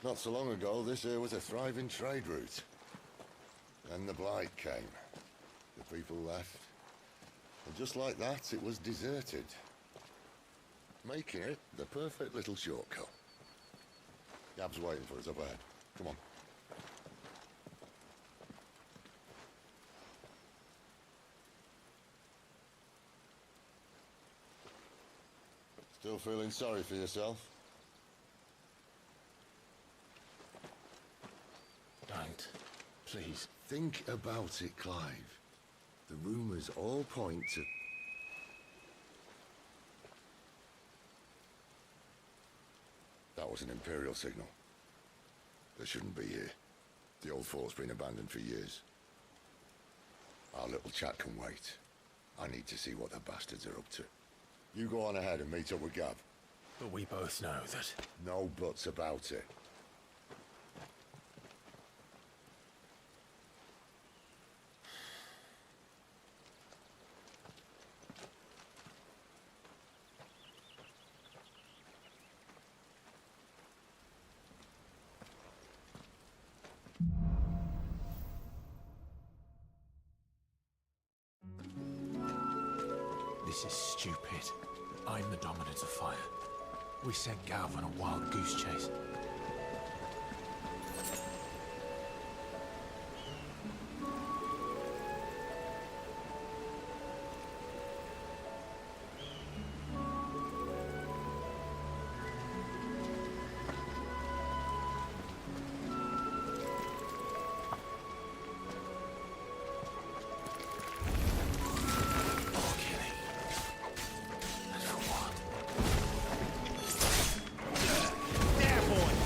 Not so long ago, this here was a thriving trade route. Then the blight came. The people left. And just like that, it was deserted. Making it the perfect little shortcut. Gab's waiting for us up ahead. Come on. Still feeling sorry for yourself? Don't. Please. Think about it, Clive. The rumours all point to... That was an Imperial signal. They shouldn't be here. The old fort's been abandoned for years. Our little chat can wait. I need to see what the bastards are up to. You go on ahead and meet up with Gab. But we both know that... No buts about it. This is stupid. I'm the dominant of fire. We sent Gav on a wild goose chase. There, boy!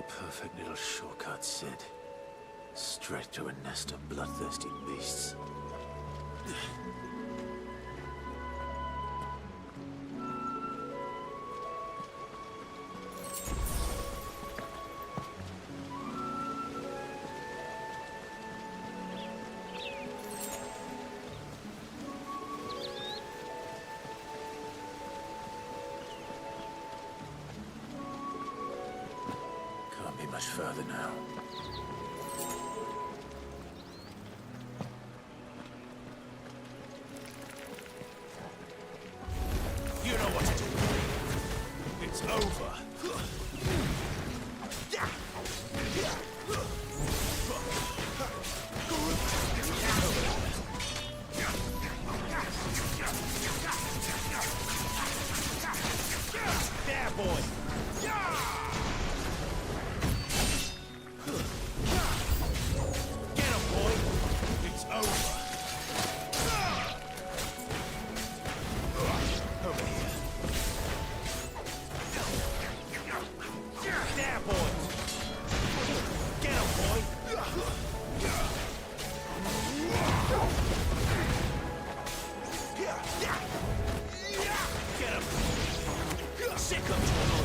perfect little shortcut, Sid. Straight to a nest of bloodthirsty beasts. Can't be much further now. You know what to do. It's over. There, boy. Get him, boy. It's over. Over here. There, boy. Get him, boy. Get him. Sick of trouble.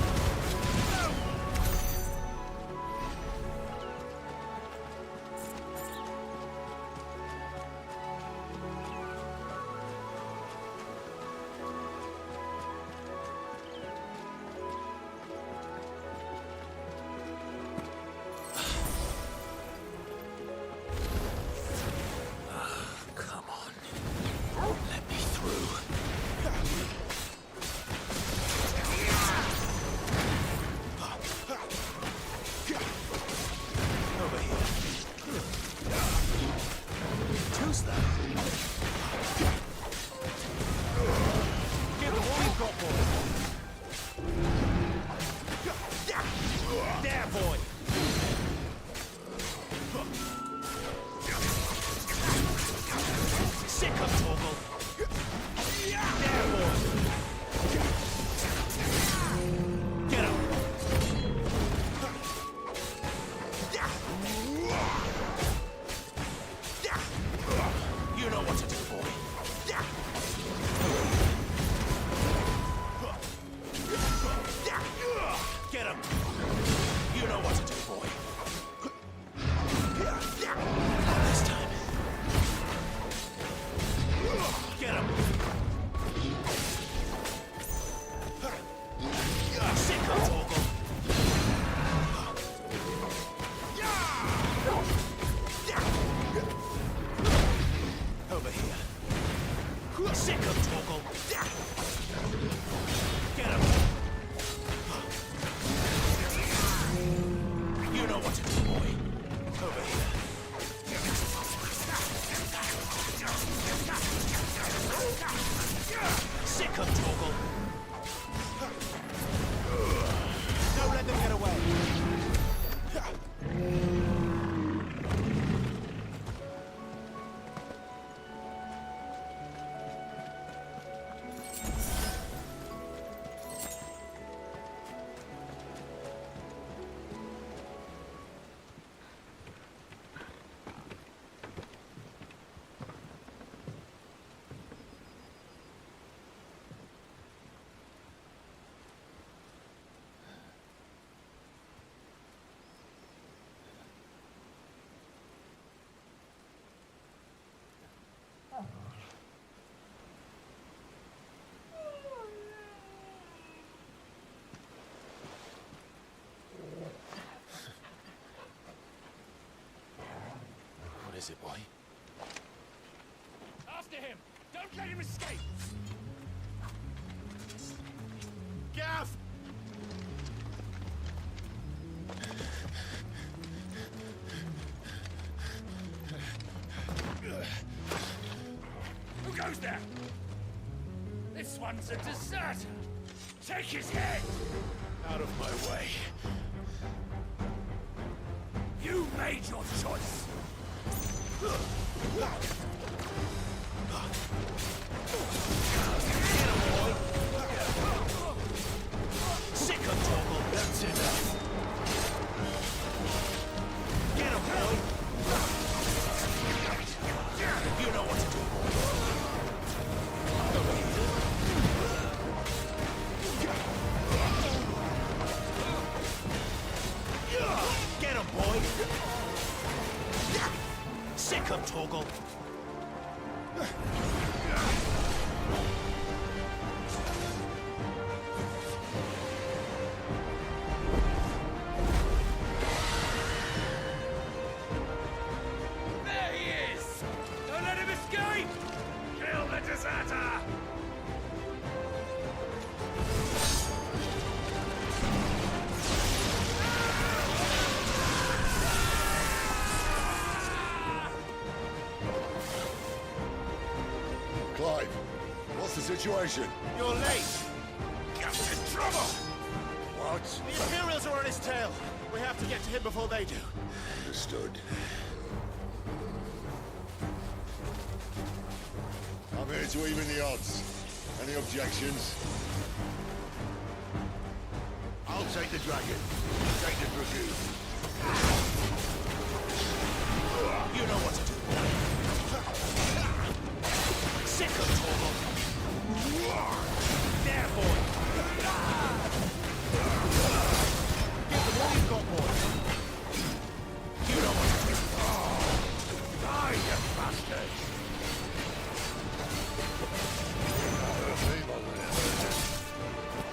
Come on. Let me through. Over here. Who's that? Give him all you've got, boy. There, boy. Sick of Torgal. There, boy. Get him. You know what to do, boy. Get him. You know what to do, boy. Not this time. Get him. Sick of Torgal. Over here. Sick of Torgal. Get him. You know what to do, boy. Over here. Sick of Torgal. Don't let them get away. What is it, boy? After him! Don't let him escape! Gav! Who goes there? This one's a deserter! Take his head! Out of my way. You made your choice! Sick of trouble. That's enough. boy! Sick 'em, Torgal! There he is! Don't let him escape! Kill the deserter! Clive, what's the situation? You're late! Captain Trouble! What? The Imperials are on his tail! We have to get to him before they do. Understood. I'm here to even the odds. Any objections? I'll take the dragon. Take the dragoon. You know what to do. Sick 'em, Torgal! There, boy! Give them all you've got, boy! You know what to do. Die, you bastard!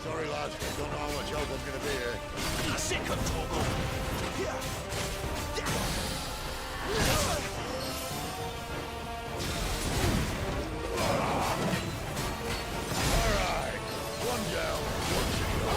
Sorry, lad. Don't know how much help I'm gonna be here. Sick 'em, Torgal! All right. One down, one to go.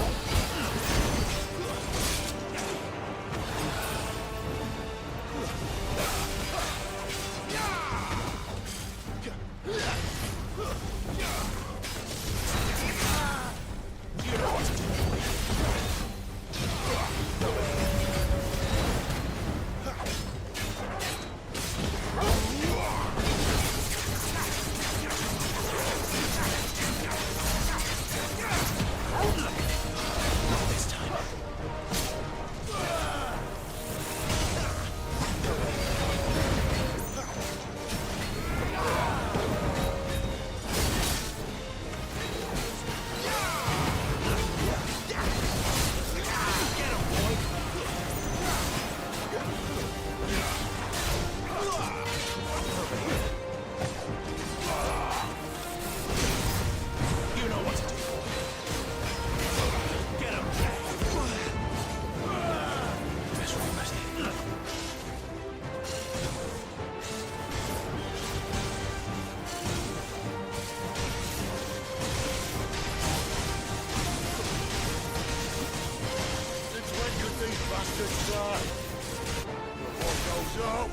You know what to do. Not this time. Get him, boy! You know what to do, boy. Get him! Best rest. Since when could these bastards fly? But what goes up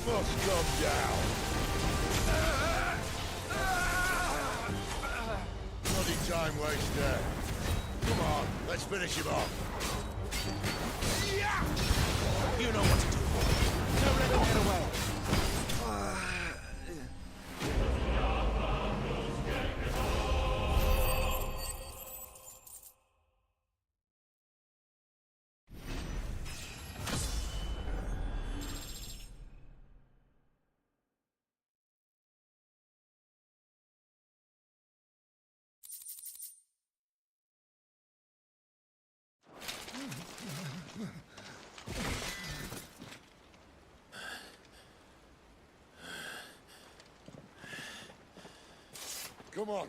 must come down. Bloody time waster. Come on, let's finish him off. You know what to do, boy. Don't let him get away. Come on.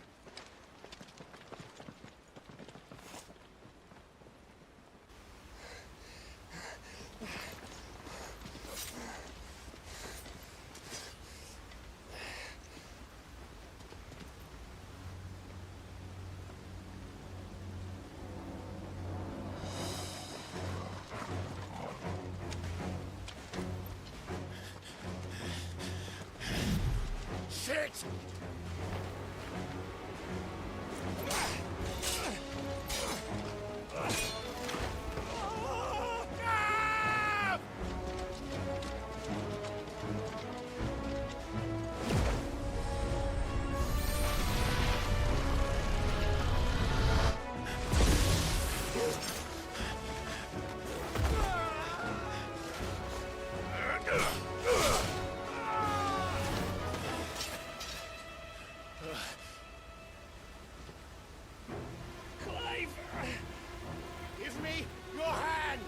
Shit! Clive! Give me your hand!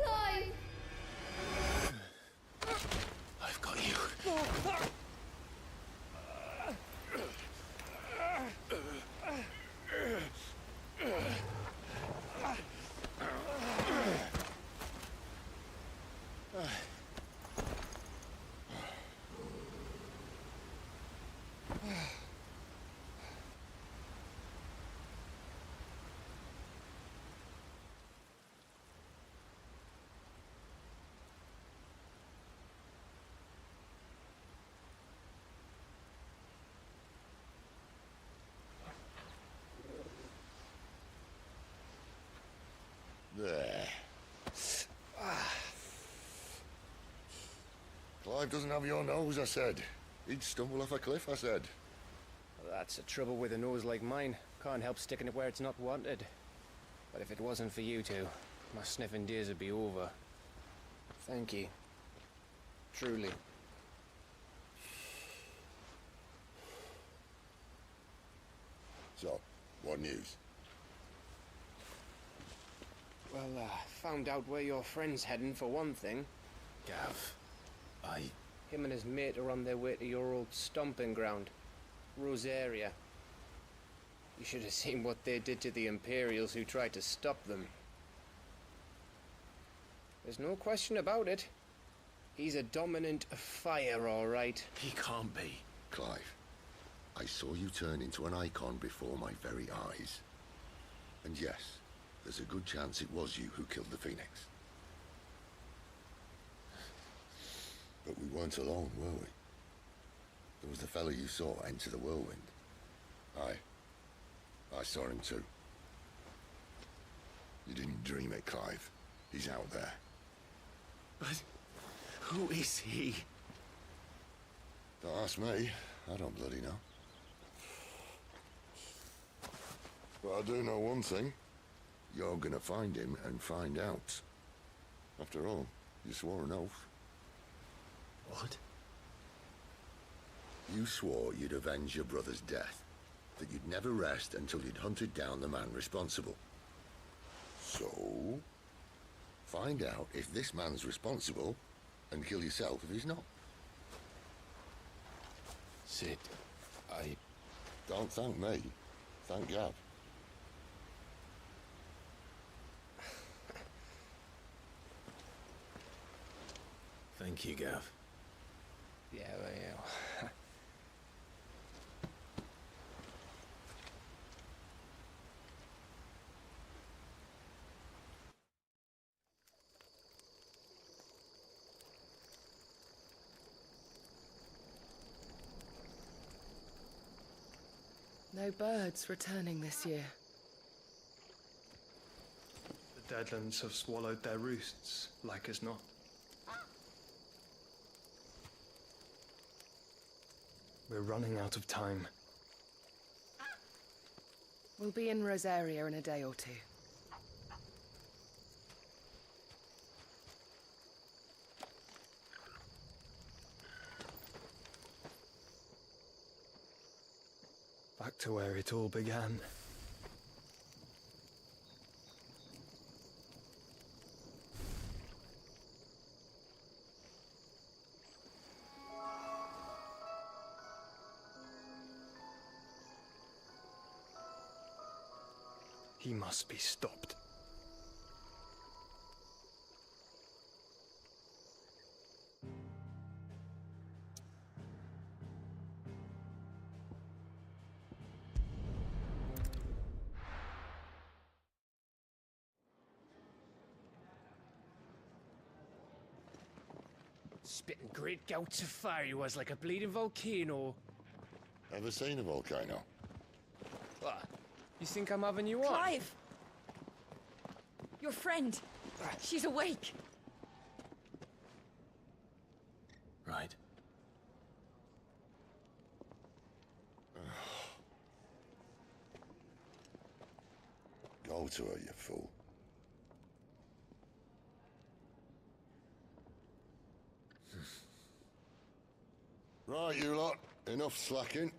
Clive! I've got you. There. Clive doesn't have your nose, I said. He'd stumble off a cliff, I said. That's the trouble with a nose like mine. Can't help sticking it where it's not wanted. But if it wasn't for you two, my sniffing days would be over. Thank you. Truly. So, what news? Well, found out where your friend's heading for one thing. Gav, Him and his mate are on their way to your old stomping ground, Rosaria. You should have seen what they did to the Imperials who tried to stop them. There's no question about it. He's a dominant fire, all right. he can't be. Clive, I saw you turn into an icon before my very eyes. And yes, there's a good chance it was you who killed the Phoenix. But we weren't alone, were we? There was the fellow you saw enter the whirlwind. I saw him too. You didn't dream it, Clive. He's out there. But who is he? Don't ask me. I don't bloody know. But I do know one thing. You're gonna find him and find out. After all, you swore an oath. What? You swore you'd avenge your brother's death. That you'd never rest until you'd hunted down the man responsible. So, find out if this man's responsible and kill yourself if he's not. Sid, I... Don't thank me. Thank Gav. Thank you, Gav. Yeah, well, yeah. No birds returning this year. The Deadlands have swallowed their roosts, like as not. We're running out of time. We'll be in Rosaria in a day or two. Back to where it all began. He must be stopped. Spitting great gouts of fire he was, like a bleeding volcano. Ever seen a volcano? What? You think I'm having you on? Clive! Your friend! She's awake! Right. Go to her, you fool. Right, you lot. Enough slacking.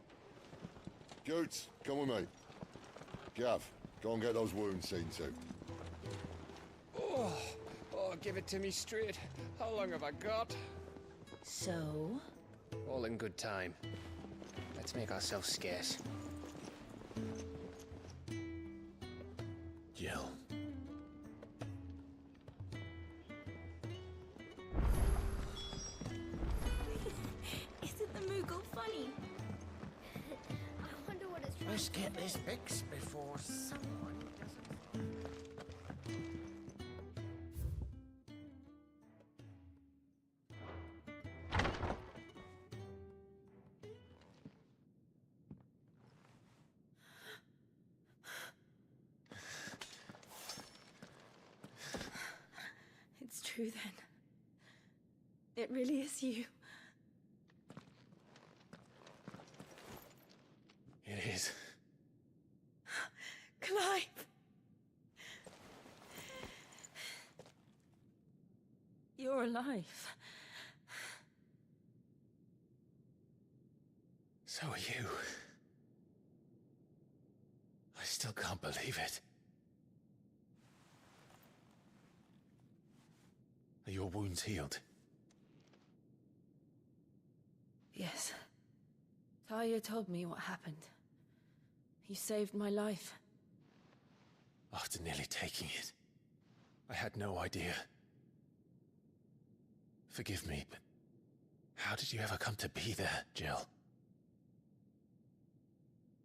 Goots, come with me. Gav, go and get those wounds seen to. Oh, give it to me straight. How long have I got? So? All in good time. Let's make ourselves scarce. Jill. Isn't the Moogle funny? I wonder what it's trying Let's to get say. this fixed before someone doesn't. It's true then. It really is you. It is. Clive! You're alive. So are you. I still can't believe it. Are your wounds healed? Yes. Talia told me what happened. You saved my life. After nearly taking it, I had no idea. Forgive me, but how did you ever come to be there, Jill?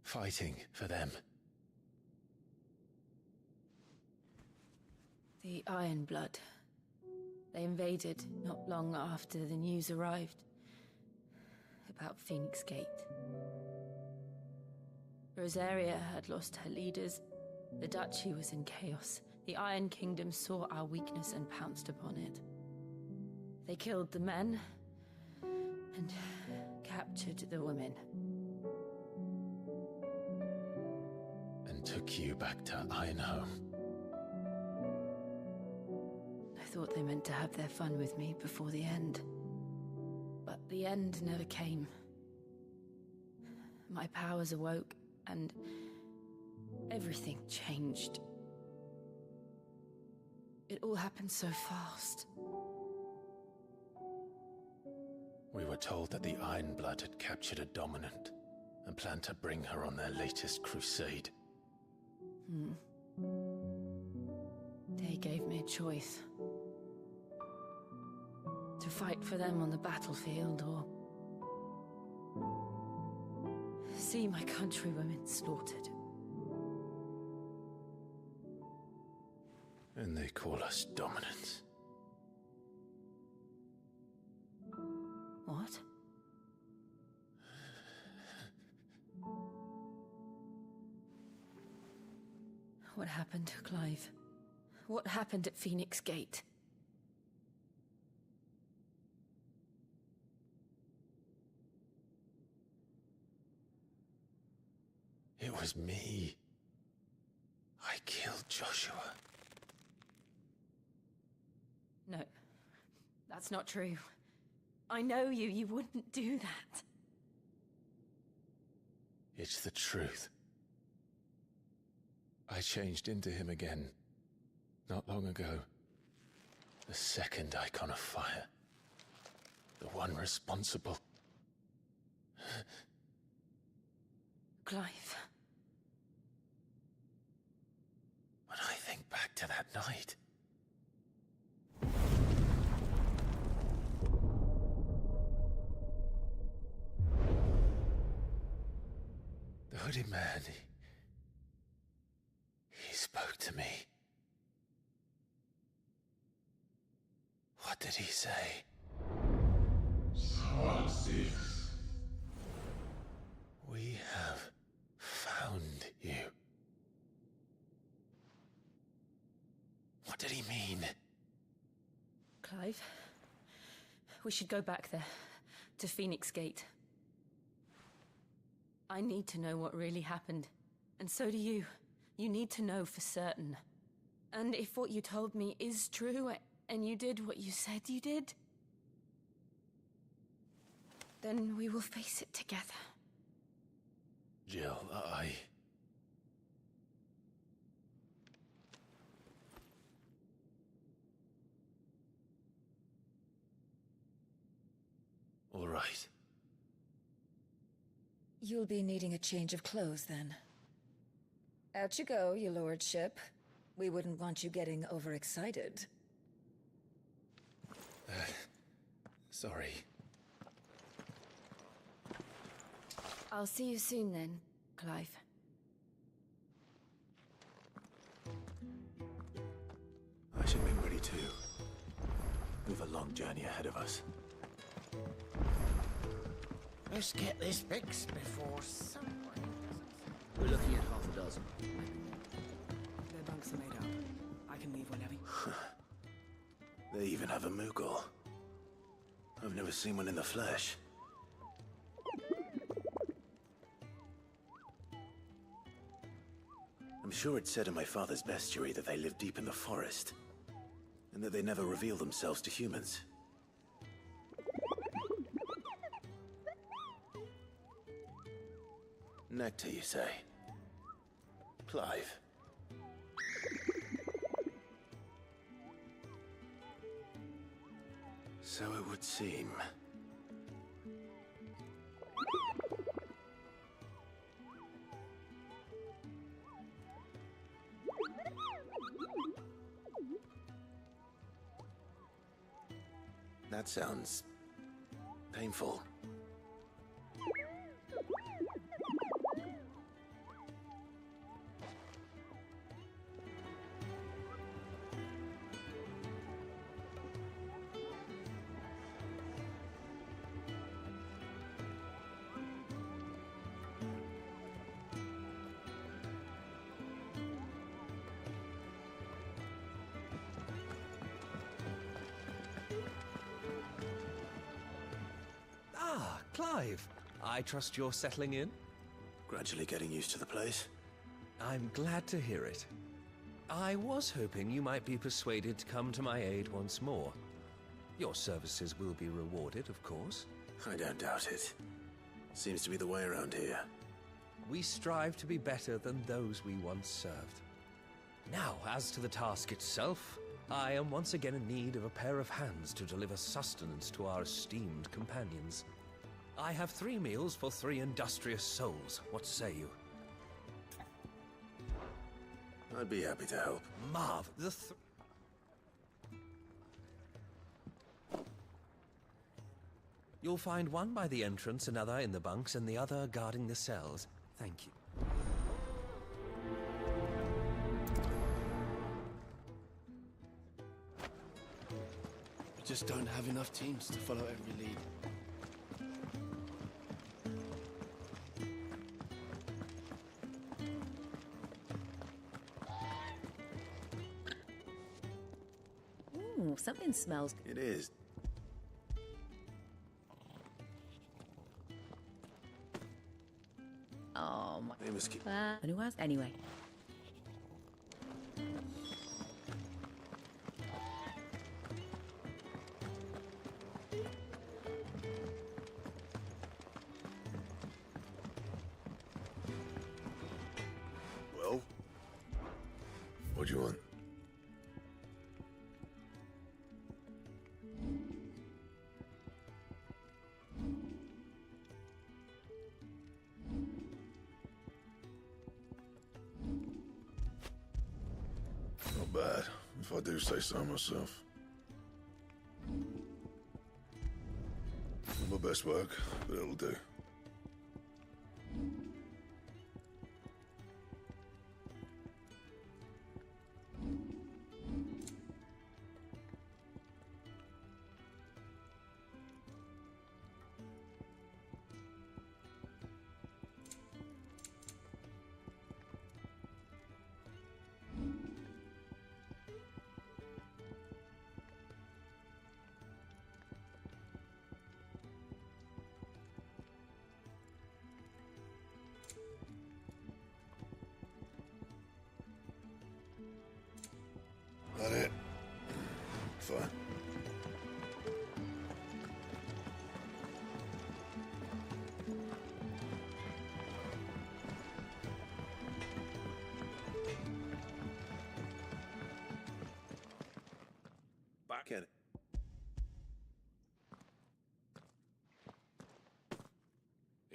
Fighting for them. The Iron Blood. They invaded not long after the news arrived about Phoenix Gate. Rosaria had lost her leaders. The Duchy was in chaos. The Iron Kingdom saw our weakness and pounced upon it. They killed the men and captured the women. And took you back to Ironhome. I thought they meant to have their fun with me before the end. But the end never came. My powers awoke, and everything changed. It all happened so fast. We were told that the Iron Blood had captured a dominant and planned to bring her on their latest crusade. They gave me a choice. To fight for them on the battlefield, or see my countrywomen slaughtered. And they call us dominants. What? What happened to Clive? What happened at Phoenix Gate? It was me. I killed Joshua. No, that's not true. I know you. You wouldn't do that. It's the truth. I changed into him again, not long ago. The second icon of fire. The one responsible. Clive. When I think back to that night... The hooded man, he spoke to me. What did he say? XVI. We have found you. What did he mean? Clive, we should go back there, to Phoenix Gate. I need to know what really happened, and so do you. You need to know for certain. And if what you told me is true, and you did what you said you did, then we will face it together. Jill, You'll be needing a change of clothes then. Out you go, your lordship. We wouldn't want you getting overexcited. Sorry. I'll see you soon then, Clive. I should be ready too. We've a long journey ahead of us. Let's get this fixed before someone... We're looking at half a dozen. Their bunks are made up. I can leave whenever. They even have a Moogle. I've never seen one in the flesh. I'm sure it said in my father's bestiary that they live deep in the forest, and that they never reveal themselves to humans. Nectar, you say? Clive. So it would seem. That sounds painful. Ah, Clive. I trust you're settling in? Gradually getting used to the place. I'm glad to hear it. I was hoping you might be persuaded to come to my aid once more. Your services will be rewarded, of course. I don't doubt it. Seems to be the way around here. We strive to be better than those we once served. Now, as to the task itself, I am once again in need of a pair of hands to deliver sustenance to our esteemed companions. I have 3 meals for 3 industrious souls. What say you? I'd be happy to help. Marv, You'll find one by the entrance, another in the bunks, and the other guarding the cells. Thank you. We just don't have enough teams to follow every lead. Ooh, something smells. It is. Oh my. They must keep. And who asked? Anyway. Well? What do you want? Not bad, if I do say so myself. Not my best work, but it'll do.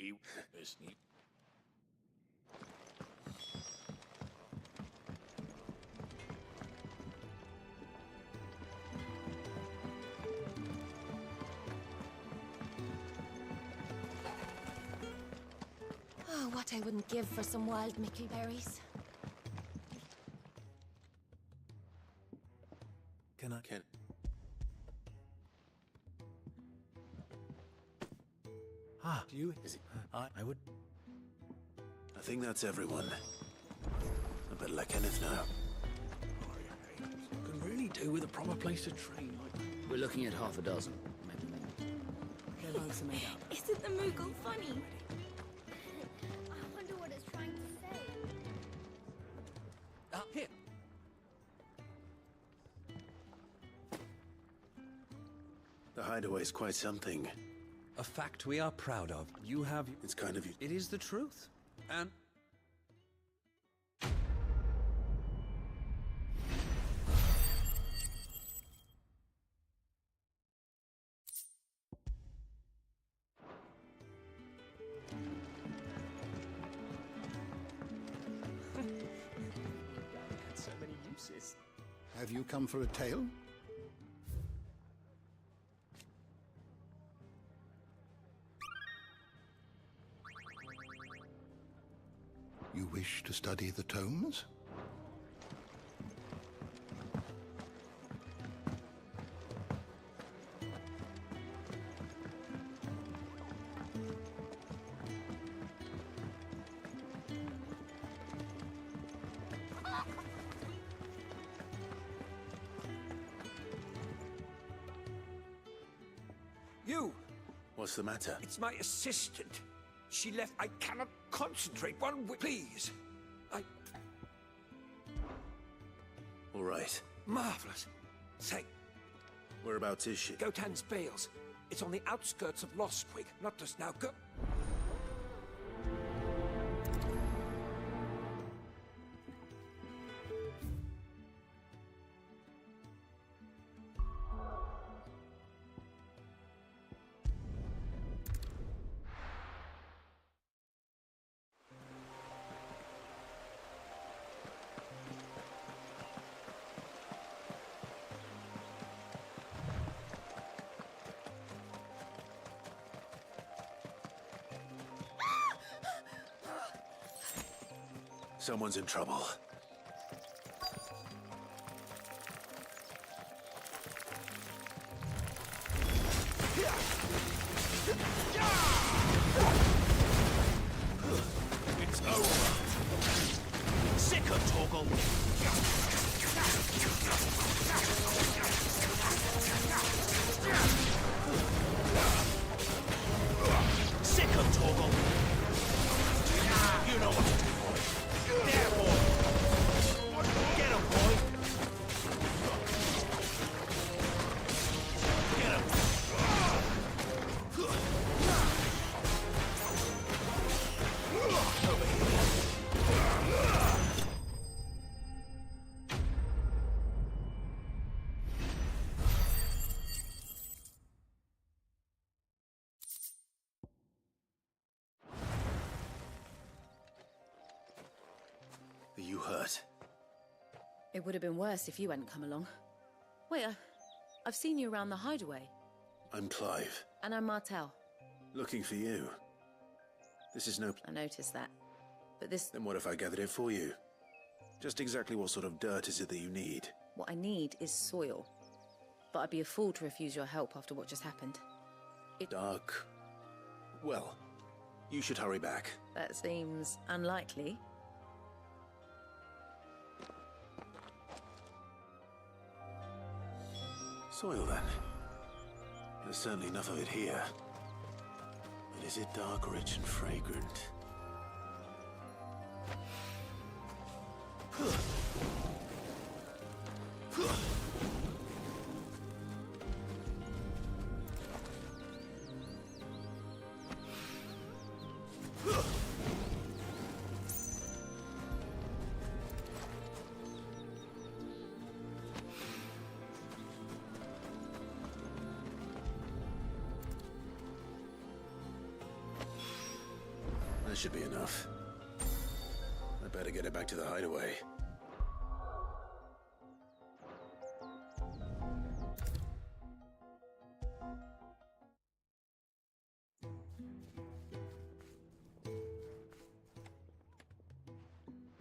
He is. Oh, what I wouldn't give for some wild mickleberries. Can I? Ah, do you? Is it? I would. I think that's everyone. I better let Kenneth know. Could really do with a proper place to train. Like... We're looking at half a dozen, maybe more. Their bunks are made up. Isn't the Moogle funny? I wonder what it's trying to say. Ah, here. The hideaway's quite something. A fact we are proud of. You have... It's kind of you. It is the truth. And... So many uses. Have you come for a tale? You wish to study the tomes? You! What's the matter? It's my assistant. She left. I cannot concentrate one please. All right. Marvelous. Say, Whereabouts is she? Gotan's Bales. It's on the outskirts of Lostwig. Not just now. Go. Someone's in trouble. It's over. Sick of Torgal. Sick of Torgal. You know what to do, boy. There, boy. Get him, boy. Get him. Over here. Are you hurt? It would have been worse if you hadn't come along. Wait, I've seen you around the hideaway. I'm Clive. And I'm Martel. Looking for you. This is no... I noticed that. But this... Then what if I gathered it for you? Just exactly what sort of dirt is it that you need? What I need is soil. But I'd be a fool to refuse your help after what just happened. Dark. Well, you should hurry back. That seems unlikely. Soil, then. There's certainly enough of it here. But is it dark, rich, and fragrant? should be enough. I better get it back to the hideaway.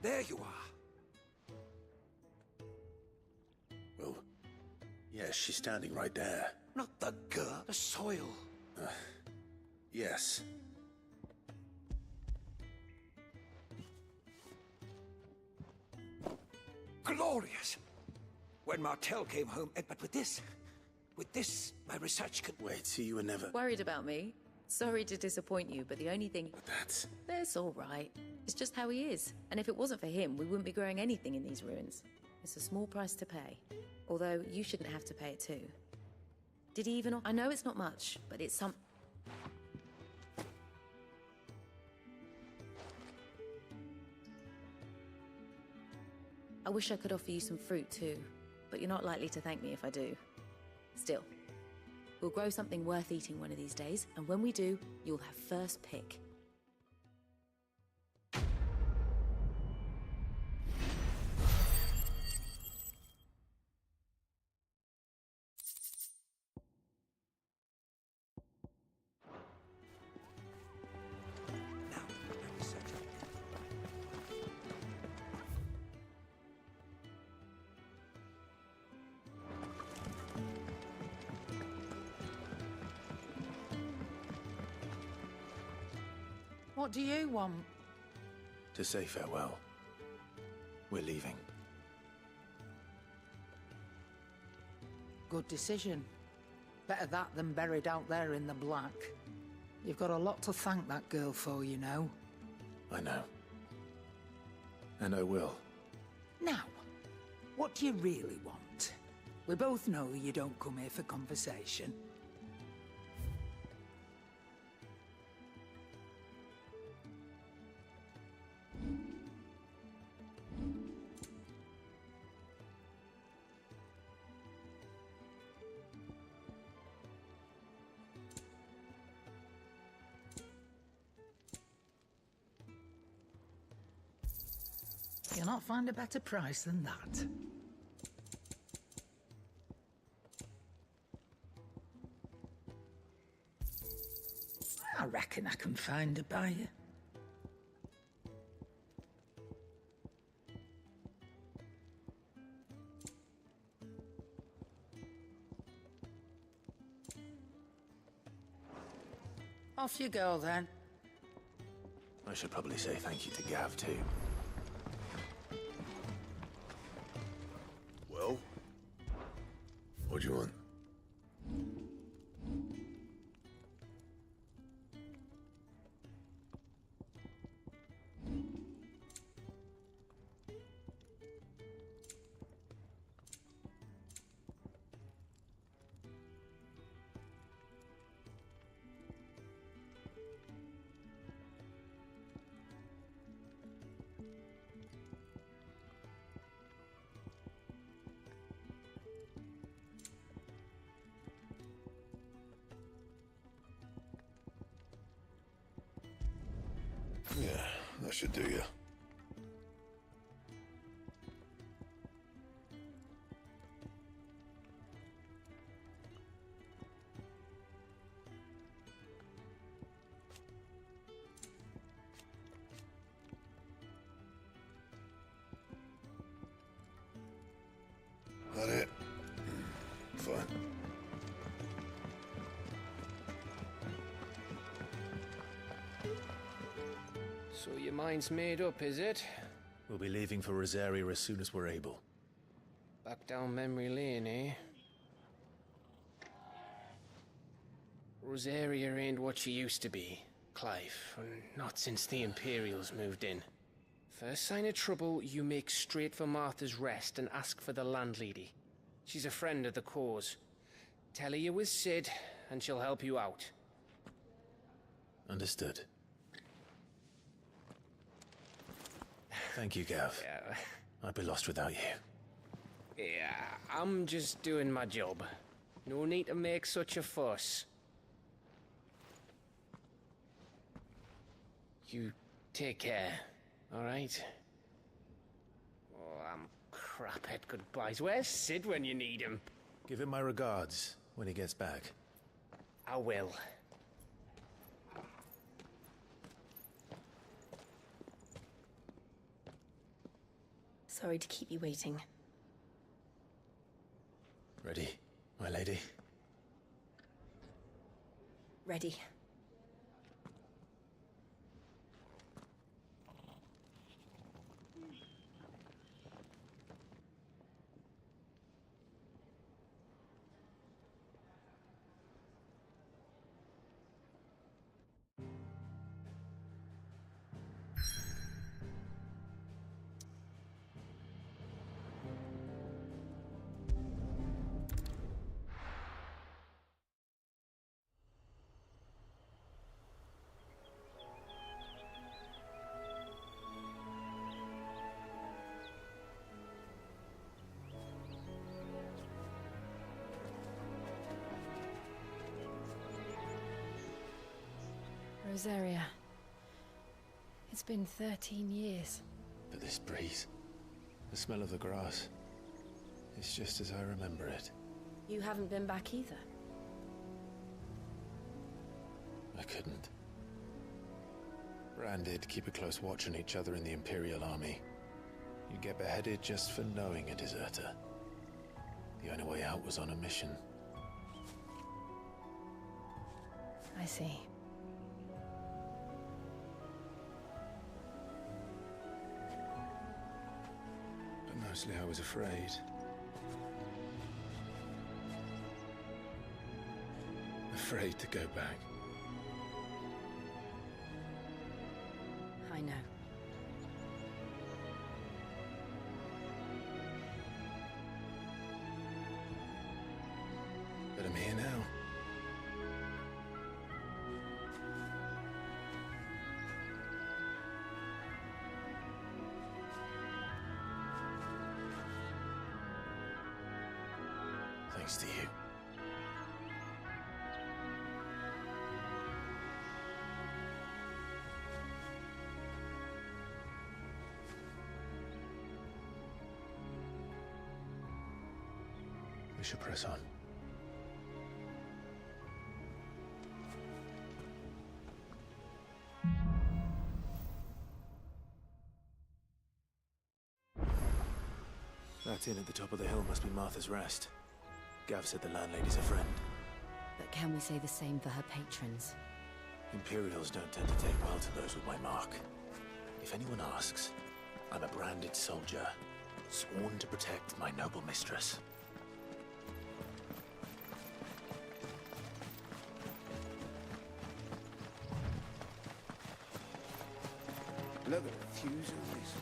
There you are. Well, yes, she's standing right there. Not the girl, the soil. Yes. Glorious. When Martel came home, but with this, my research could... Wait, so you were never... Worried about me? Sorry to disappoint you, but the only thing... But that's... That's all right. It's just how he is. And if it wasn't for him, we wouldn't be growing anything in these ruins. It's a small price to pay. Although, you shouldn't have to pay it too. Did he even... I know it's not much, but it's some... I wish I could offer you some fruit too, but you're not likely to thank me if I do. Still, we'll grow something worth eating one of these days, and when we do, you'll have first pick. What do you want? To say farewell. We're leaving. Good decision. Better that than buried out there in the black. You've got a lot to thank that girl for, you know. I know. And I will. Now, what do you really want? We both know you don't come here for conversation. You'll not find a better price than that. I reckon I can find a buyer. Off you go, then. I should probably say thank you to Gav, too. Well? What do you want? Yeah, that should do you. That it? Fine. So your mind's made up, is it? We'll be leaving for Rosaria as soon as we're able. Back down memory lane, eh? Rosaria ain't what she used to be, Clive. Not since the Imperials moved in. First sign of trouble, you make straight for Martha's Rest and ask for the landlady. She's a friend of the cause. Tell her you're with Sid, and she'll help you out. Understood. Thank you, Gav. Yeah. I'd be lost without you. Yeah, I'm just doing my job. No need to make such a fuss. You Take care, all right? Oh, I'm crap at goodbyes. Where's Sid when you need him? Give him my regards when he gets back. I will. Sorry to keep you waiting. Ready, my lady? Ready. Rosaria. It's been 13 years. But this breeze, the smell of the grass, it's just as I remember it. You haven't been back either. I couldn't. Bran did keep a close watch on each other in the Imperial Army. You'd get beheaded just for knowing a deserter. The only way out was on a mission. I see. But mostly I was afraid. Afraid to go back. I know. But I'm here now. Thanks to you. We should press on. That inn at the top of the hill must be Martha's Rest. Gav said the landlady's a friend. But can we say the same for her patrons? Imperials don't tend to take well to those with my mark. If anyone asks, I'm a branded soldier, sworn to protect my noble mistress. Look at the fuse on this.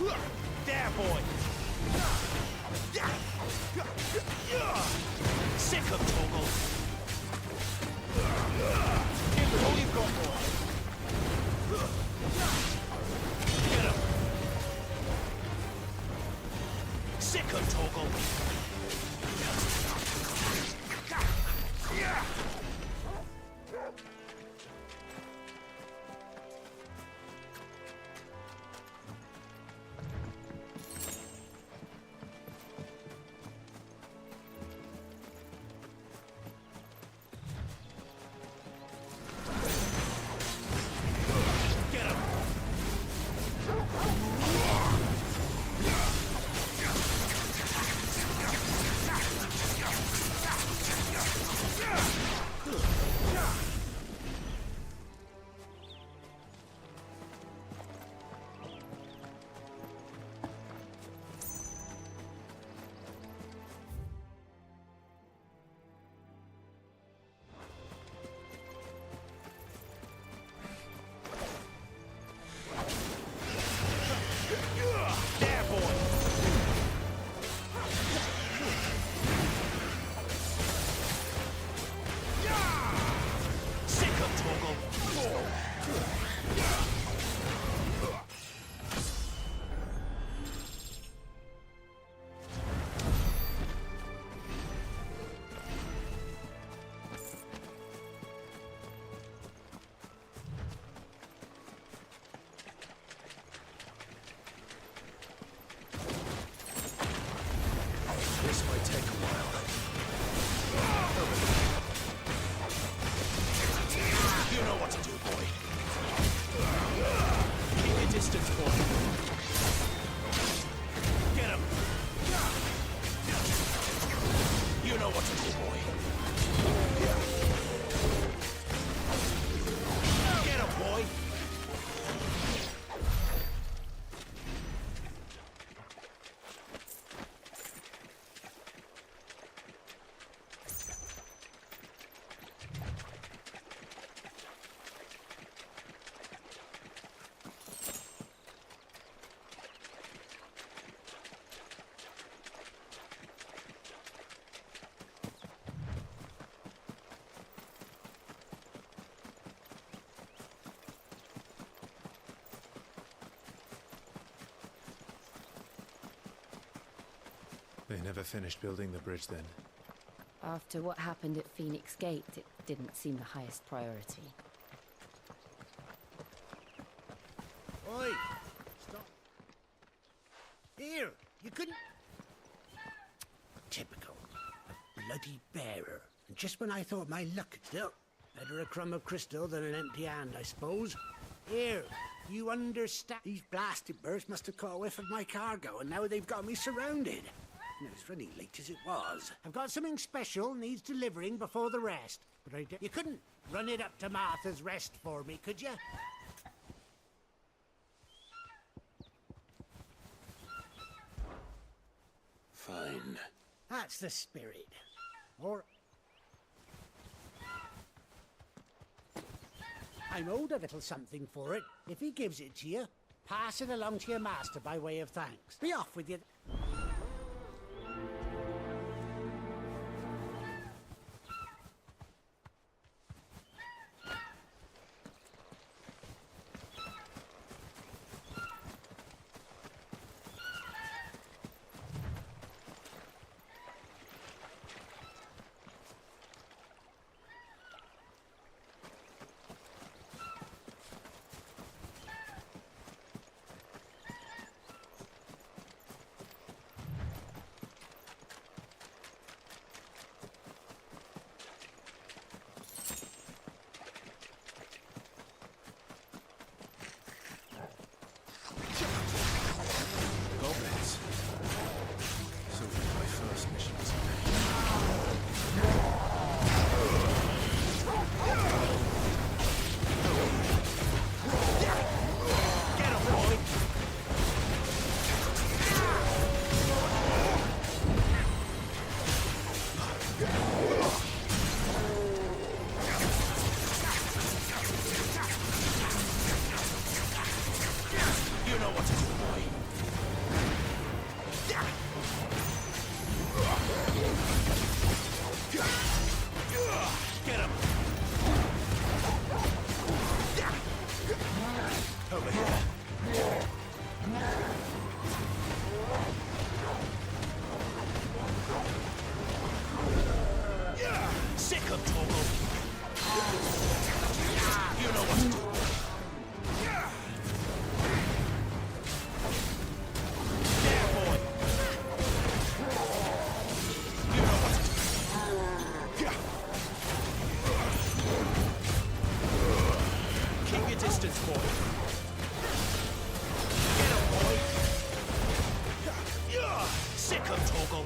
There, boy! Sick of Torgal! Give it all you've got, boy! Get him! Sick of Torgal! This might take a while. You know what to do, boy. Keep your distance, boy. Get him. You know what to do, boy. Get him, boy. They never finished building the bridge then. After what happened at Phoenix Gate, it didn't seem the highest priority. Oi! Stop. Here! You couldn't... Typical. A bloody bearer. And just when I thought my luck had still... Better a crumb of crystal than an empty hand, I suppose. Here, you understand? These blasted birds must have caught a whiff of my cargo, and now they've got me surrounded. No, it's running late as it was. I've got something special needs delivering before the rest. But you couldn't run it up to Martha's Rest for me, could you? Fine. That's the spirit. Or... I'm owed a little something for it. If he gives it to you, pass it along to your master by way of thanks. Be off with you. distance, boy. Get him, boy. Sick him, Torgal.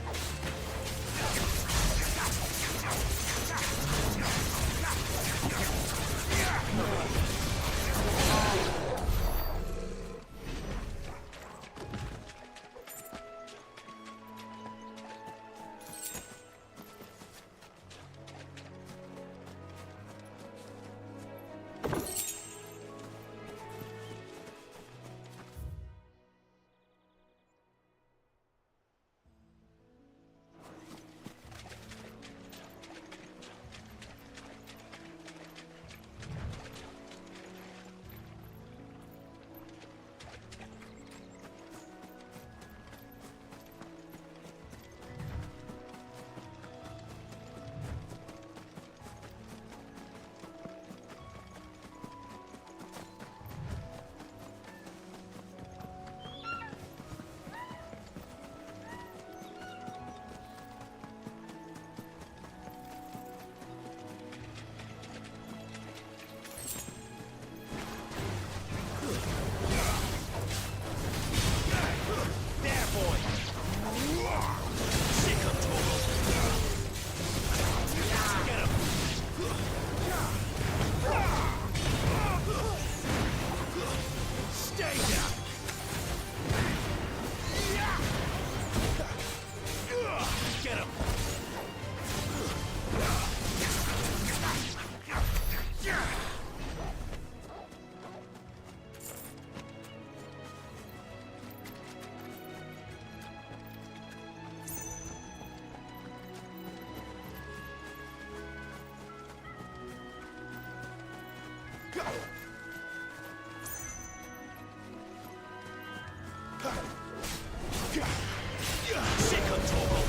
Sick him, Torgal.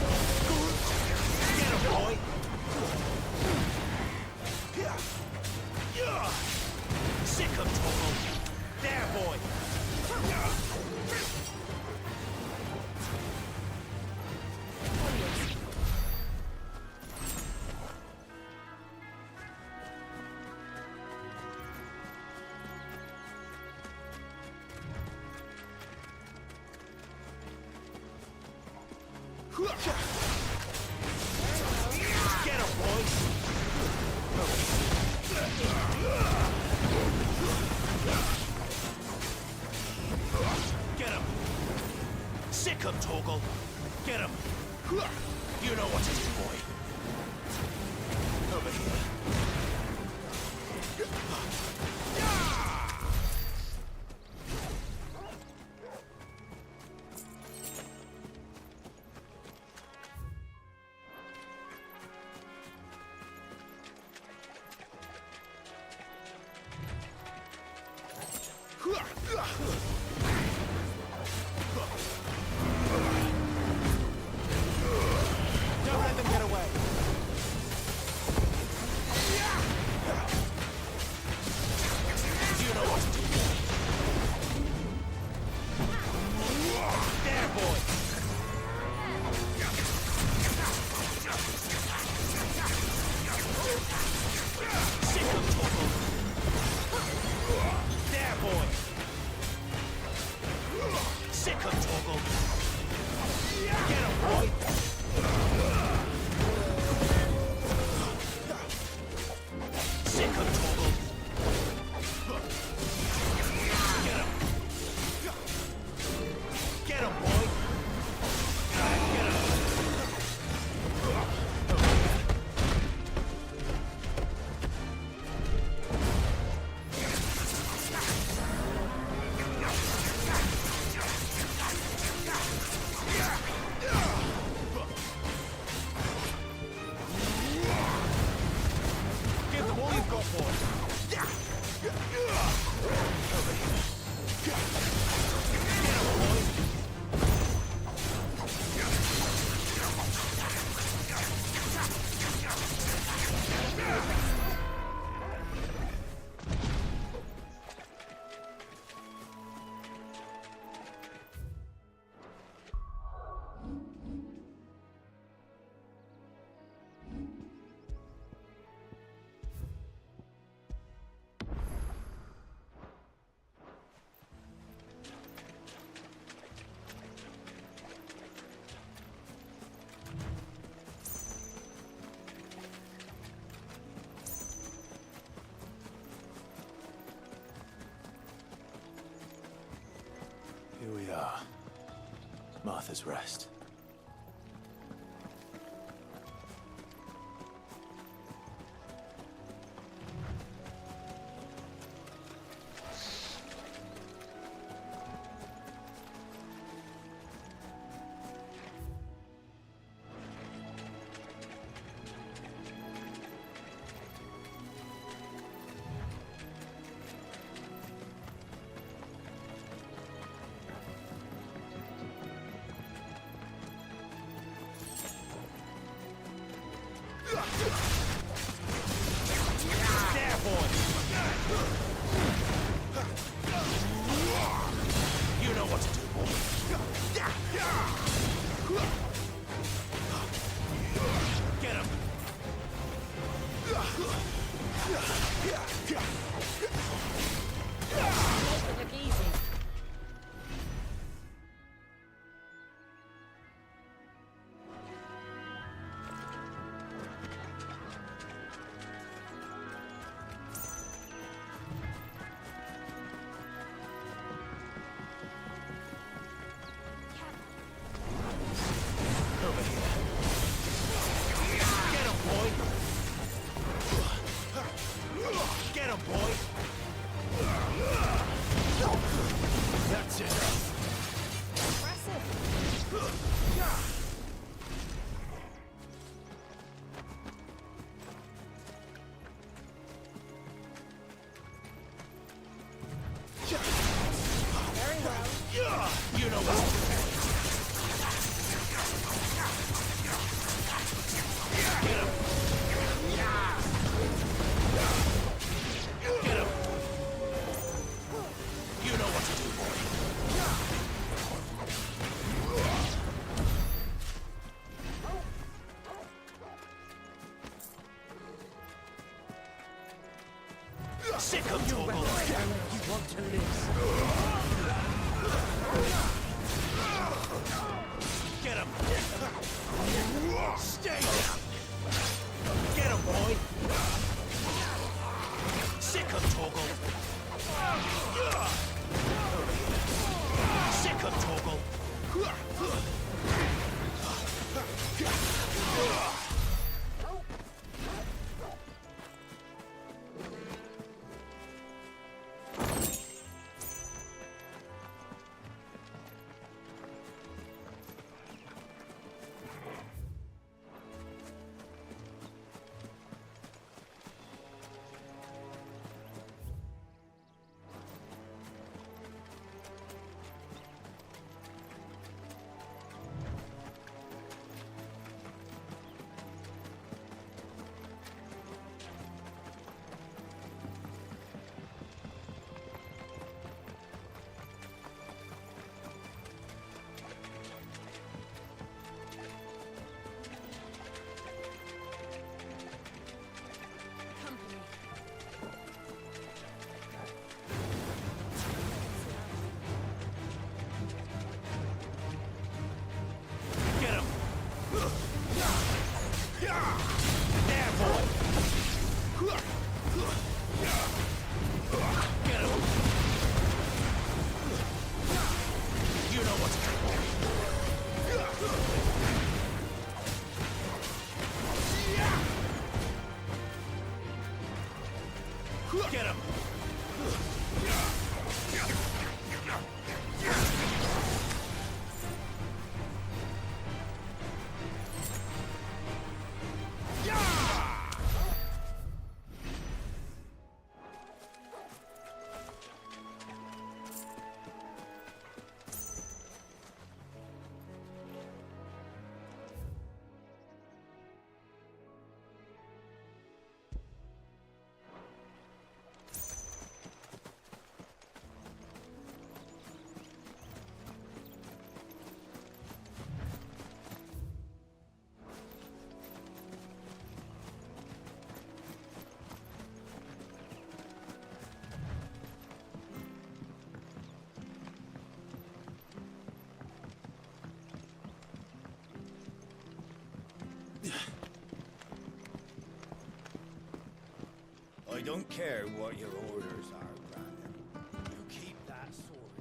Get him, boy. Sick him, Torgal. There, boy. Get him, boys! Get him! Sick him, Torgal! Get him! You know what to do, boy. Over here. Don't let them get away. You know what to do. There, boy. Sick him, Torgal. There, boy. Sick him, Torgal. Get him, boy. Sick him, Torgal. Get him. Get him, boy. Get him. Give them all you've got, boy. Over here. Get him, boy. Here we are. Martha's Rest. You know what to do, boy. Get him. Make it look easy. Over here. Get him, boy. Get him, boy. That's it. Very well. You know what? Get him. Get him. You know what to do, boy. Sick of Toggle. You want to live? Get him. Stay down. Get him, boy. Sick of Toggle. Sick of Toggle. Get him. There, boy. Get him. You know what to do, boy. Get him. I don't care what your orders are, Brandon. You keep that sword.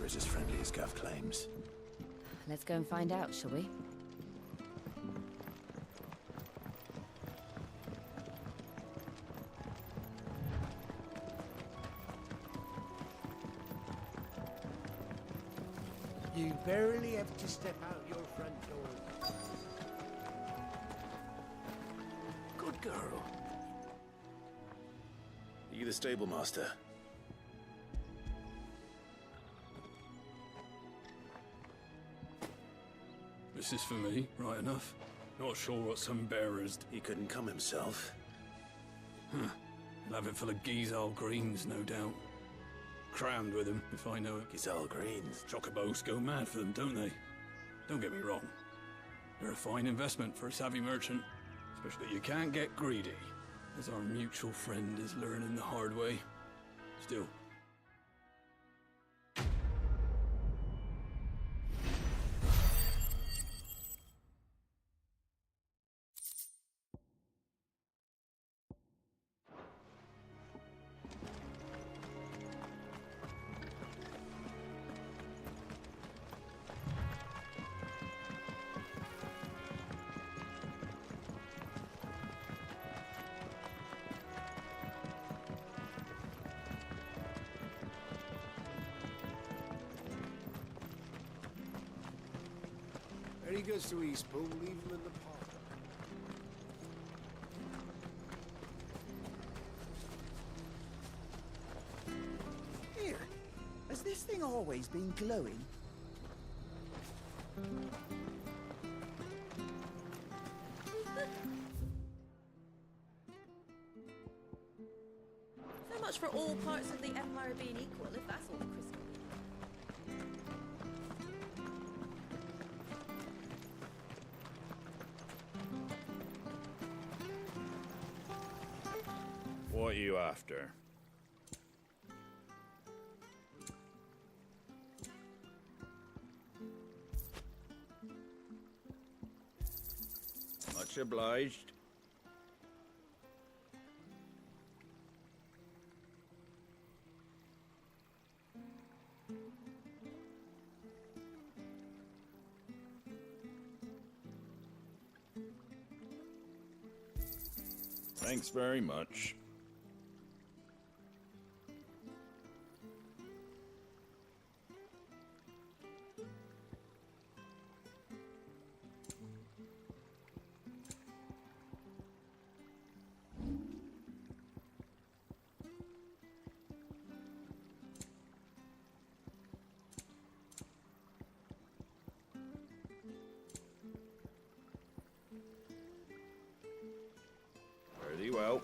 is as friendly as Gav claims. Let's go and find out, shall we? You barely have to step out your front door. Good girl. Are you the stable master? This is for me, right enough. Not sure what some bearers... He couldn't come himself. Huh. He'll have it full of Gizal greens, no doubt. Crammed with them, if I know it. Gizal greens? Chocobos go mad for them, don't they? Don't get me wrong. They're a fine investment for a savvy merchant. Especially you can't get greedy, as our mutual friend is learning the hard way. Still, There he goes to Eastpool, leave him in the park. Here, has this thing always been glowing? So much for all parts of the Empire being equal, if that's all the crystal. What are you after? Much obliged. Thanks very much. Very well.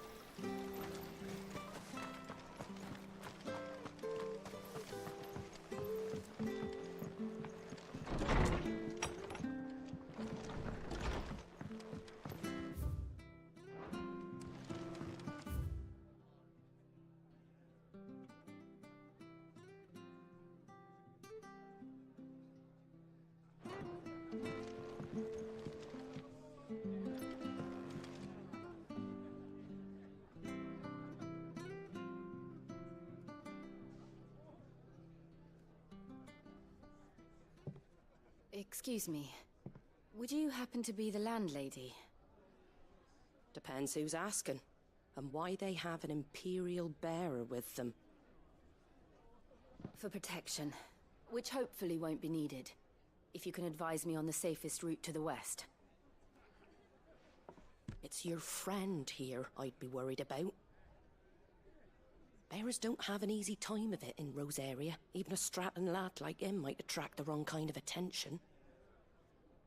Excuse me. Would you happen to be the landlady? Depends who's asking, and why they have an Imperial bearer with them. For protection, which hopefully won't be needed. If you can advise me on the safest route to the west. It's your friend here I'd be worried about. Bearers don't have an easy time of it in Rose area. Even a Stratton lad like him might attract the wrong kind of attention.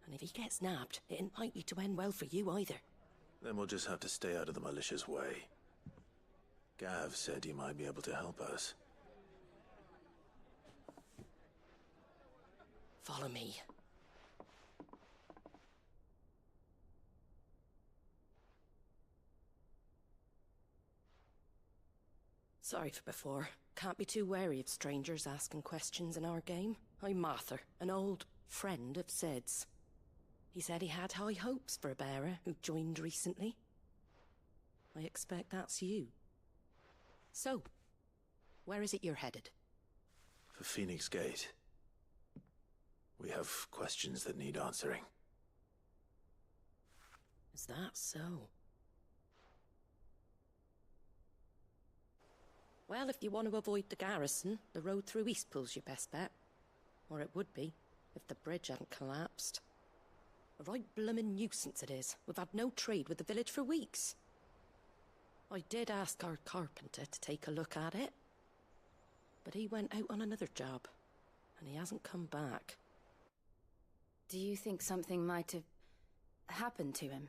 And if he gets nabbed, it ain't likely to end well for you either. Then we'll just have to stay out of the malicious way. Gav said you might be able to help us. Follow me. Sorry for before. Can't be too wary of strangers asking questions in our game. I'm Martha, an old friend of Sid's. He said he had high hopes for a bearer who joined recently. I expect that's you. So, where is it you're headed? For Phoenix Gate. We have questions that need answering. Is that so? Well, if you want to avoid the garrison, the road through Eastpool's your best bet. Or it would be, if the bridge hadn't collapsed. A right bloomin' nuisance it is. We've had no trade with the village for weeks. I did ask our carpenter to take a look at it. But he went out on another job, and he hasn't come back. Do you think something might have happened to him?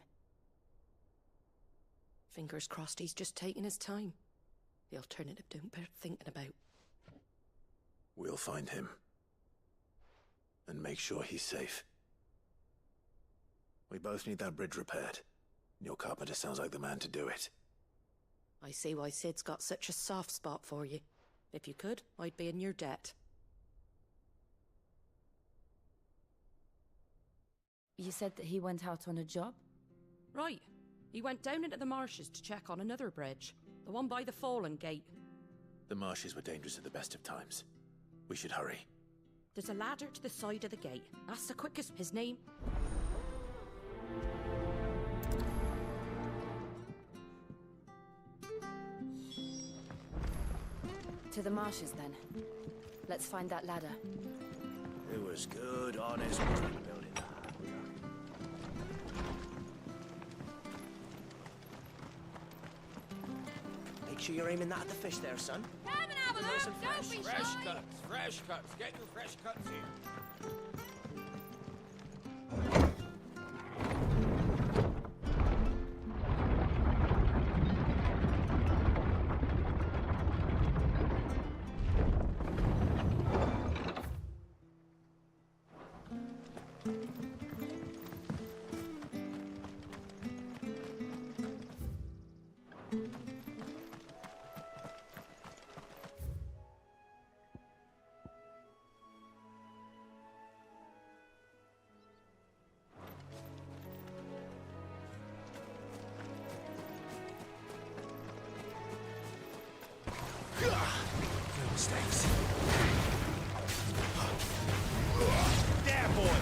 Fingers crossed he's just taking his time. The alternative don't bear thinking about. We'll find him. And make sure he's safe. We both need that bridge repaired. Your carpenter sounds like the man to do it. I see why Sid's got such a soft spot for you. If you could, I'd be in your debt. You said that he went out on a job? Right. He went down into the marshes to check on another bridge. The one by the Fallen Gate. The marshes were dangerous at the best of times. We should hurry. There's a ladder to the side of the gate. That's the quickest. His name... To the marshes, then. Let's find that ladder. It was good, honest building. Make sure you're aiming that at the fish there, son. Come and have a Nice look, and don't fresh. be Fresh shy. cuts, fresh cuts. Get your fresh cuts here. No mistakes. There, boy!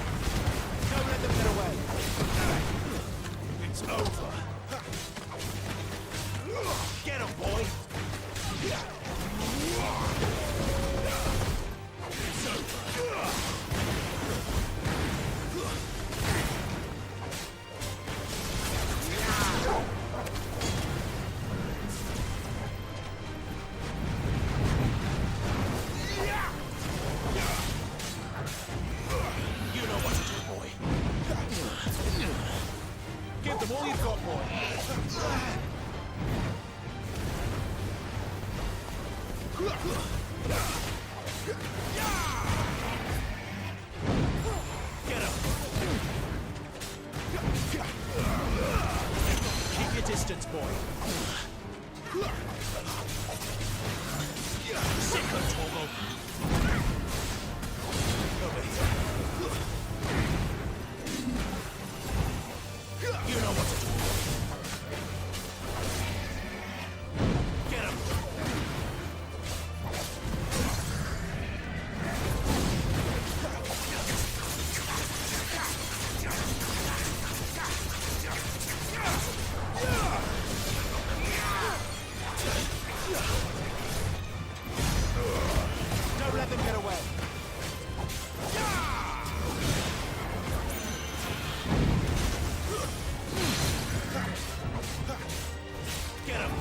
Don't let them get away! It's over! Get him, boy! It's over! You know what to do, boy. Give them all you've got, boy. Get him. Keep your distance, boy. Sick of Torgal. Over here. You know what to do. Get him. Don't let them get away. Get him!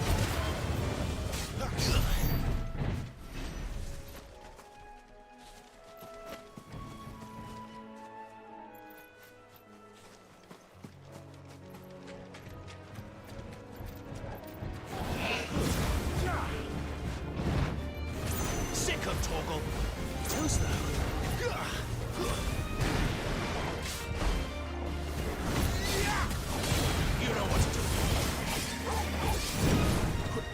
Sick of Torgal. Too slow. You know what to do.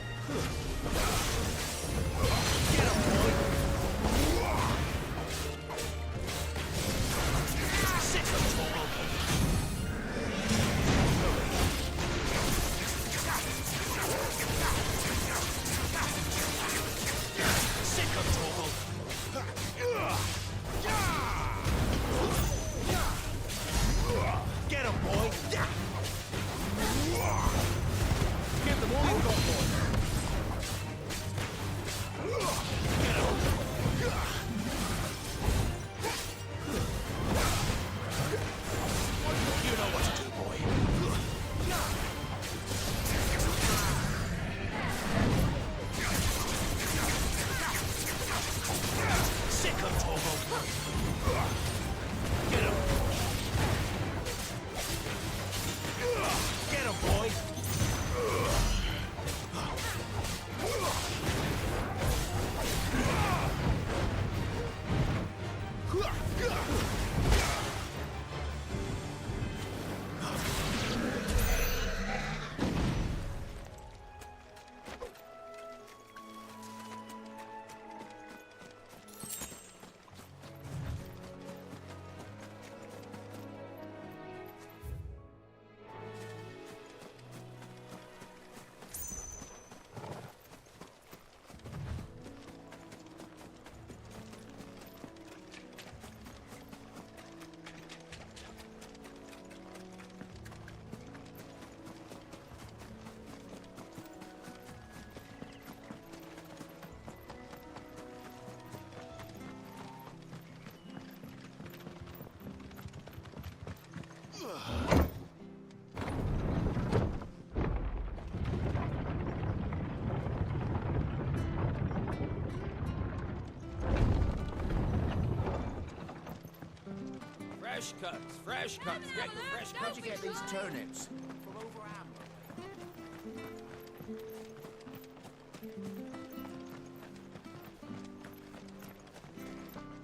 Fresh cuts, fresh cuts. Get your fresh cuts. Where'd you get these turnips? From over Amber.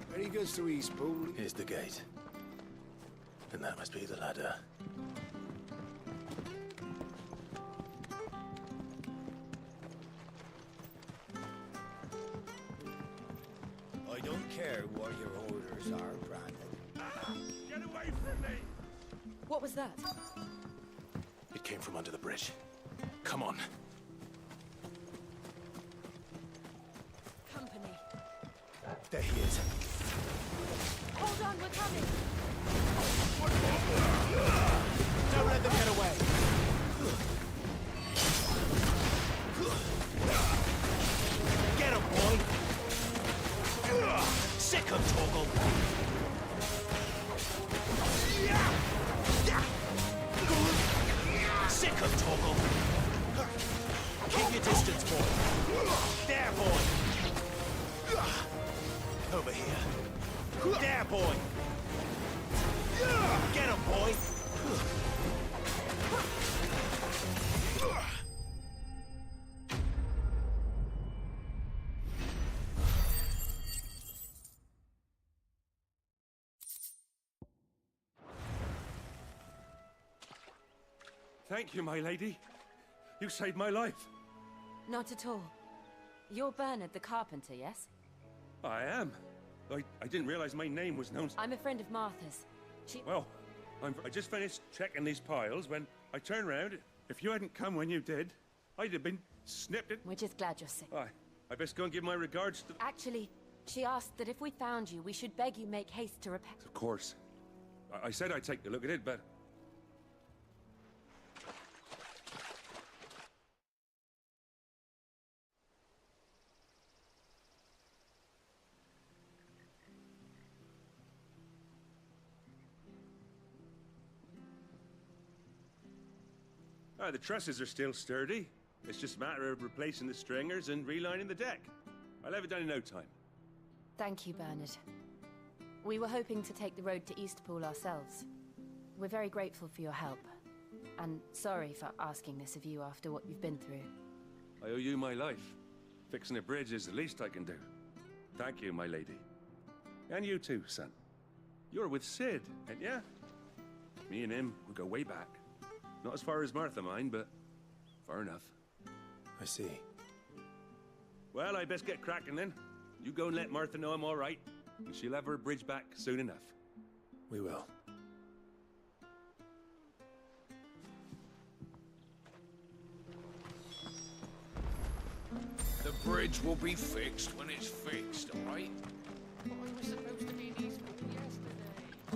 Where he goes to Eastpool? Here's the gate. And that must be the ladder. I don't care what your orders are, Brandon. Get away from me! What was that? It came from under the bridge. Come on. Company. There he is. Hold on, we're coming. Don't let them get away. Get him, boy. Sick him, Torgal. Sick him, Torgal. Keep your distance, boy. There, boy. Over here. There, boy. Get him, boy. Thank you, my lady. You saved my life. Not at all. You're Bernard the carpenter, yes? I am. I didn't realize my name was known. I'm a friend of Martha's. She... Well, I just finished checking these piles when I turned round. If you hadn't come when you did, I'd have been snipped it. We're just glad you're sick. I best go and give my regards to... Actually, she asked that if we found you, we should beg you make haste to repair... Of course. I said I'd take a look at it, but... the trusses are still sturdy. It's just a matter of replacing the stringers and relining the deck. I'll have it done in no time. Thank you, Bernard. We were hoping to take the road to Eastpool ourselves. We're very grateful for your help. And sorry for asking this of you after what you've been through. I owe you my life. Fixing a bridge is the least I can do. Thank you, my lady. And you too, son. You're with Sid, ain't ya? Me and him, we go way back. Not as far as Martha, mind, but far enough. I see. Well, I best get cracking then. You go and let Martha know I'm all right, and she'll have her bridge back soon enough. We will. The bridge will be fixed when it's fixed, all right? But I was supposed to be in Eastpool yesterday.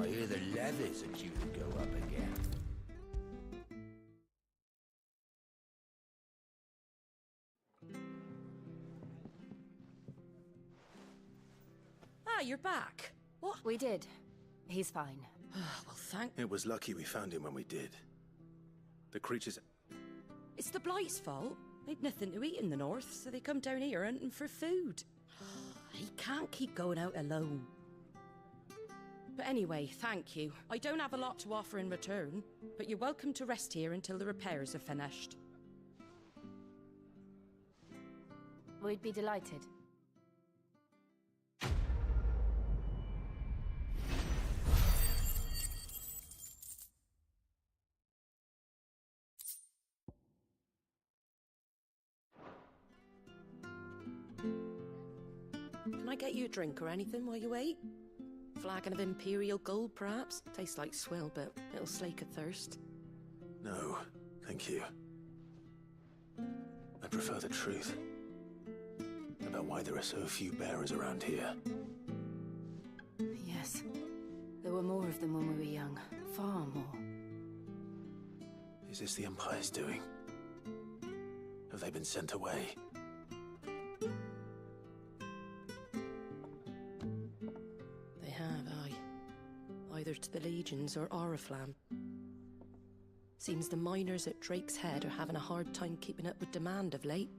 I hear the levies are due to go up again. you're back. What? We did. He's fine. Well, thank... It was lucky we found him when we did. The creatures... It's the Blight's fault. They'd nothing to eat in the north, so they come down here hunting for food. He can't keep going out alone. But anyway, thank you. I don't have a lot to offer in return, but you're welcome to rest here until the repairs are finished. We'd be delighted. Can I get you a drink or anything while you wait? Flagon of Imperial Gold, perhaps? Tastes like swill, but it'll slake a thirst. No, thank you. I prefer the truth. About why there are so few bearers around here. Yes. There were more of them when we were young. Far more. Is this the Empire's doing? Have they been sent away? They have, aye. Either to the Legions or Oriflamme. Seems the miners at Drake's Head are having a hard time keeping up with demand of late,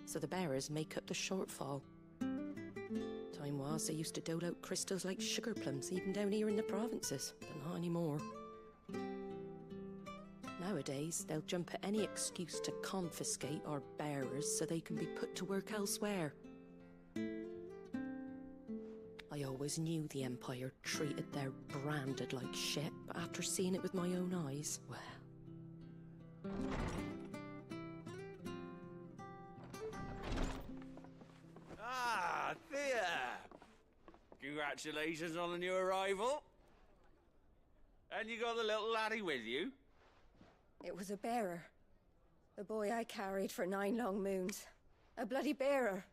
so the bearers make up the shortfall. Time was they used to dole out crystals like sugar plums even down here in the provinces, but not anymore. Nowadays, they'll jump at any excuse to confiscate our bearers so they can be put to work elsewhere. I always knew the Empire treated their branded like shit, but after seeing it with my own eyes, well... Ah, Thea! Congratulations on the new arrival. And you got the little laddie with you? It was a bearer. The boy I carried for 9 long moons. A bloody bearer.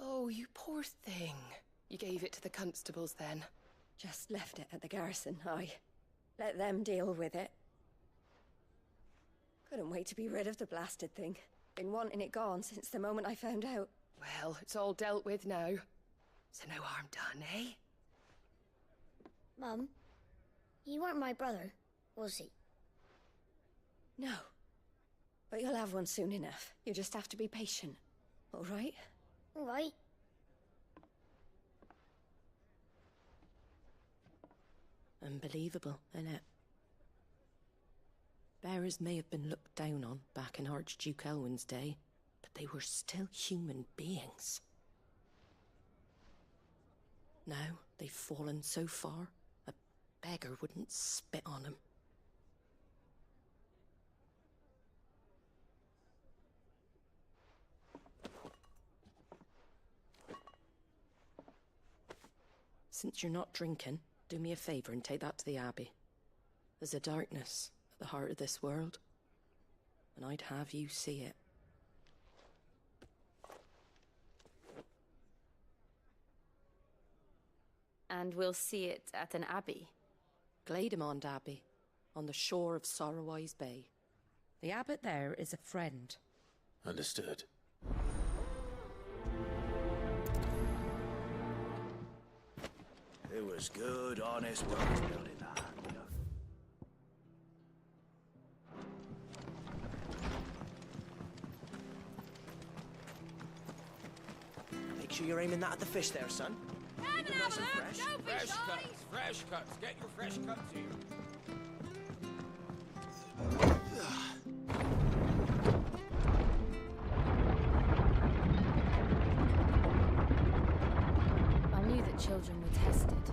Oh, you poor thing. You gave it to the constables then? Just left it at the garrison, aye. Let them deal with it. Couldn't wait to be rid of the blasted thing. Been wanting it gone since the moment I found out. Well, it's all dealt with now. So no harm done, eh? Mum, you weren't my brother, was he? No. But you'll have one soon enough. You just have to be patient. All right? All right. Unbelievable, innit? Bearers may have been looked down on back in Archduke Elwin's day, but they were still human beings. Now they've fallen so far, a beggar wouldn't spit on them. Since you're not drinking, do me a favour and take that to the Abbey. There's a darkness at the heart of this world, and I'd have you see it. And we'll see it at an abbey? Glademond Abbey, on the shore of Sorrowise Bay. The abbot there is a friend. Understood. It was good, honest work building that, you know. Make sure you're aiming that at the fish there, son. Keep them nice and fresh. Fresh cuts, fresh cuts. Get your fresh cuts here. I knew that children were tested,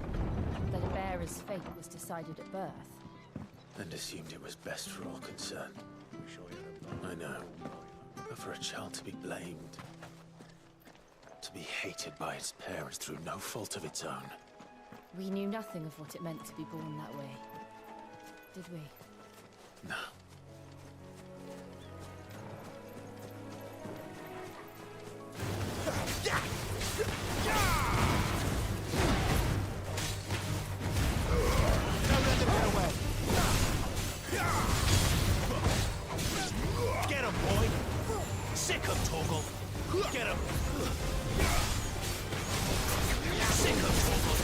that a bearer's fate was decided at birth. And assumed it was best for all concerned. I know. But for a child to be blamed, to be hated by its parents through no fault of its own. We knew nothing of what it meant to be born that way, did we? No. Get him, boy! Sick him, Torgal! Get him! Sick him, Torgal!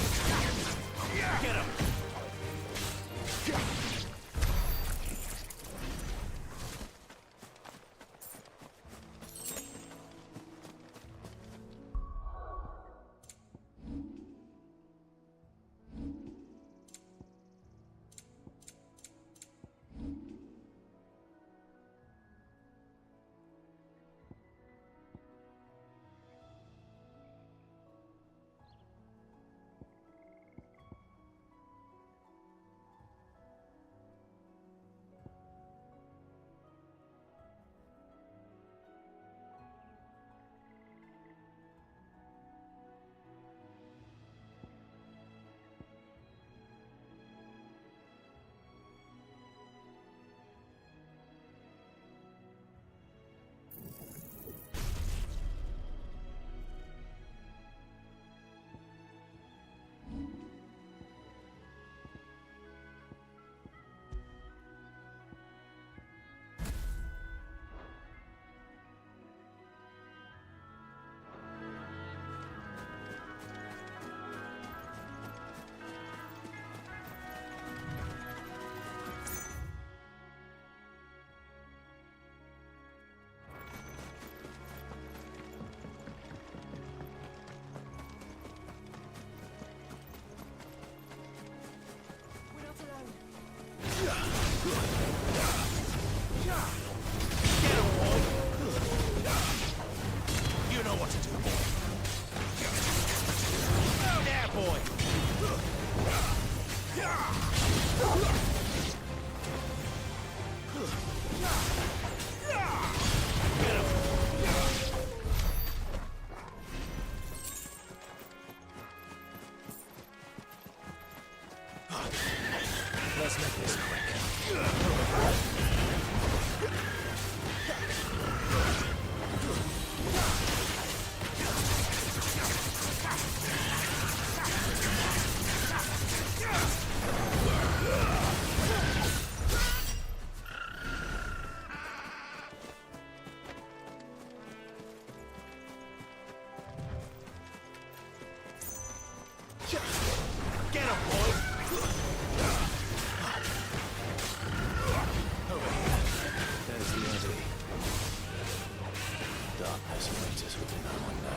darkness awaits us within our window.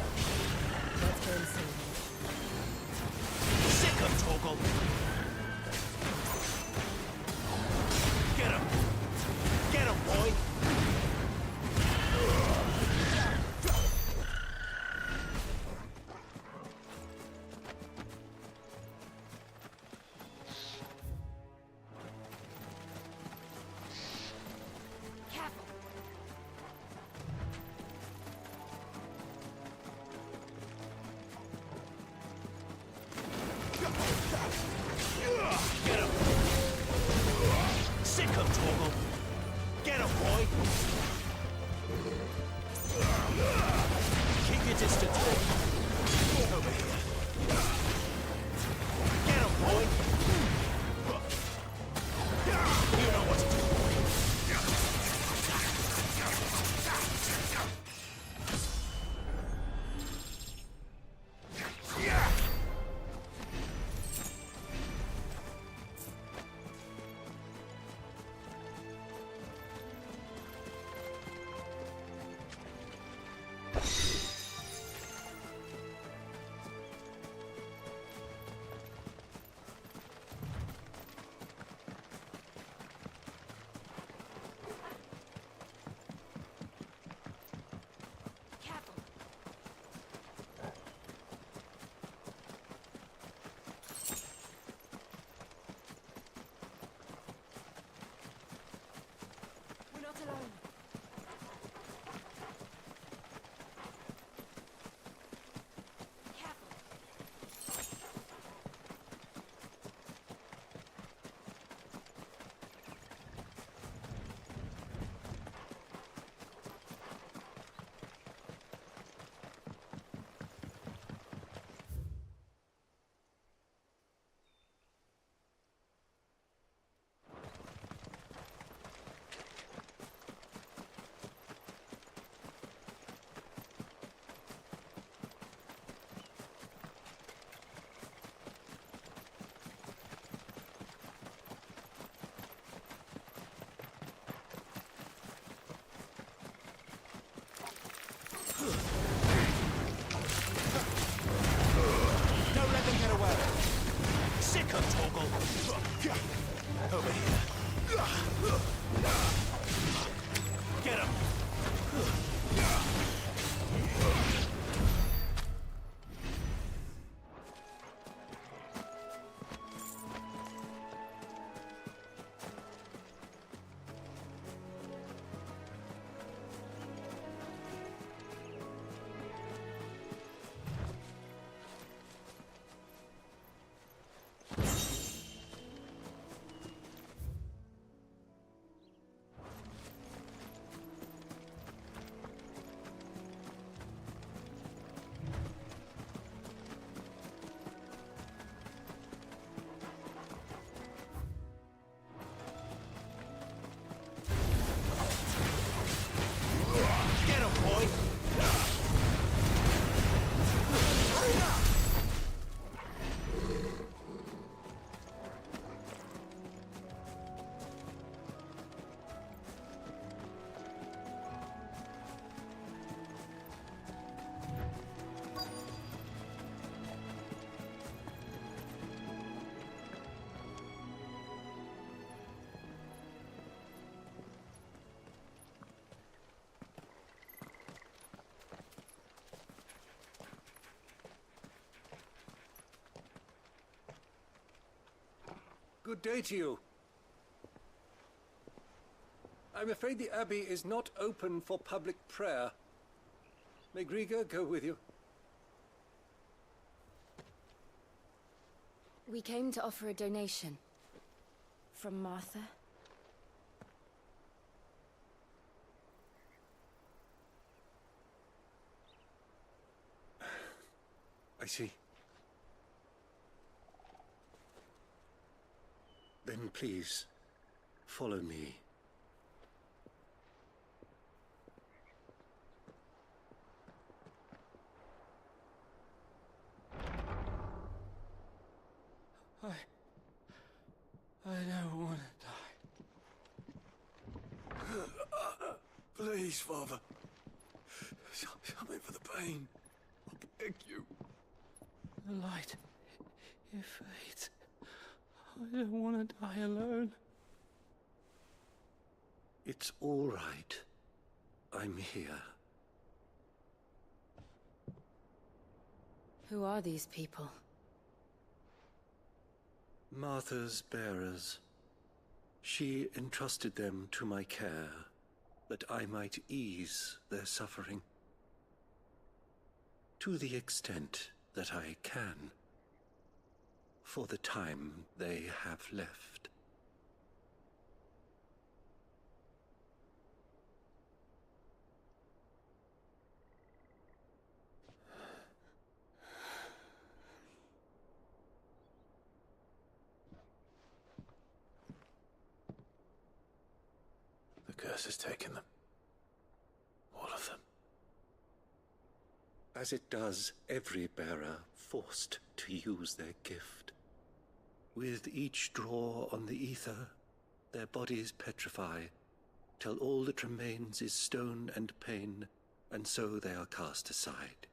Let's go and see. Sick of Torgal! Get him! Get him, boy! Get him! Sick of Torgal! Get him, boy! Keep your distance, boy! Over here! Get him, boy! You know what to do, boy! We're not alone. Don't let them get away! Sick of Torgal! Over here! Get him! Get him, boy! Good day to you. I'm afraid the Abbey is not open for public prayer. May Griga go with you? We came to offer a donation. From Martha. I see. Then please, follow me. I don't want to die. Please, Father. Something for the pain. I beg you. The light, it fades. I don't want to die alone. It's all right. I'm here. Who are these people? Martha's bearers. She entrusted them to my care, that I might ease their suffering. To the extent that I can, for the time they have left. The curse has taken them. All of them. As it does every bearer forced to use their gift. With each draw on the ether, their bodies petrify, till all that remains is stone and pain, and so they are cast aside.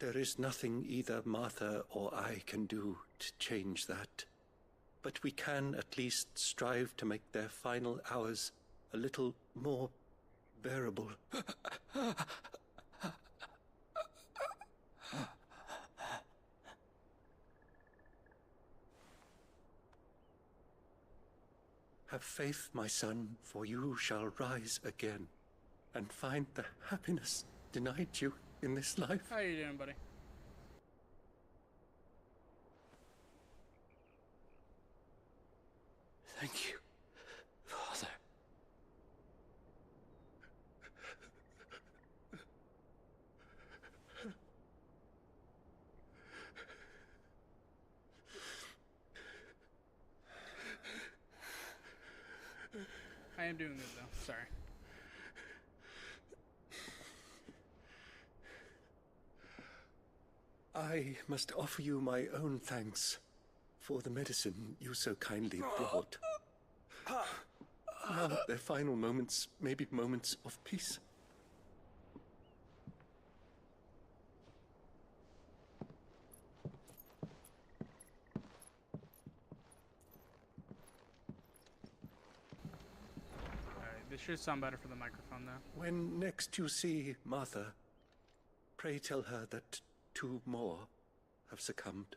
There is nothing either Martha or I can do to change that, but we can at least strive to make their final hours a little more bearable. Have faith, my son, for you shall rise again and find the happiness denied you in this life. How you doing, buddy? Thank you, Father. I am doing good though. Sorry. I must offer you my own thanks for the medicine you so kindly brought. Now their final moments may be moments of peace. Alright, this should sound better for the microphone though. When next you see Martha, pray tell her that 2 more have succumbed.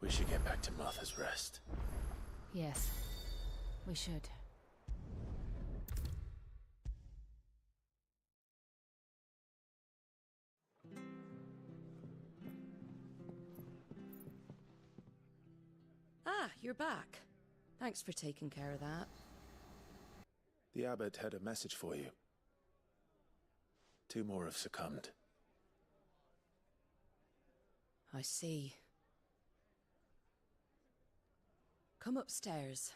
We should get back to Martha's Rest. Yes, we should. Ah, you're back. Thanks for taking care of that. The abbot had a message for you. 2 more have succumbed. I see. Come upstairs.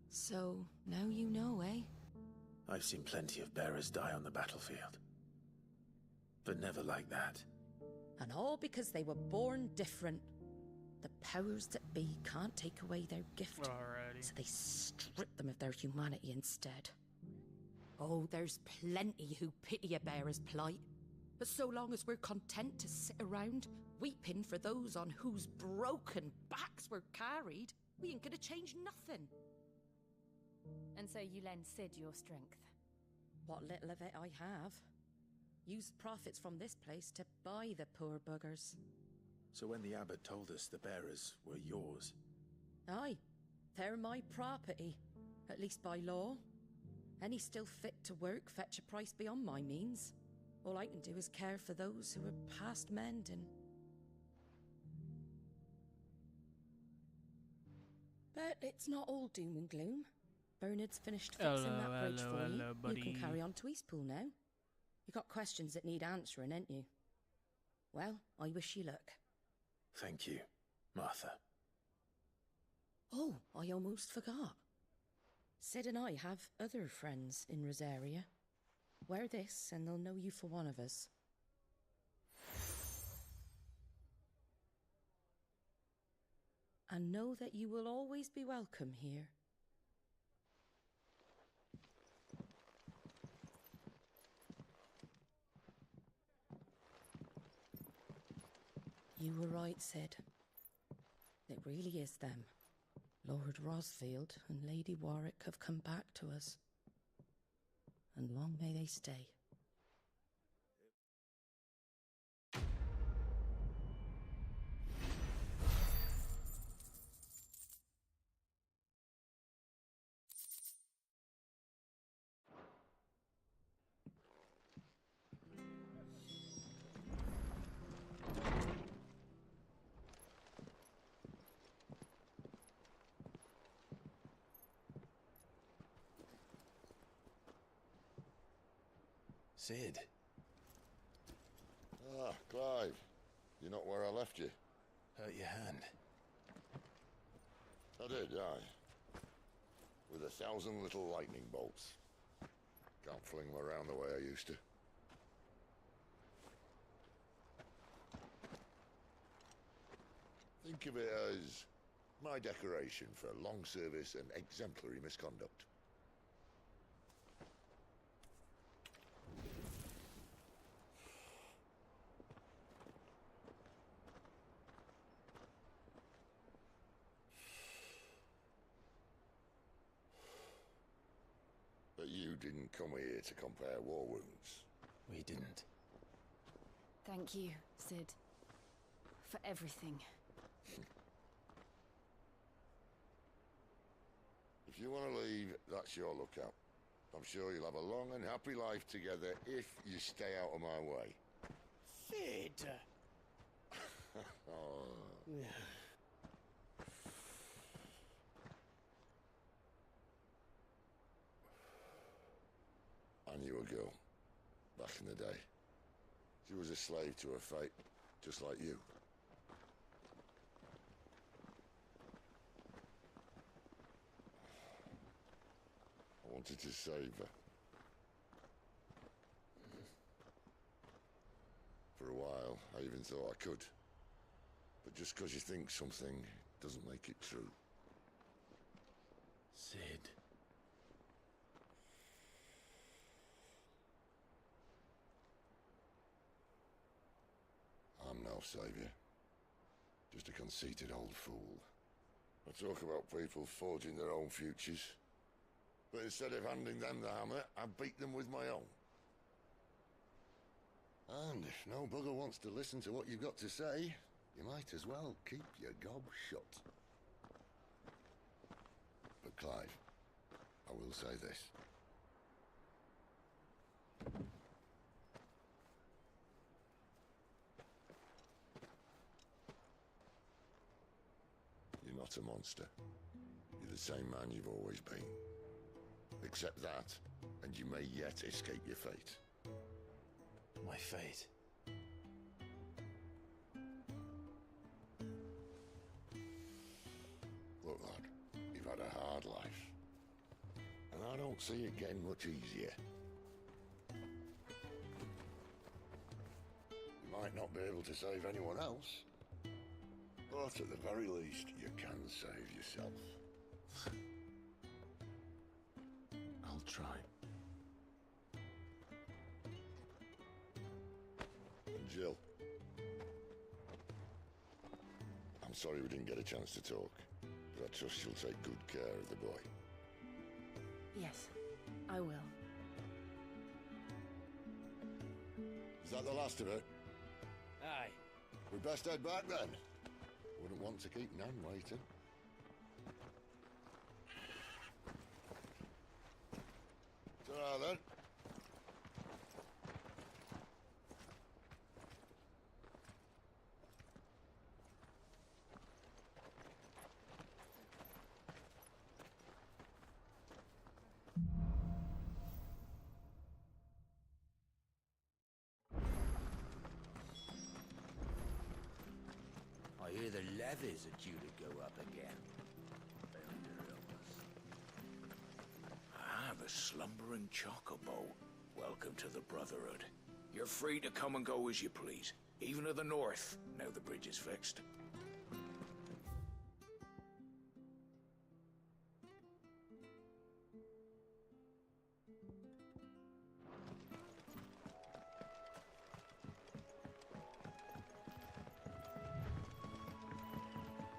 So, now you know, eh? I've seen plenty of bearers die on the battlefield. But never like that. And all because they were born different. The powers that be can't take away their gift. Alrighty. So they strip them of their humanity instead. Oh, there's plenty who pity a bearer's plight. But so long as we're content to sit around, weeping for those on whose broken backs we're carried, we ain't gonna change nothing. And so you lend Sid your strength? What little of it I have. Used profits from this place to buy the poor buggers. So when the abbot told us the bearers were yours... Aye, they're my property, at least by law. Any still fit to work fetch a price beyond my means. All I can do is care for those who are past mending. But it's not all doom and gloom. Bernard's finished fixing that bridge for you. Buddy. You can carry on to Eastpool now. You got questions that need answering, ain't you? Well, I wish you luck. Thank you, Martha. Oh, I almost forgot. Sid and I have other friends in Rosaria. Wear this and they'll know you for one of us. And know that you will always be welcome here. You were right, Sid. It really is them. Lord Rosfield and Lady Warwick have come back to us. And long may they stay. Sid. Ah, Clive. You're not where I left you. Hurt your hand. I did, aye. With 1,000 little lightning bolts. Can't fling them around the way I used to. Think of it as my decoration for long service and exemplary misconduct. But you didn't come here to compare war wounds. We didn't. Thank you, Sid. For everything. If you want to leave, that's your lookout. I'm sure you'll have a long and happy life together if you stay out of my way. Sid! Oh. I knew a girl, back in the day. She was a slave to her fate, just like you. I wanted to save her. For a while, I even thought I could. But just because you think something doesn't make it true. Sid. I'm no savior. Just a conceited old fool. I talk about people forging their own futures. But instead of handing them the hammer, I beat them with my own. And if no bugger wants to listen to what you've got to say, you might as well keep your gob shut. But Clive, I will say this. You're not a monster. You're the same man you've always been. Accept that, and you may yet escape your fate. My fate? Look, lad, you've had a hard life. And I don't see it getting much easier. You might not be able to save anyone else, but at the very least, you can save yourself. I'll try. And Jill, I'm sorry we didn't get a chance to talk, but I trust you'll take good care of the boy. Yes, I will. Is that the last of it? Aye. We best head back then. Wouldn't want to keep Nan waiting. Ta-ra then. hear the levies are due to go up again. Ah, the slumbering chocobo. Welcome to the Brotherhood. You're free to come and go as you please, even to the north, now the bridge is fixed.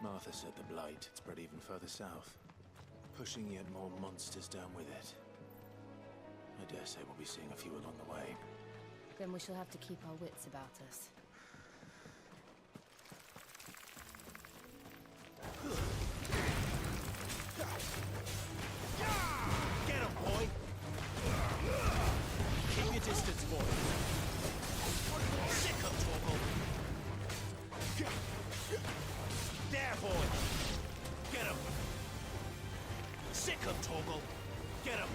Martha said the Blight had spread even further south, pushing yet more monsters down with it. I dare say we'll be seeing a few along the way. Then we shall have to keep our wits about us. Get him, boy! Keep your distance, boy. Sick of Torgal! There, boy! Get him! Sick of Torgal! Get him!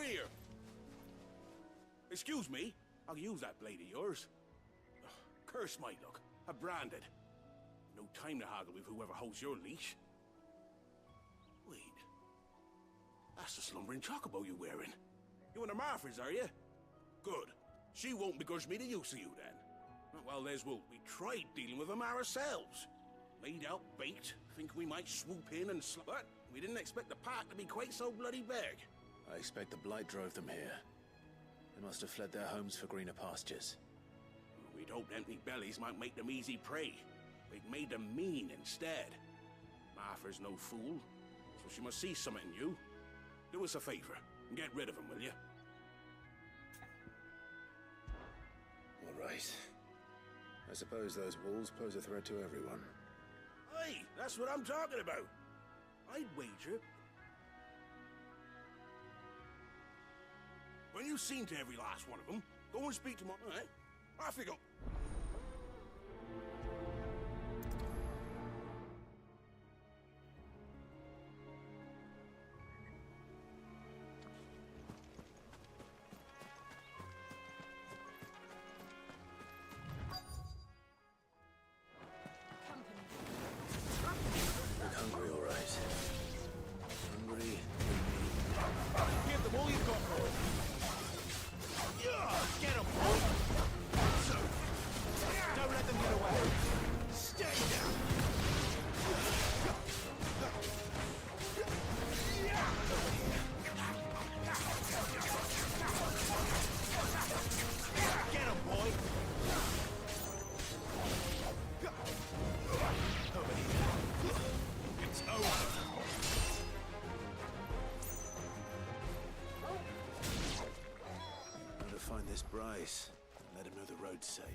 over here! Excuse me, I'll use that blade of yours. Ugh, curse my luck. I'm branded. No time to haggle with whoever holds your leash. Wait. That's the slumbering chocobo you're wearing. You and the Marfors, are you? Good. She won't begrudge me the use of you, then. Well, Les will. We tried dealing with them ourselves. Laid out bait, think we might swoop in and but we didn't expect the pack to be quite so bloody big. I expect the Blight drove them here. They must have fled their homes for greener pastures. We'd hoped empty bellies might make them easy prey. We'd made them mean instead. Martha's no fool, so she must see something in you. Do us a favor and get rid of them, will you? All right. I suppose those wolves pose a threat to everyone. Hey, that's what I'm talking about. I'd wager. When you've seen to every last one of them, go and speak to my... All right, off you go. Look hungry, all right. Hungry. Give them all you've got for it. Yeah, get them, boy. So, don't let them get away. Stay down. Get him, boy. Over here. It's over. Gotta find this Bryce and let him know the road's safe.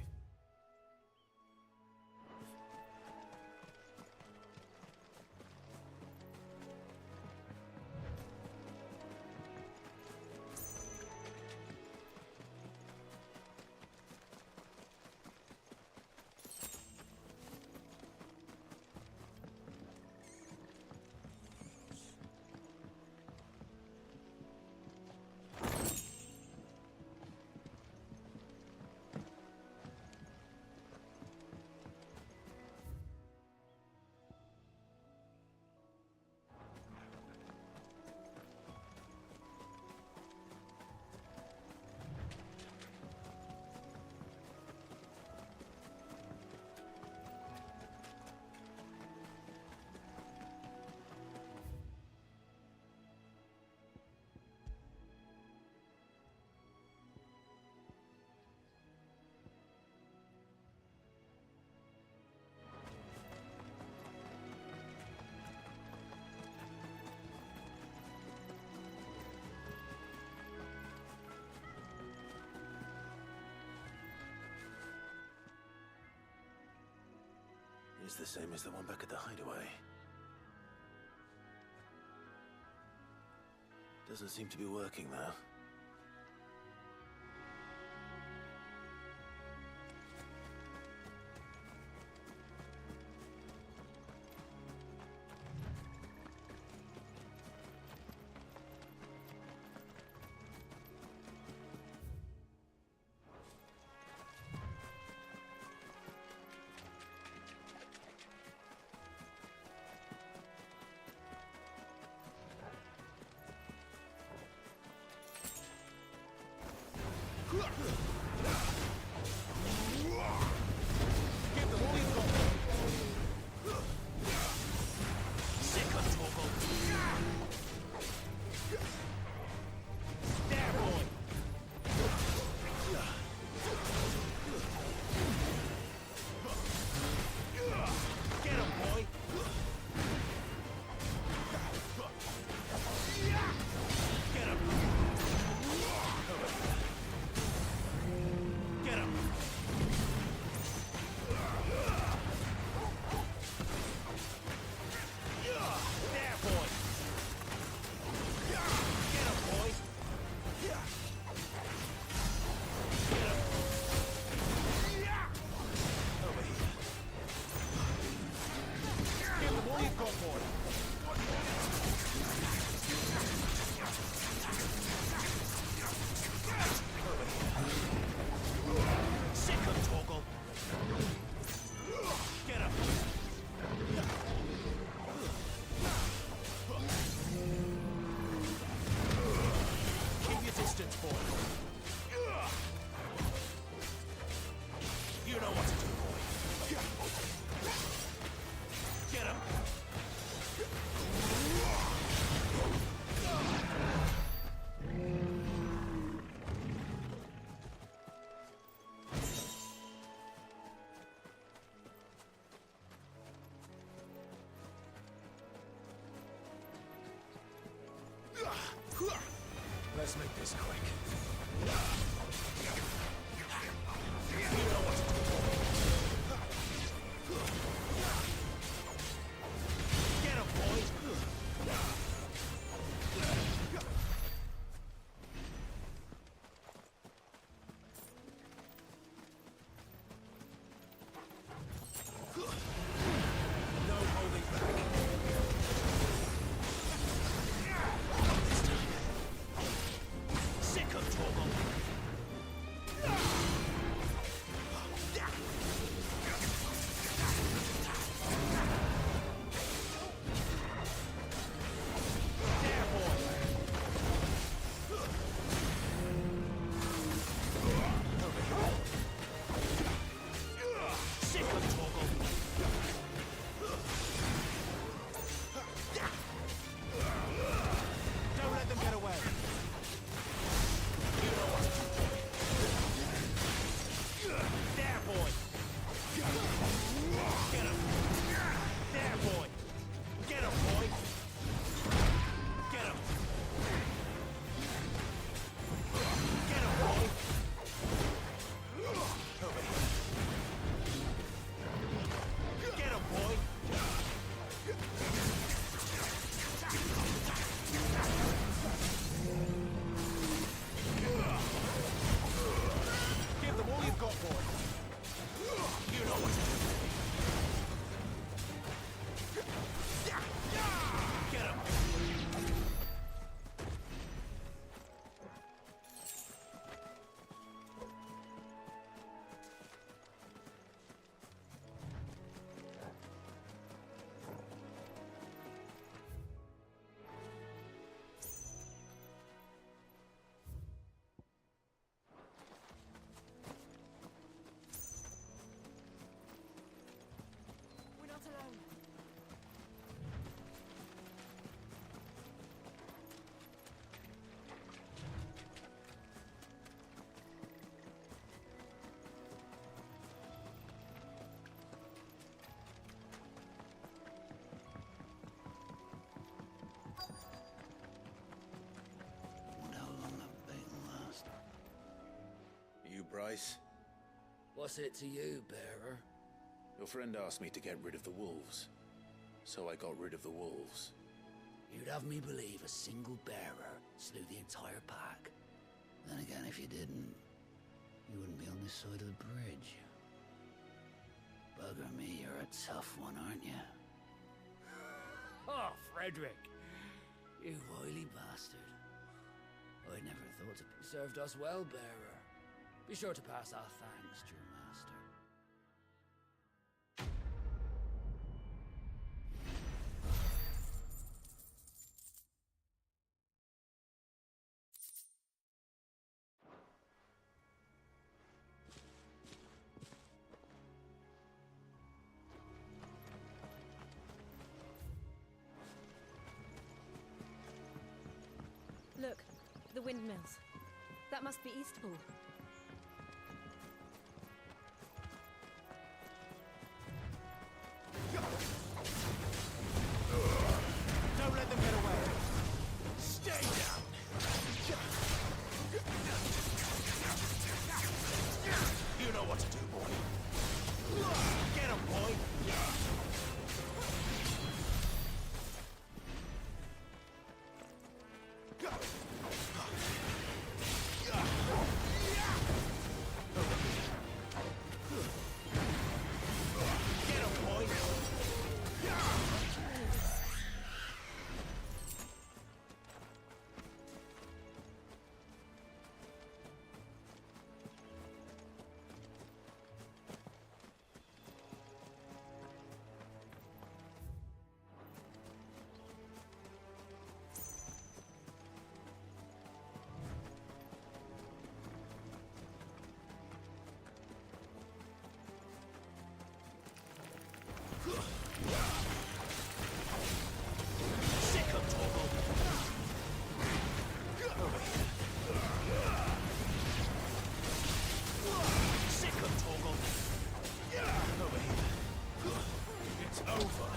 It's the same as the one back at the hideaway. Doesn't seem to be working, though. Give them all you've got. Sick of trouble. There, boy. Get him, boy. Get him. Get him! There, boy! Get him, boy! Get him! Over here. Give them all you've got, boy! distance, boy. You know what to do, boy. Get him. Let's make this quick. Get him, boys. No holding back. Sick of Torgal. Sick of Torgal. Don't let them get away. You know what to do. There, boy. Get him. There, boy. Get him, boy. Get him. Get him, boy. Over here. Get him, boy. Give them all you've got, boy. You know what to do. Get him. We're not alone. Wonder how long that bait will last. You, Bryce? What's it to you, bearer? Your friend asked me to get rid of the wolves. So I got rid of the wolves. You'd have me believe a single bearer slew the entire pack. Then again, if you didn't, you wouldn't be on this side of the bridge. Bugger me, you're a tough one, aren't you? Oh, Frederick! You wily bastard. I never thought it served us well, bearer. Be sure to pass our thanks to your master. Look, the windmills. That must be Eastpool. Don't let them get away. Stay down. You know what to do, boy. Get him, boy. over.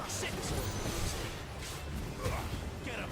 Sick. Get him.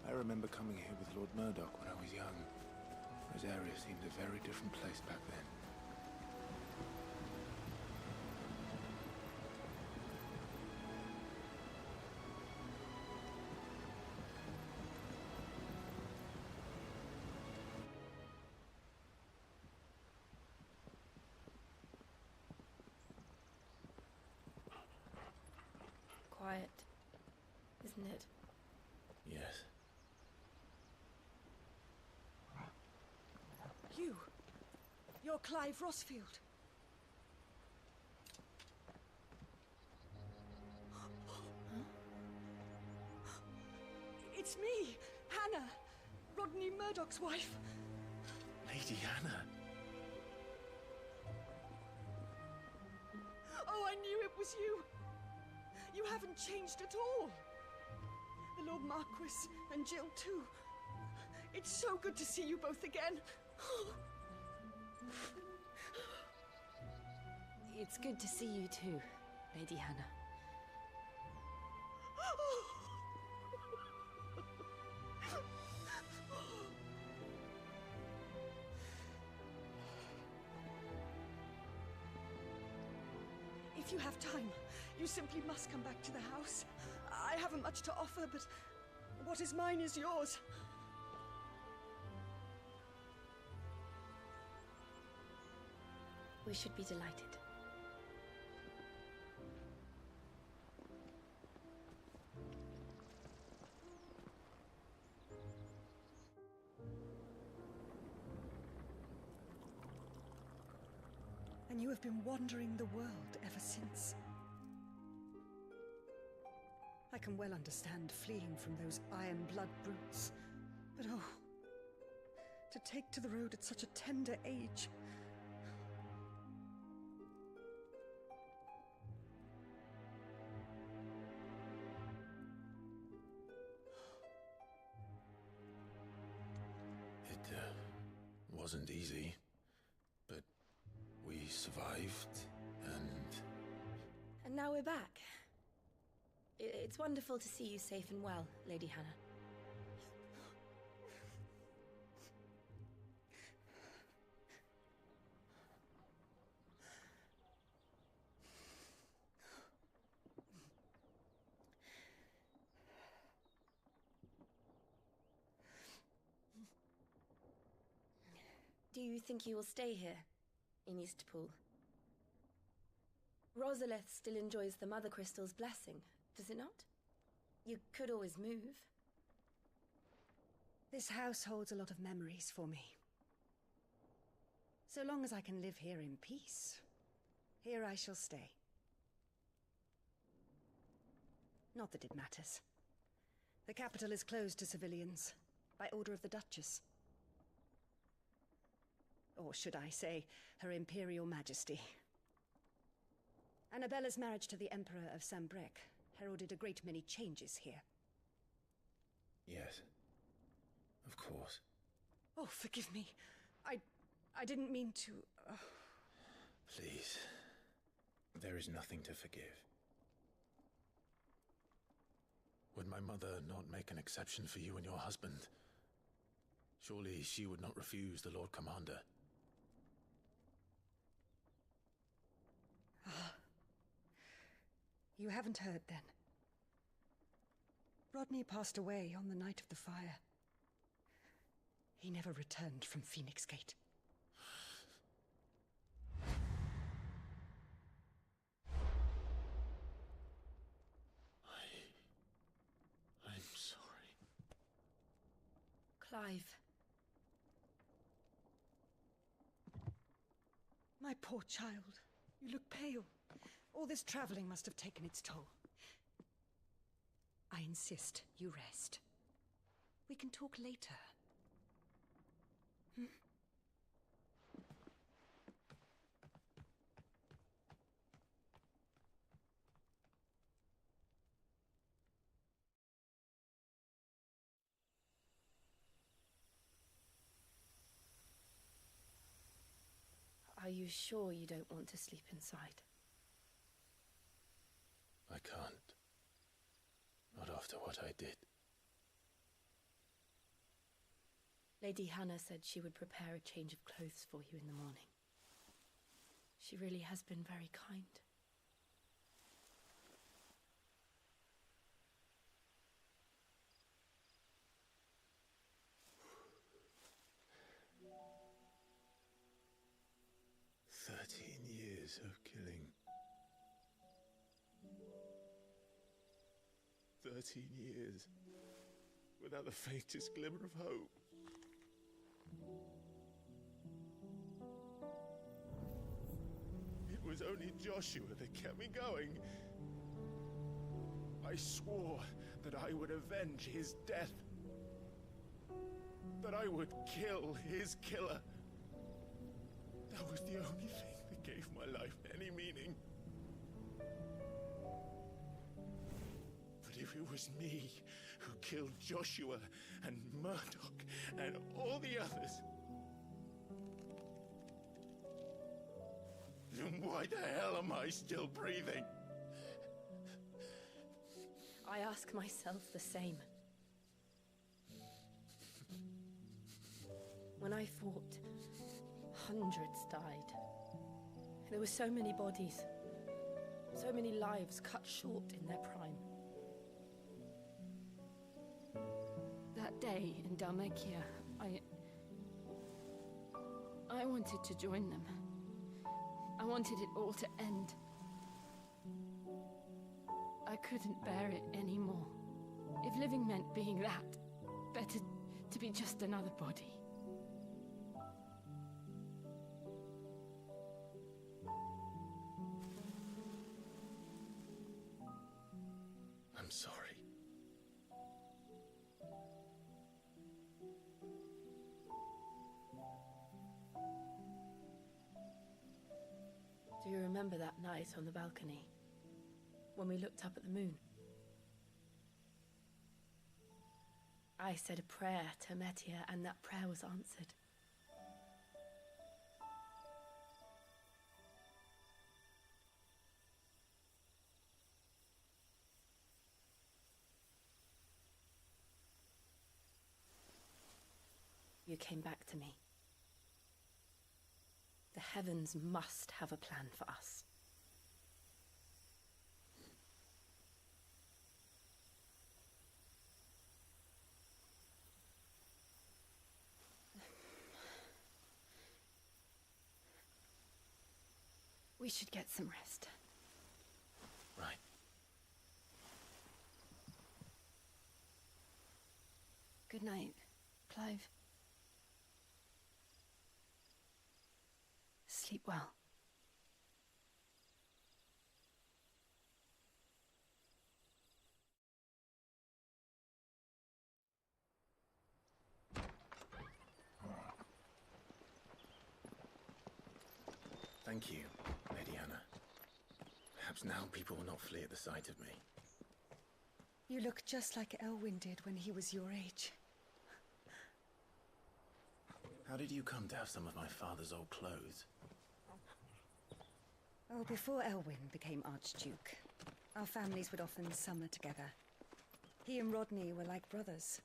I remember coming here with Lord Murdoch when I was young. Rosaria seemed a very different place back then. Quiet, isn't it? Yes. You're Clive Rossfield. It's me, Hannah, Rodney Murdoch's wife. Lady Hannah. Oh, I knew it was you. You haven't changed at all. The Lord Marquis and Jill too. It's so good to see you both again. It's good to see you too, Lady Hannah. If you have time, you simply must come back to the house. I haven't much to offer, but what is mine is yours. We should be delighted. And you have been wandering the world ever since. I can well understand fleeing from those iron blood brutes, but oh, to take to the road at such a tender age. It wasn't easy, but we survived, and... And now we're back. It's wonderful to see you safe and well, Lady Hannah. Do you think you will stay here, in Eastpool? Rosalith still enjoys the Mother Crystal's blessing, does it not? You could always move. This house holds a lot of memories for me. So long as I can live here in peace, here I shall stay. Not that it matters. The capital is closed to civilians, by order of the Duchess. Or should I say, Her Imperial Majesty. Annabella's marriage to the Emperor of Sambrec heralded a great many changes here. Yes. Of course. Oh, forgive me. I didn't mean to... Please. There is nothing to forgive. Would my mother not make an exception for you and your husband? Surely she would not refuse the Lord Commander. Ah. You haven't heard, then. Rodney passed away on the night of the fire. He never returned from Phoenix Gate. I'm sorry. Clive. My poor child. You look pale. All this traveling must have taken its toll. I insist you rest. We can talk later. Hmm? Are you sure you don't want to sleep inside? I can't. Not after what I did. Lady Hannah said she would prepare a change of clothes for you in the morning. She really has been very kind. Years of killing. 13 years without the faintest glimmer of hope. It was only Joshua that kept me going. I swore that I would avenge his death. That I would kill his killer. That was the only thing that gave my life any meaning. But if it was me who killed Joshua and Murdoch and all the others, then why the hell am I still breathing? I ask myself the same. When I fought, hundreds died. There were so many bodies, so many lives cut short in their prime. That day in Dalmekia, I wanted to join them. I wanted it all to end. I couldn't bear it anymore. If living meant being that, better to be just another body. I'm sorry. Do you remember that night on the balcony? When we looked up at the moon? I said a prayer to Metia, and that prayer was answered. You came back to me. The heavens must have a plan for us. We should get some rest. Right. Good night, Clive. Sleep well. Thank you, Lady Hannah. Perhaps now people will not flee at the sight of me. You look just like Elwyn did when he was your age. How did you come to have some of my father's old clothes? Oh, before Elwyn became Archduke, our families would often summer together. He and Rodney were like brothers.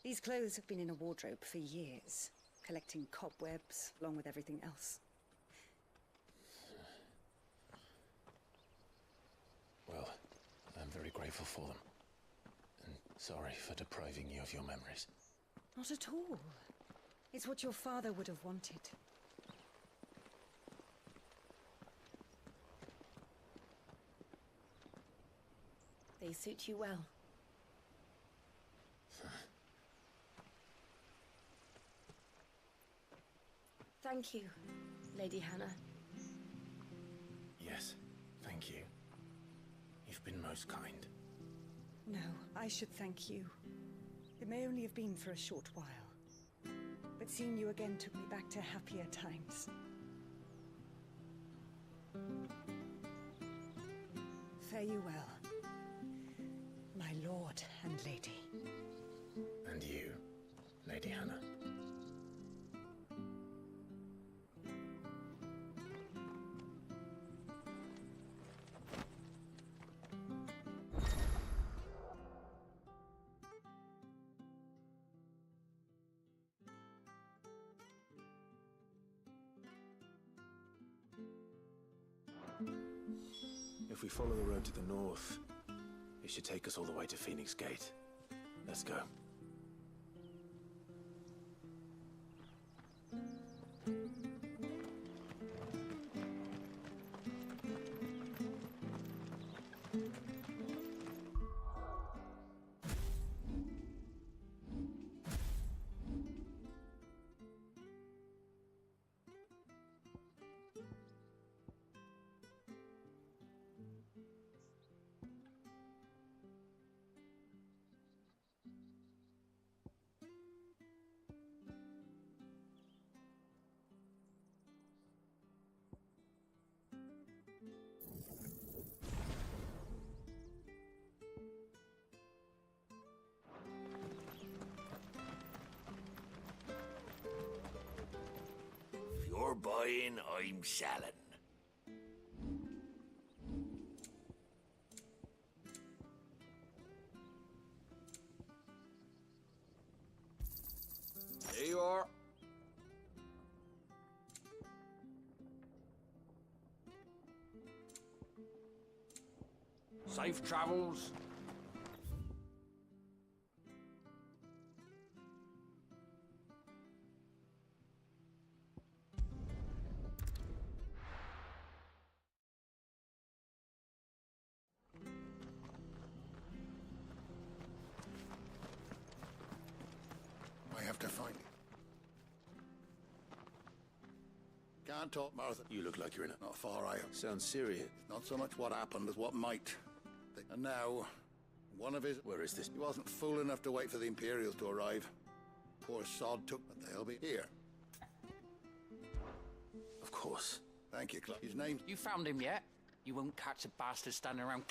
These clothes have been in a wardrobe for years, collecting cobwebs along with everything else. Well, I'm very grateful for them. And sorry for depriving you of your memories. Not at all. It's what your father would have wanted. They suit you well. Thank you, Lady Hannah. Yes, thank you. You've been most kind. No, I should thank you. It may only have been for a short while, but seeing you again took me back to happier times. Fare you well, my lord and lady. And you, Lady Hannah. If we follow the road to the north, it should take us all the way to Phoenix Gate. Let's go. You're buying, I'm selling. There you are. Safe travels. I have to find it. Can't talk, Martha. You look like you're in it. Not far, I am. Sounds serious. Not so much what happened as what might. And now, one of his... Where is this? He wasn't fool enough to wait for the Imperials to arrive. Poor sod took, but they'll be here. Of course. Thank you, Club. His name's... You found him yet? You won't catch a bastard standing around...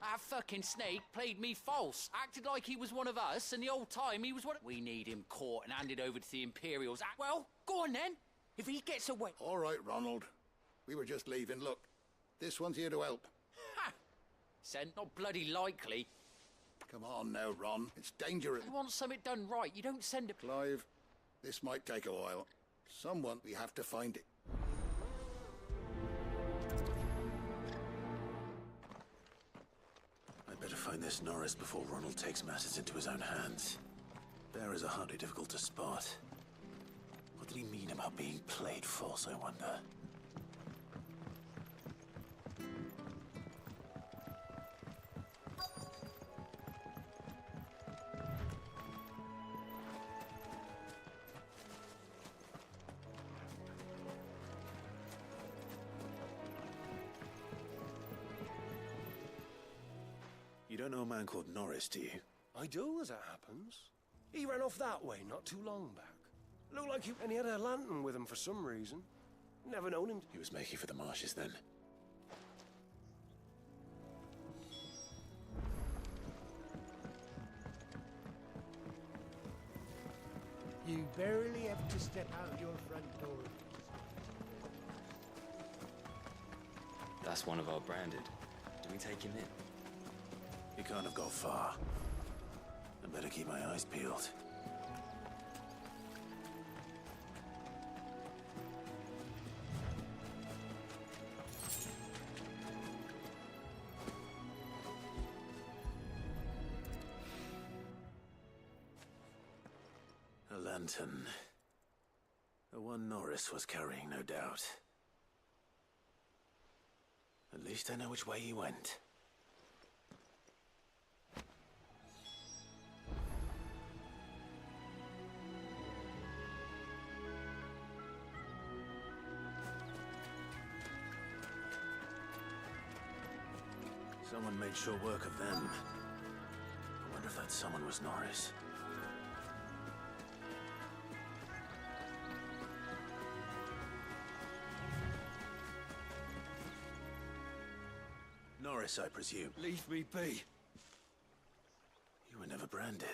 That fucking snake played me false. Acted like he was one of us, and the whole time he was one... We need him caught and handed over to the Imperials. Well, go on then. If he gets away... All right, Ronald. We were just leaving. Look, this one's here to help. Ha! Said not bloody likely. Come on now, Ron. It's dangerous. You want something done right, you don't send a... Clive, this might take a while. Someone, we have to find it. I'd better find this Norris before Ronald takes matters into his own hands. Bearers are hardly difficult to spot. What did he mean about being played false, I wonder? You don't know a man called Norris, do you? I do, as it happens. He ran off that way not too long back. Looked like and he had a lantern with him for some reason. Never known him. He was making for the marshes then. You barely have to step out your front door. That's one of our branded. Do we take him in? He can't have got far. I better keep my eyes peeled. A lantern. The one Norris was carrying, no doubt. At least I know which way he went. Someone made short work of them. I wonder if that someone was Norris. Norris, I presume. Leave me be. You were never branded.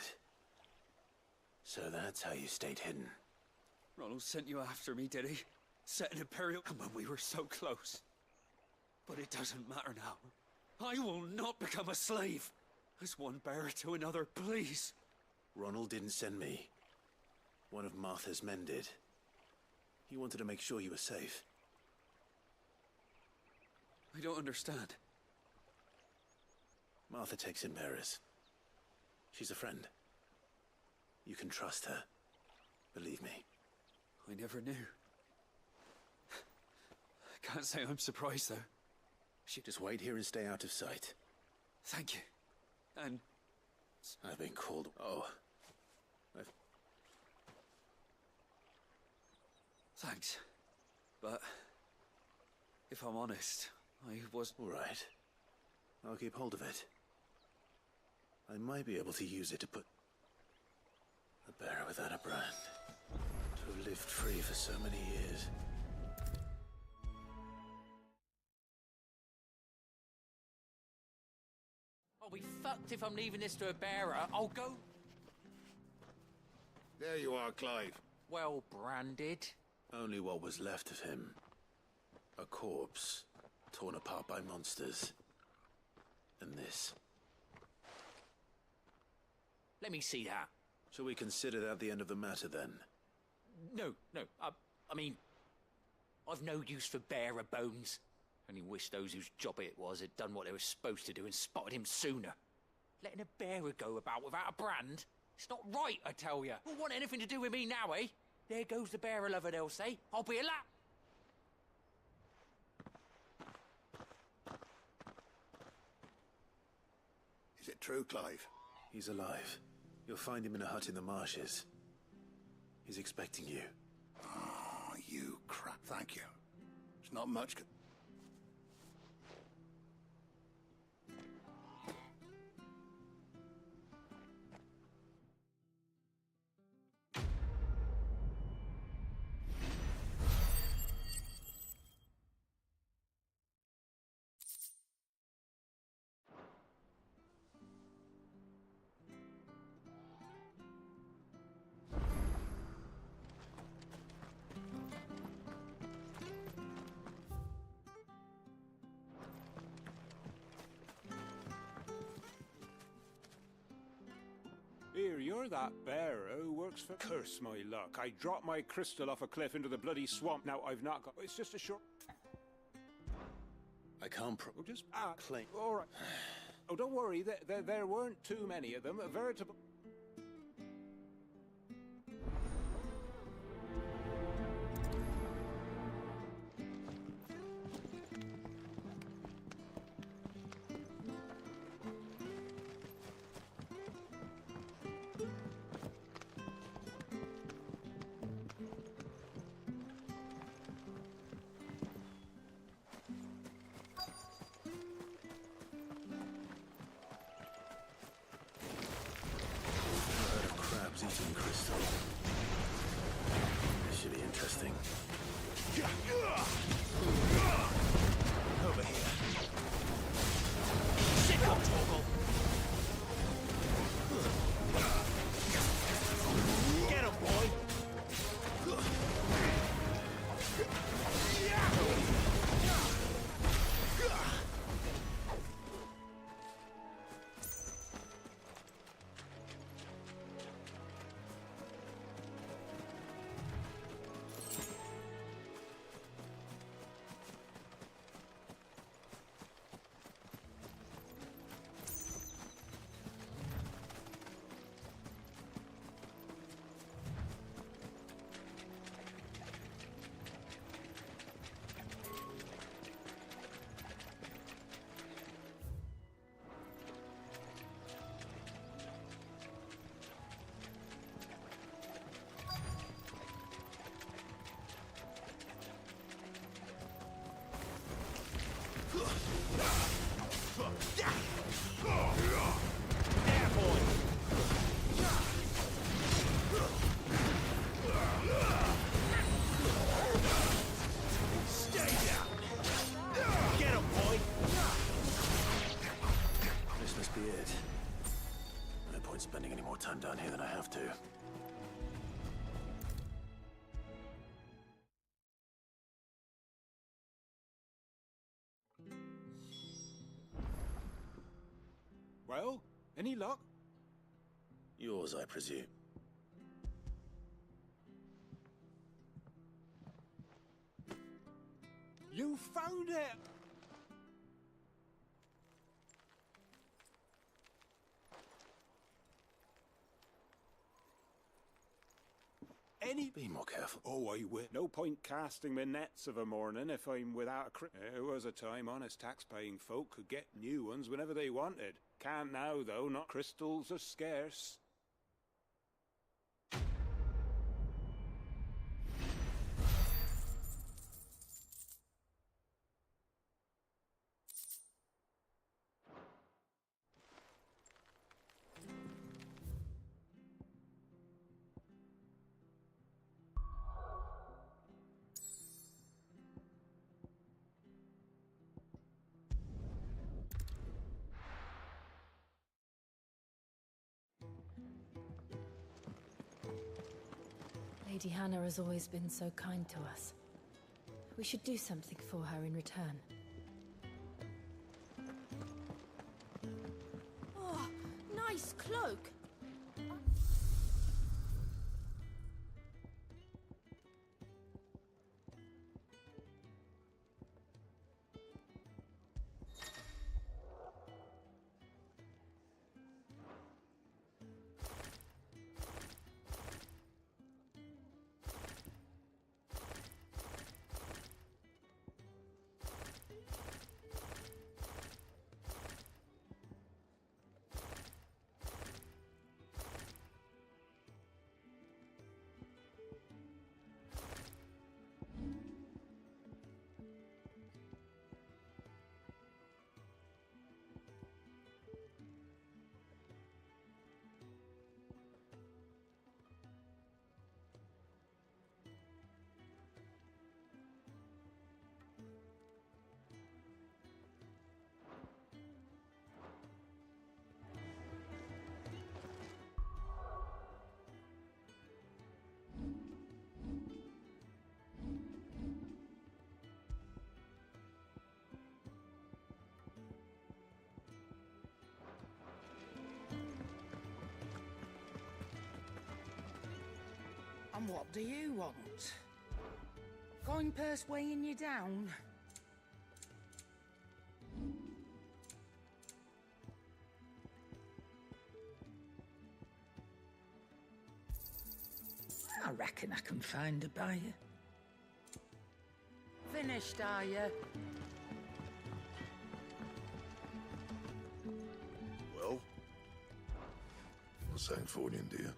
So that's how you stayed hidden. Ronald sent you after me, did he? Set an Imperial when we were so close. But it doesn't matter now. I will not become a slave. As one bearer to another, please. Ronald didn't send me. One of Martha's men did. He wanted to make sure you were safe. I don't understand. Martha takes in bearers. She's a friend. You can trust her. Believe me. I never knew. I can't say I'm surprised, though. Just wait here and stay out of sight. Thank you. And... I've been called... Oh. Thanks. But... if I'm honest, I was... All right. I'll keep hold of it. I might be able to use it to put... a bearer without a brand. To have lived free for so many years. I'll be fucked if I'm leaving this to a bearer. I'll go... There you are, Clive. Well branded. Only what was left of him. A corpse, torn apart by monsters. And this. Let me see that. Shall we consider that the end of the matter, then? No. I mean... I've no use for bearer bones. Only wish those whose job it was had done what they were supposed to do and spotted him sooner. Letting a bearer go about without a brand? It's not right, I tell you. Won't want anything to do with me now, eh? There goes the bearer lover, they'll say. I'll be a lap. Is it true, Clive? He's alive. You'll find him in a hut in the marshes. He's expecting you. Oh, you crap. Thank you. It's not much... Here, you're that bearer who works for... Curse my luck. I dropped my crystal off a cliff into the bloody swamp. Now I've not got... It's just a short... I can't just claim... All right. Oh, don't worry. There weren't too many of them. A veritable... thing. Over here. Sick up, Torgal! Get him, boy! This must be it. No point spending any more time down here than I have to. Well, any luck? Yours, I presume. You found it! Be more careful. Oh, I will. No point casting my nets of a morning if I'm without a There was a time honest tax-paying folk could get new ones whenever they wanted. Can't now, though. Not crystals are scarce. Lady Hannah has always been so kind to us. We should do something for her in return. Oh, nice cloak. And what do you want? Coin purse weighing you down? I reckon I can find a buyer. Finished, are you? Well, what's that for you, dear?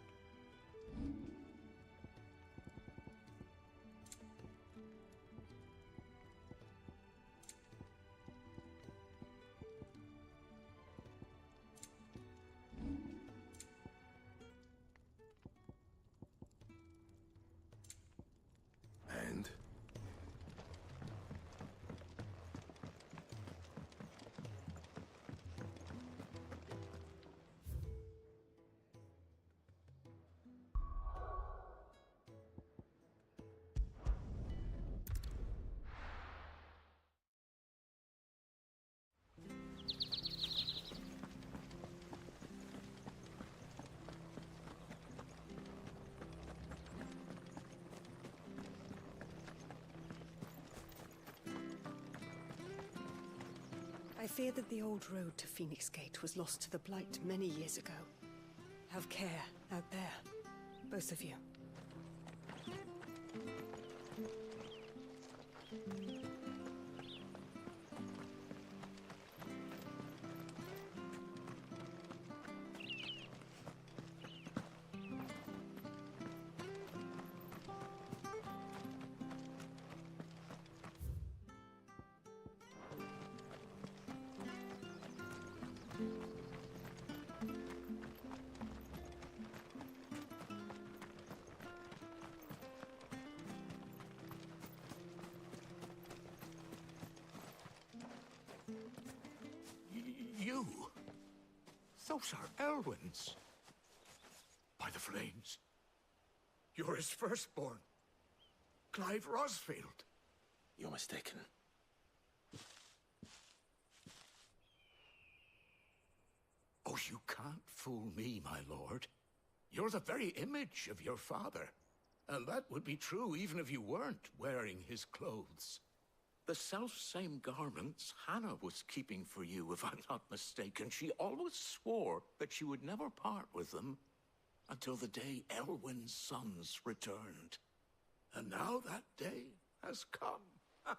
I fear that the old road to Phoenix Gate was lost to the Blight many years ago. Have care out there, both of you. You? Those are Elwyn's. By the flames. You're his firstborn. Clive Rosfield. You're mistaken. Oh, you can't fool me, my lord. You're the very image of your father. And that would be true even if you weren't wearing his clothes. The self-same garments Hannah was keeping for you, if I'm not mistaken. She always swore that she would never part with them until the day Elwyn's sons returned. And now that day has come.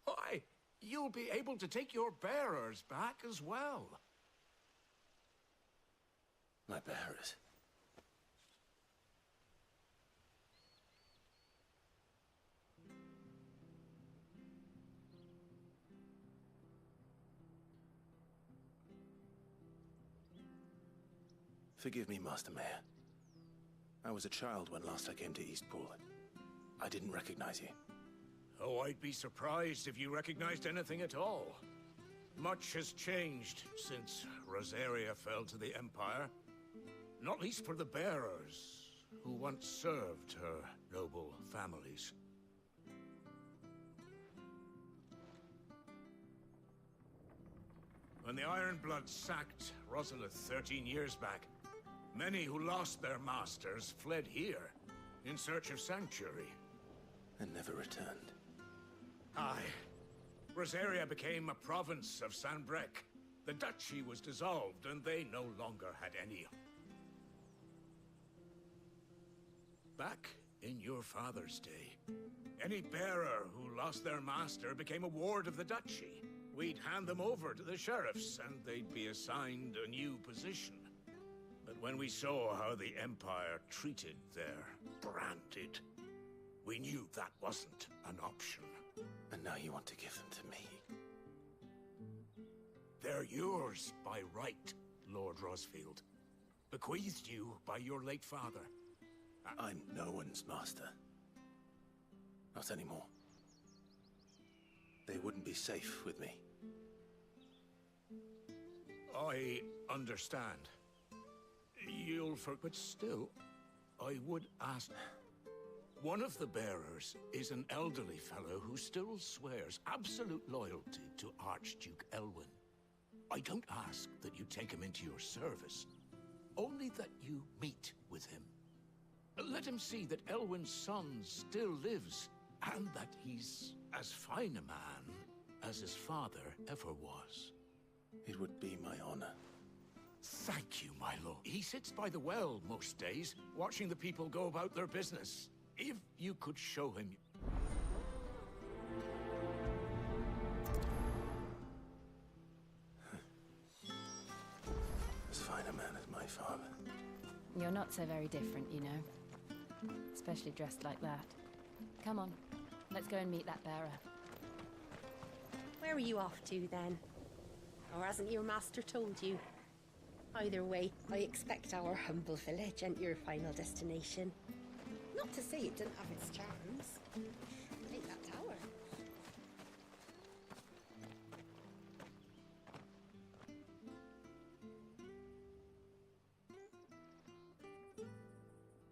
Why, you'll be able to take your bearers back as well. My bearers? Forgive me, Master Mayor. I was a child when last I came to Eastpool. I didn't recognize you. Oh, I'd be surprised if you recognized anything at all. Much has changed since Rosaria fell to the Empire. Not least for the bearers, who once served her noble families. When the Ironbloods sacked Rosalith 13 years back, many who lost their masters fled here in search of sanctuary. And never returned. Aye. Rosaria became a province of Sanbreque. The duchy was dissolved, and they no longer had any. Back in your father's day, any bearer who lost their master became a ward of the duchy. We'd hand them over to the sheriffs, and they'd be assigned a new position. But when we saw how the Empire treated their branded, we knew that wasn't an option. And now you want to give them to me? They're yours by right, Lord Rosfield. Bequeathed you by your late father. I'm no one's master. Not anymore. They wouldn't be safe with me. I understand. But still, I would ask. One of the bearers is an elderly fellow who still swears absolute loyalty to Archduke Elwyn. I don't ask that you take him into your service, only that you meet with him. Let him see that Elwyn's son still lives, and that he's as fine a man as his father ever was. It would be my honor. Thank you, my lord. He sits by the well most days, watching the people go about their business. If you could show him... As fine a man as my father. You're not so very different, you know. Especially dressed like that. Come on, let's go and meet that bearer. Where are you off to, then? Or hasn't your master told you? Either way, I expect our humble village and your final destination. Not to say it didn't have its charms. Take that tower.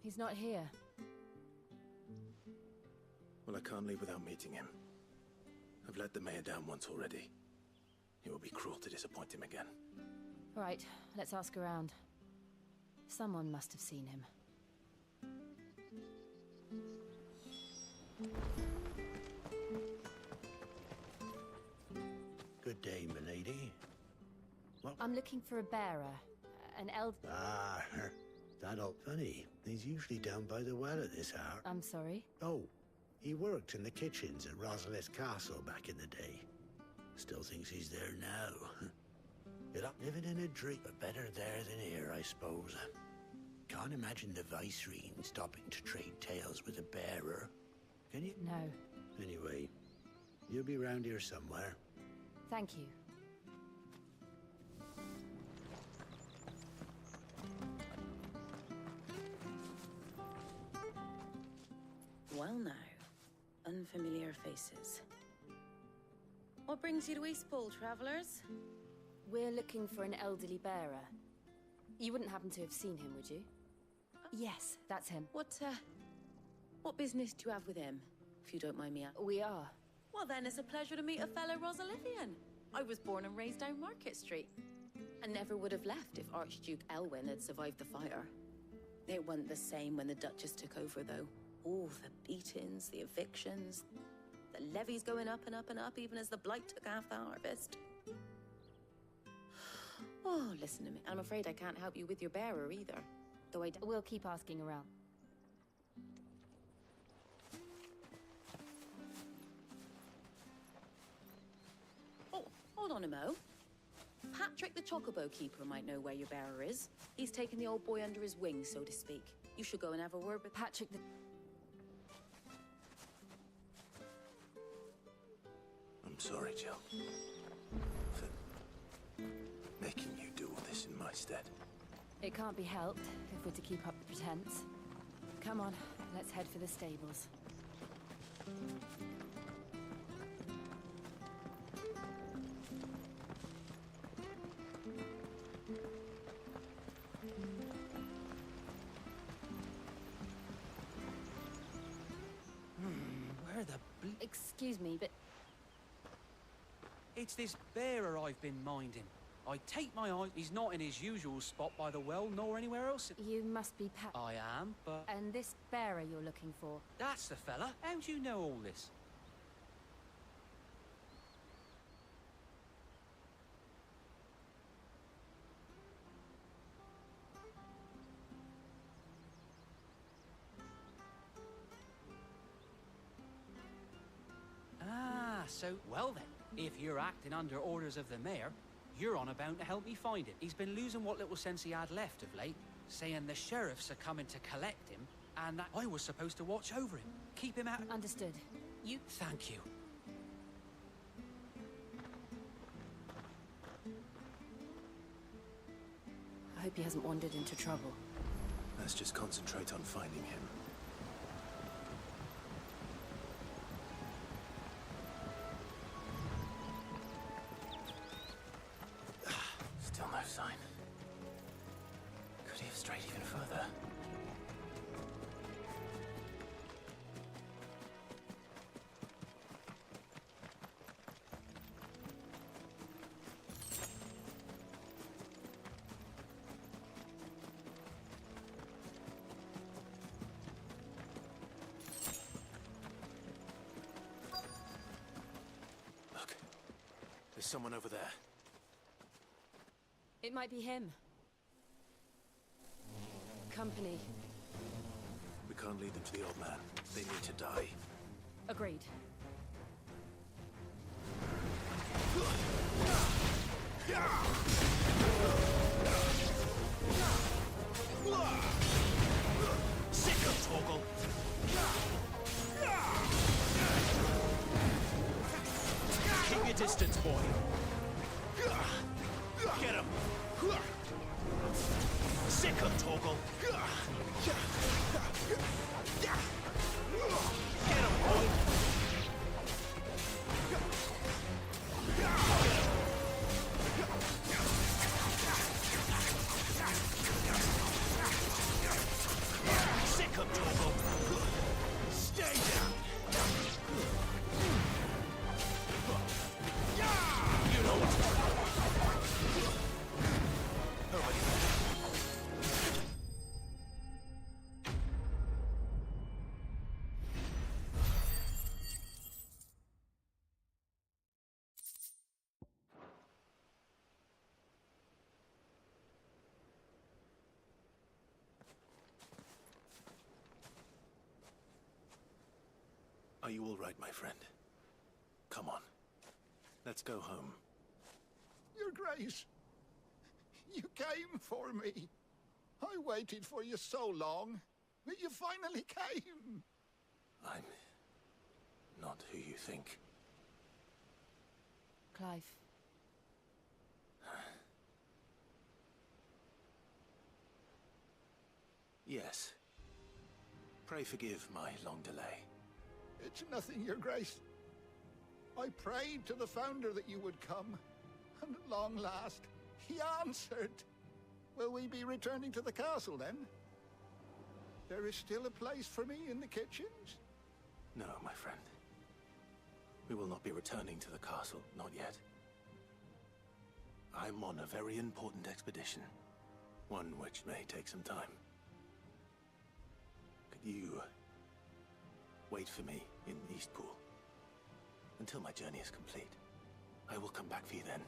He's not here. Well, I can't leave without meeting him. I've let the mayor down once already. It would be cruel to disappoint him again. Right, let's ask around. Someone must have seen him. Good Good day, milady. What? I'm looking for a bearer. An Ah, that old funny. He's usually down by the well at this hour. I'm sorry? Oh, he worked in the kitchens at Rosalith Castle back in the day. Still thinks he's there now. You're not living in a dream, but better there than here, I suppose. Can't imagine the Viceroy stopping to trade tales with a bearer. Can you? No. Anyway, you'll be round here somewhere. Thank you. Well now, unfamiliar faces. What brings you to Eastpool, travellers? We're looking for an elderly bearer. You wouldn't happen to have seen him, would you? Yes, that's him. What business do you have with him, if you don't mind me asking? We are. Well then, it's a pleasure to meet a fellow Rosalithian. I was born and raised down Market Street, and never would have left if Archduke Elwyn had survived the fire. It wasn't the same when the Duchess took over, though. All the beatings, the evictions, the levies going up and up and up, even as the blight took half the harvest. Oh, listen to me. I'm afraid I can't help you with your bearer either. Though We'll keep asking around. Oh, hold on a mo. Patrick the Chocobo Keeper might know where your bearer is. He's taken the old boy under his wing, so to speak. You should go and have a word with Patrick the... I'm sorry, Jill. For making you do all this in my stead. It can't be helped if we're to keep up the pretense. Come on, let's head for the stables. Where the Excuse me, but... It's this bearer I've been minding. I take my eyes, he's not in his usual spot by the well, nor anywhere else. You must be Pat... I am, but... And this bearer you're looking for? That's the fella. How do you know all this? Ah, so, well then, if you're acting under orders of the mayor, you're on about to help me find him. He's been losing what little sense he had left of late, saying the sheriffs are coming to collect him, and that I was supposed to watch over him, keep him out... Understood. You... Thank you. I hope he hasn't wandered into trouble. Let's just concentrate on finding him. Still no sign. Could he have strayed even further? Look, there's someone over there. It might be him. Company. We can't lead them to the old man. They need to die. Agreed. Sick of Torgal! Keep your distance, boy. Get him! Sick of Torgal! Get him, boy! Sick of Torgal! Stay down! You know what's going on. Nobody. Are you all right, my friend? Come on. Let's go home. Your Grace, you came for me. I waited for you so long, but you finally came. I'm not who you think. Clive. Yes. Pray forgive my long delay. It's nothing, Your Grace. I prayed to the Founder that you would come, and at long last, he answered. Will we be returning to the castle, then? There is still a place for me in the kitchens? No, my friend. We will not be returning to the castle, not yet. I'm on a very important expedition, one which may take some time. Could you wait for me in Eastpool until my journey is complete? I will come back for you then.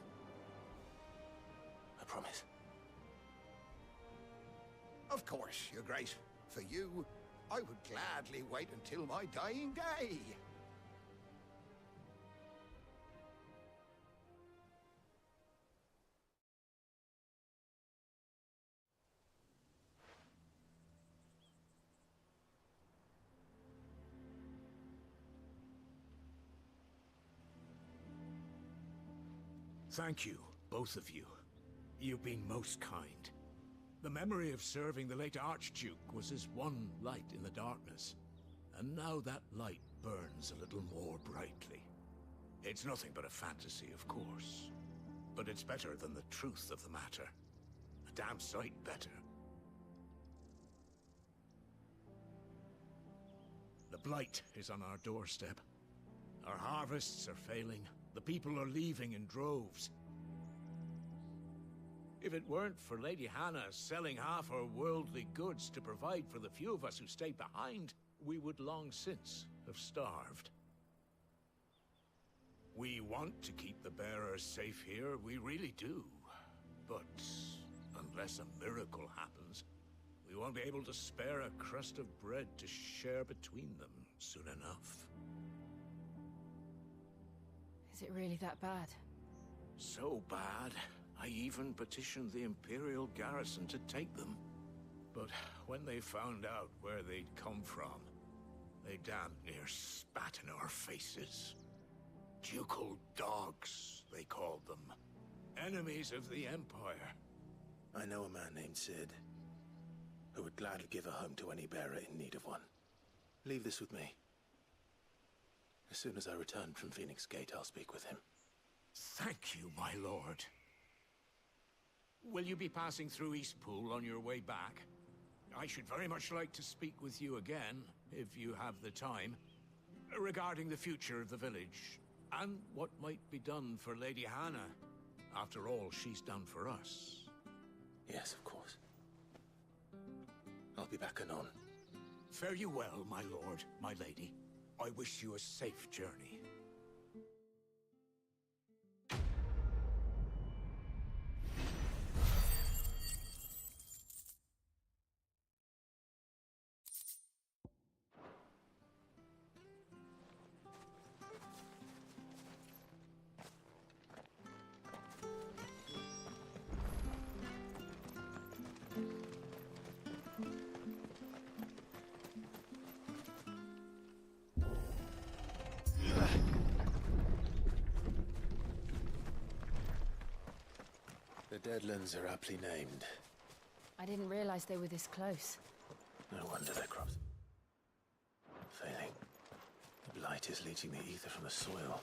I promise. Of course, Your Grace. For you, I would gladly wait until my dying day. Thank you, both of you. You've been most kind. The memory of serving the late Archduke was as one light in the darkness, and now that light burns a little more brightly. It's nothing but a fantasy, of course, but it's better than the truth of the matter. A damn sight better. The blight is on our doorstep. Our harvests are failing. The people are leaving in droves. If it weren't for Lady Hannah selling half her worldly goods to provide for the few of us who stayed behind, we would long since have starved. We want to keep the bearers safe here, we really do. But unless a miracle happens, we won't be able to spare a crust of bread to share between them soon enough. Is it really that bad? So bad, I even petitioned the Imperial garrison to take them. But when they found out where they'd come from, they damn near spat in our faces. Ducal dogs, they called them. Enemies of the Empire. I know a man named Sid, who would gladly give a home to any bearer in need of one. Leave this with me. As soon as I return from Phoenix Gate, I'll speak with him. Thank you, my lord. Will you be passing through Eastpool on your way back? I should very much like to speak with you again, if you have the time, regarding the future of the village, and what might be done for Lady Hannah, after all she's done for us. Yes, of course. I'll be back anon. Fare you well, my lord, my lady. I wish you a safe journey. The Deadlands are aptly named. I didn't realize they were this close. No wonder they're crops. Failing. The blight is leaching the ether from the soil.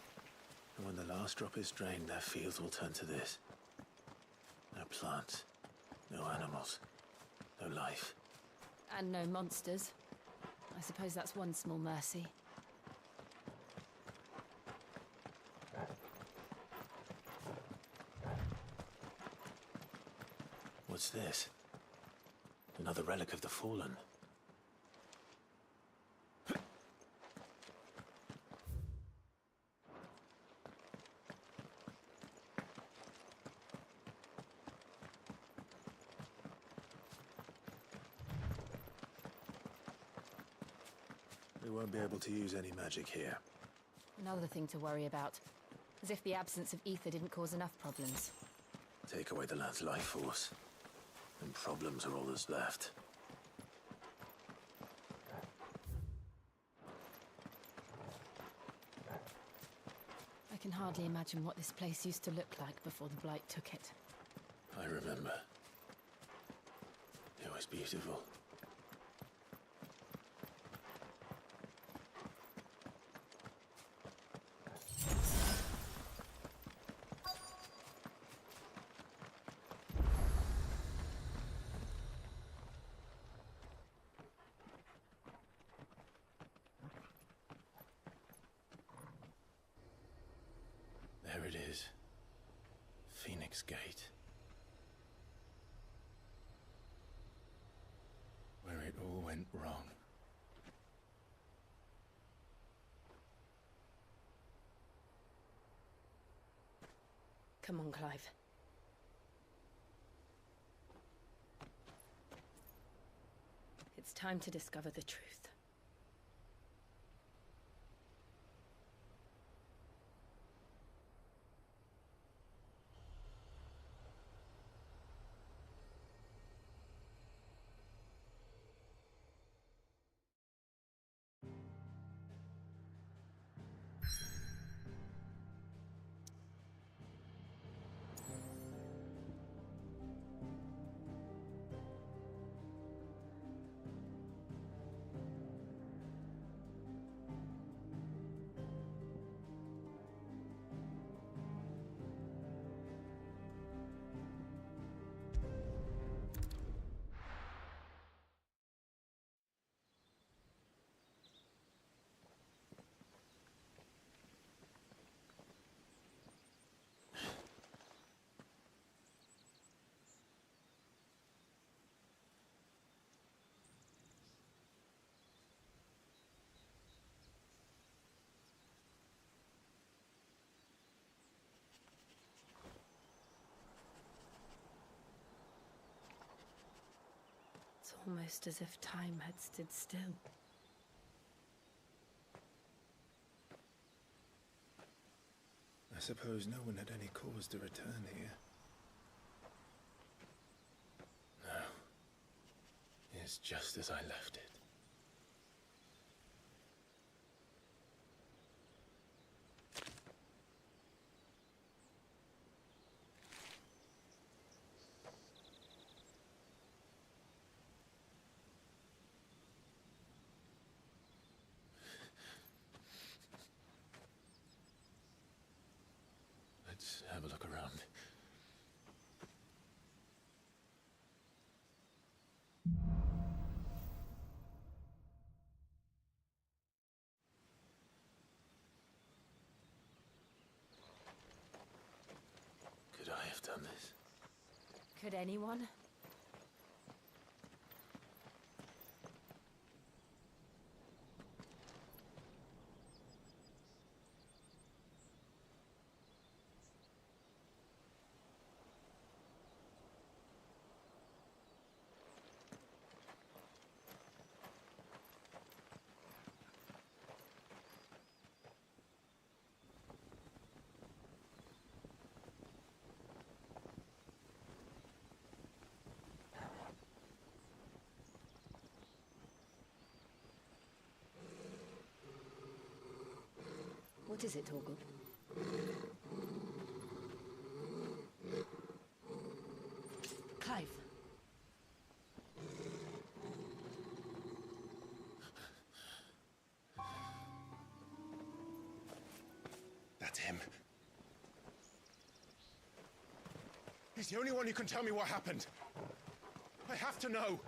And when the last drop is drained, their fields will turn to this. No plants. No animals. No life. And no monsters. I suppose that's one small mercy. What's this? Another relic of the fallen. We won't be able to use any magic here. Another thing to worry about. As if the absence of ether didn't cause enough problems. Take away the lad's life force, and problems are all that's left. I can hardly imagine what this place used to look like before the Blight took it. I remember. It was beautiful. There it is. Phoenix Gate. Where it all went wrong. Come on, Clive. It's time to discover the truth. It's almost as if time had stood still. I suppose no one had any cause to return here. No. It's just as I left it. Let's have a look around. Could I have done this? Could anyone? What is it, Torgal? Clive. That's him. He's the only one who can tell me what happened. I have to know.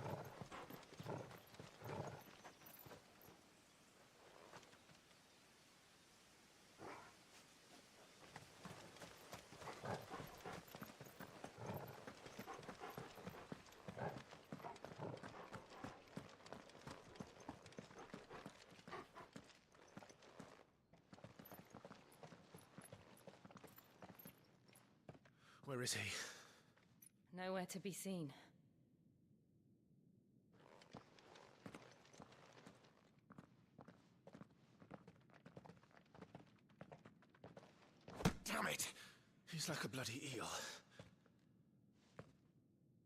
Where is he? Nowhere to be seen. He's like a bloody eel.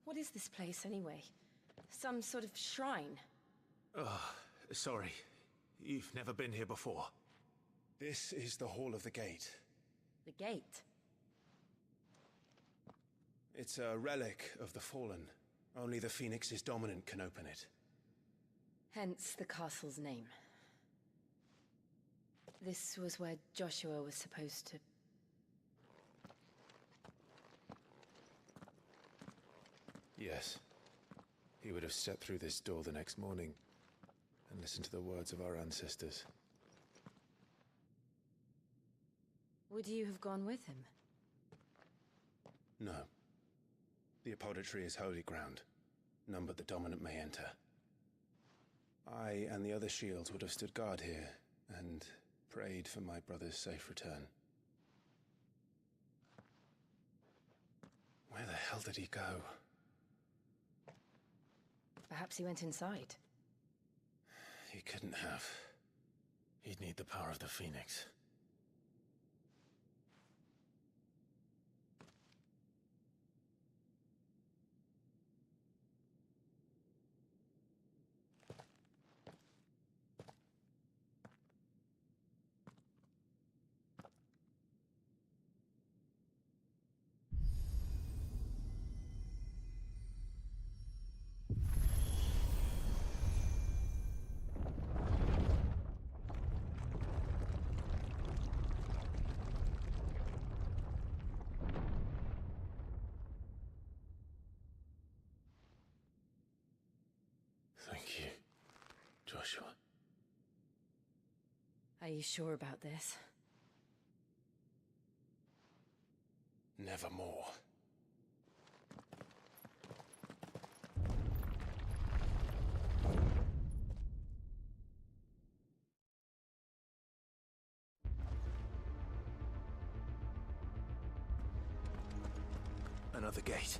What is this place, anyway? Some sort of shrine? Oh, sorry. You've never been here before. This is the Hall of the Gate. The gate? It's a relic of the Fallen. Only the Phoenix's dominant can open it. Hence the castle's name. This was where Joshua was supposed to... Yes. He would have stepped through this door the next morning and listened to the words of our ancestors. Would you have gone with him? No. The apodatory is holy ground. None but the dominant may enter. I and the other shields would have stood guard here and prayed for my brother's safe return. Where the hell did he go? Perhaps he went inside. He couldn't have. He'd need the power of the Phoenix. Thank you, Joshua. Are you sure about this? Nevermore. Another gate.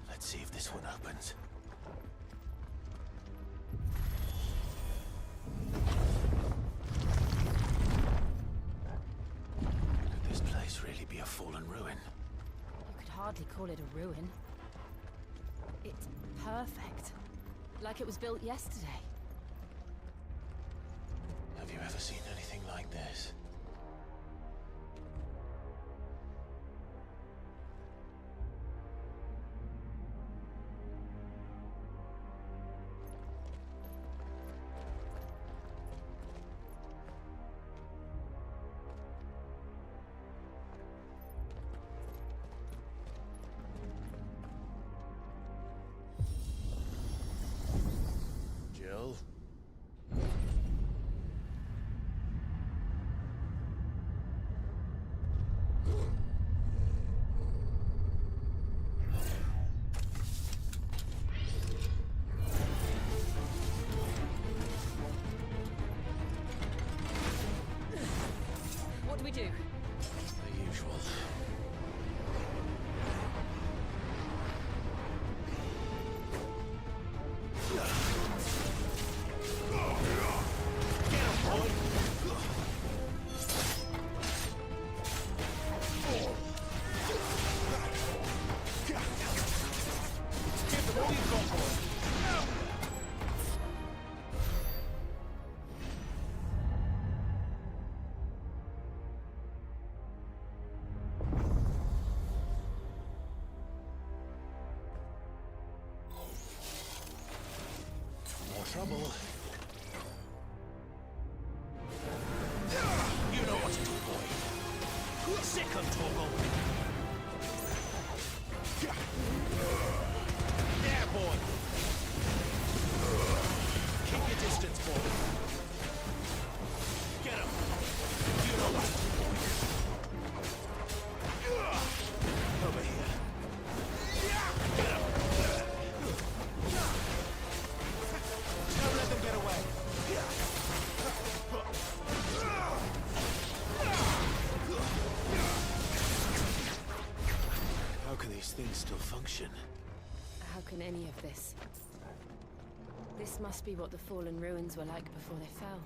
Let's see if this one opens. Could this place really be a fallen ruin? You could hardly call it a ruin. It's perfect. Like it was built yesterday. Have you ever seen anything like this? Jill? What do we do? The usual. More trouble. You know what to do, boy. Second toggle. There, boy. Keep your distance, boy. Get him. You know what to do, boy. Over here. Get him. Don't let them get away. How can these things still function? How can any of this? This must be what the fallen ruins were like before they fell.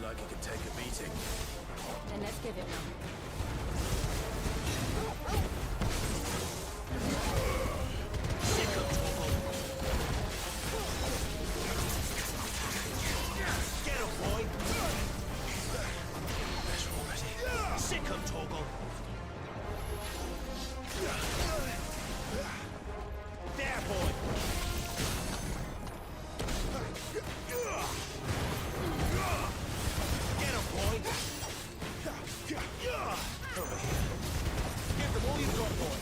like it could take a beating. Then let's give it one. Get him, boy! Better already. Sick him, Torgal! There, boy! Get him, boy! Over here. Give them all you've got, boy!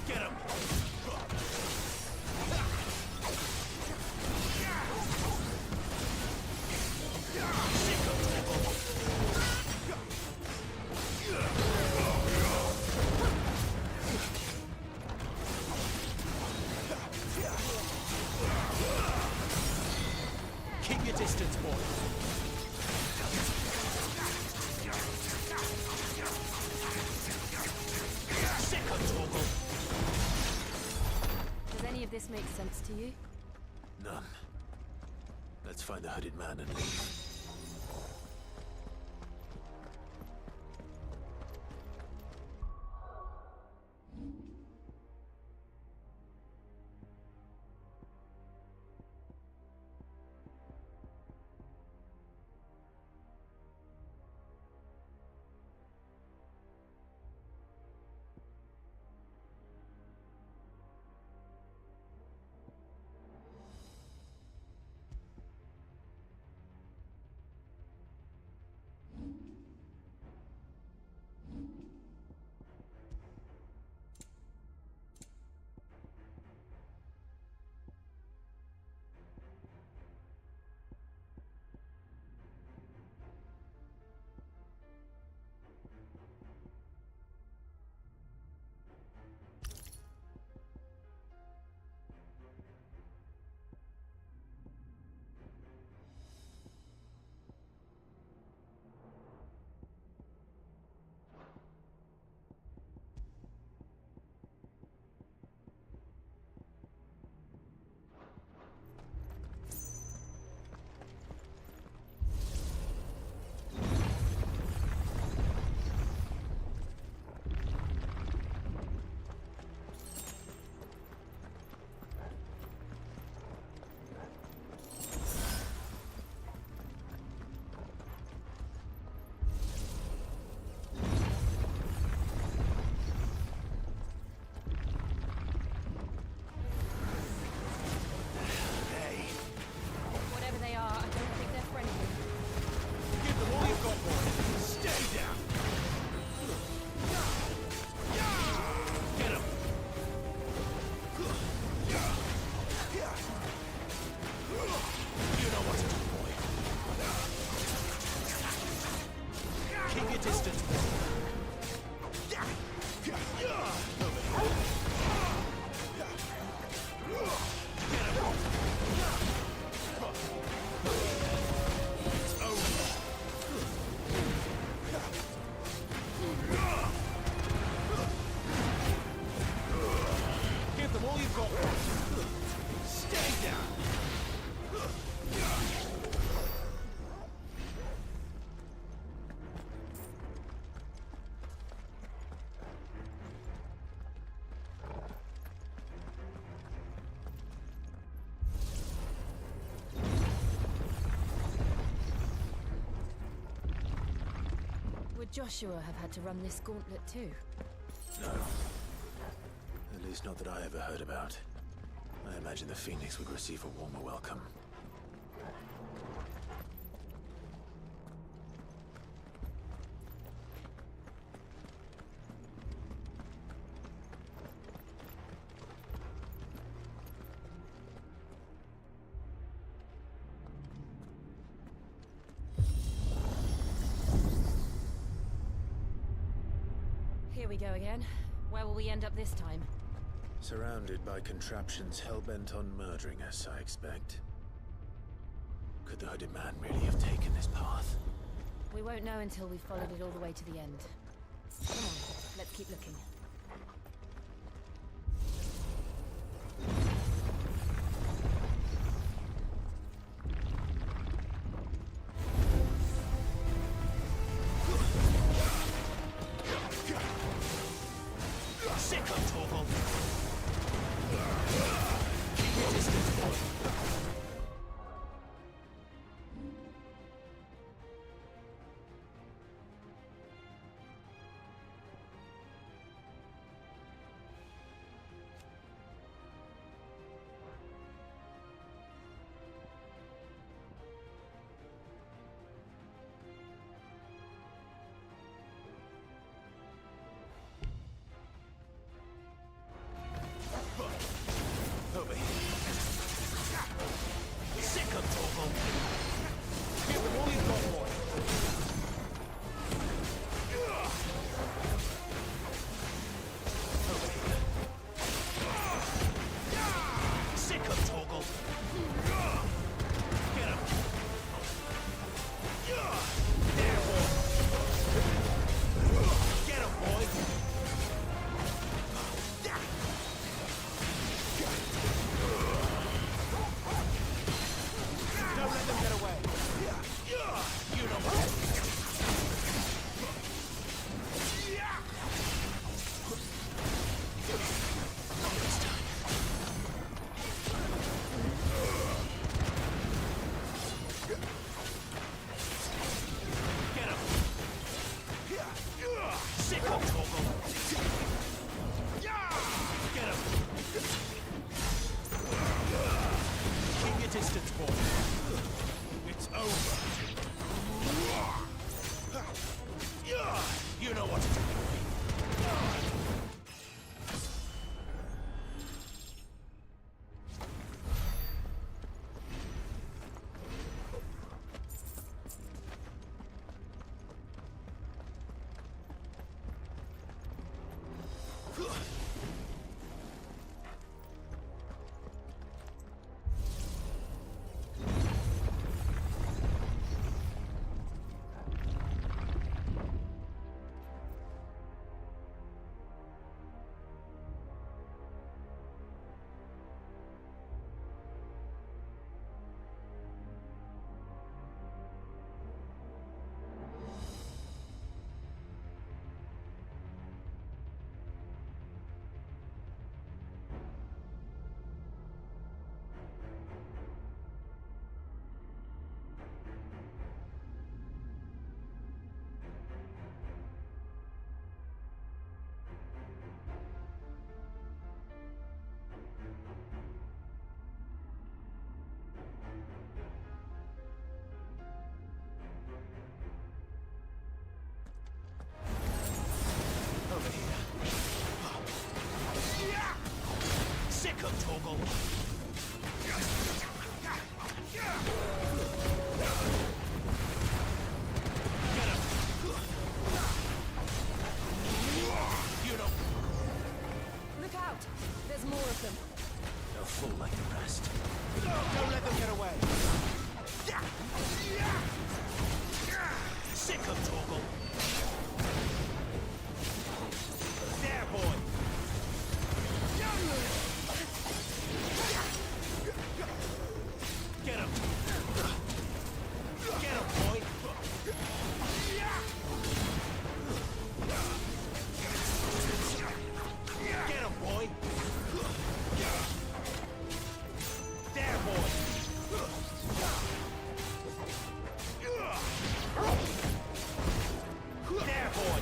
Get him! Keep your distance, boy. Sick of Torgal. Does any of this make sense to you? None. Let's find the hooded man and leave. Whatever they are, I don't think they're friendly. Give them all you've got, boy. Stay down. Get him. You know what to do, boy. Keep your distance, boy. Give them all you've got. Stay down. Would Joshua have had to run this gauntlet too? No. At least not that I ever heard about. I imagine the Phoenix would receive a warmer welcome. Here we go again. Where will we end up this time? Surrounded by contraptions hell-bent on murdering us, I expect. Could the hooded man really have taken this path? We won't know until we've followed it all the way to the end. Come on, let's keep looking. distance, boy. It's over. You know what to do. Toggle. Look out! There's more of them. They're full like the rest. Don't let them get away. Sick of Toggle. There, boy. Get him! Get him, boy! Get him, boy! There, boy! There, boy!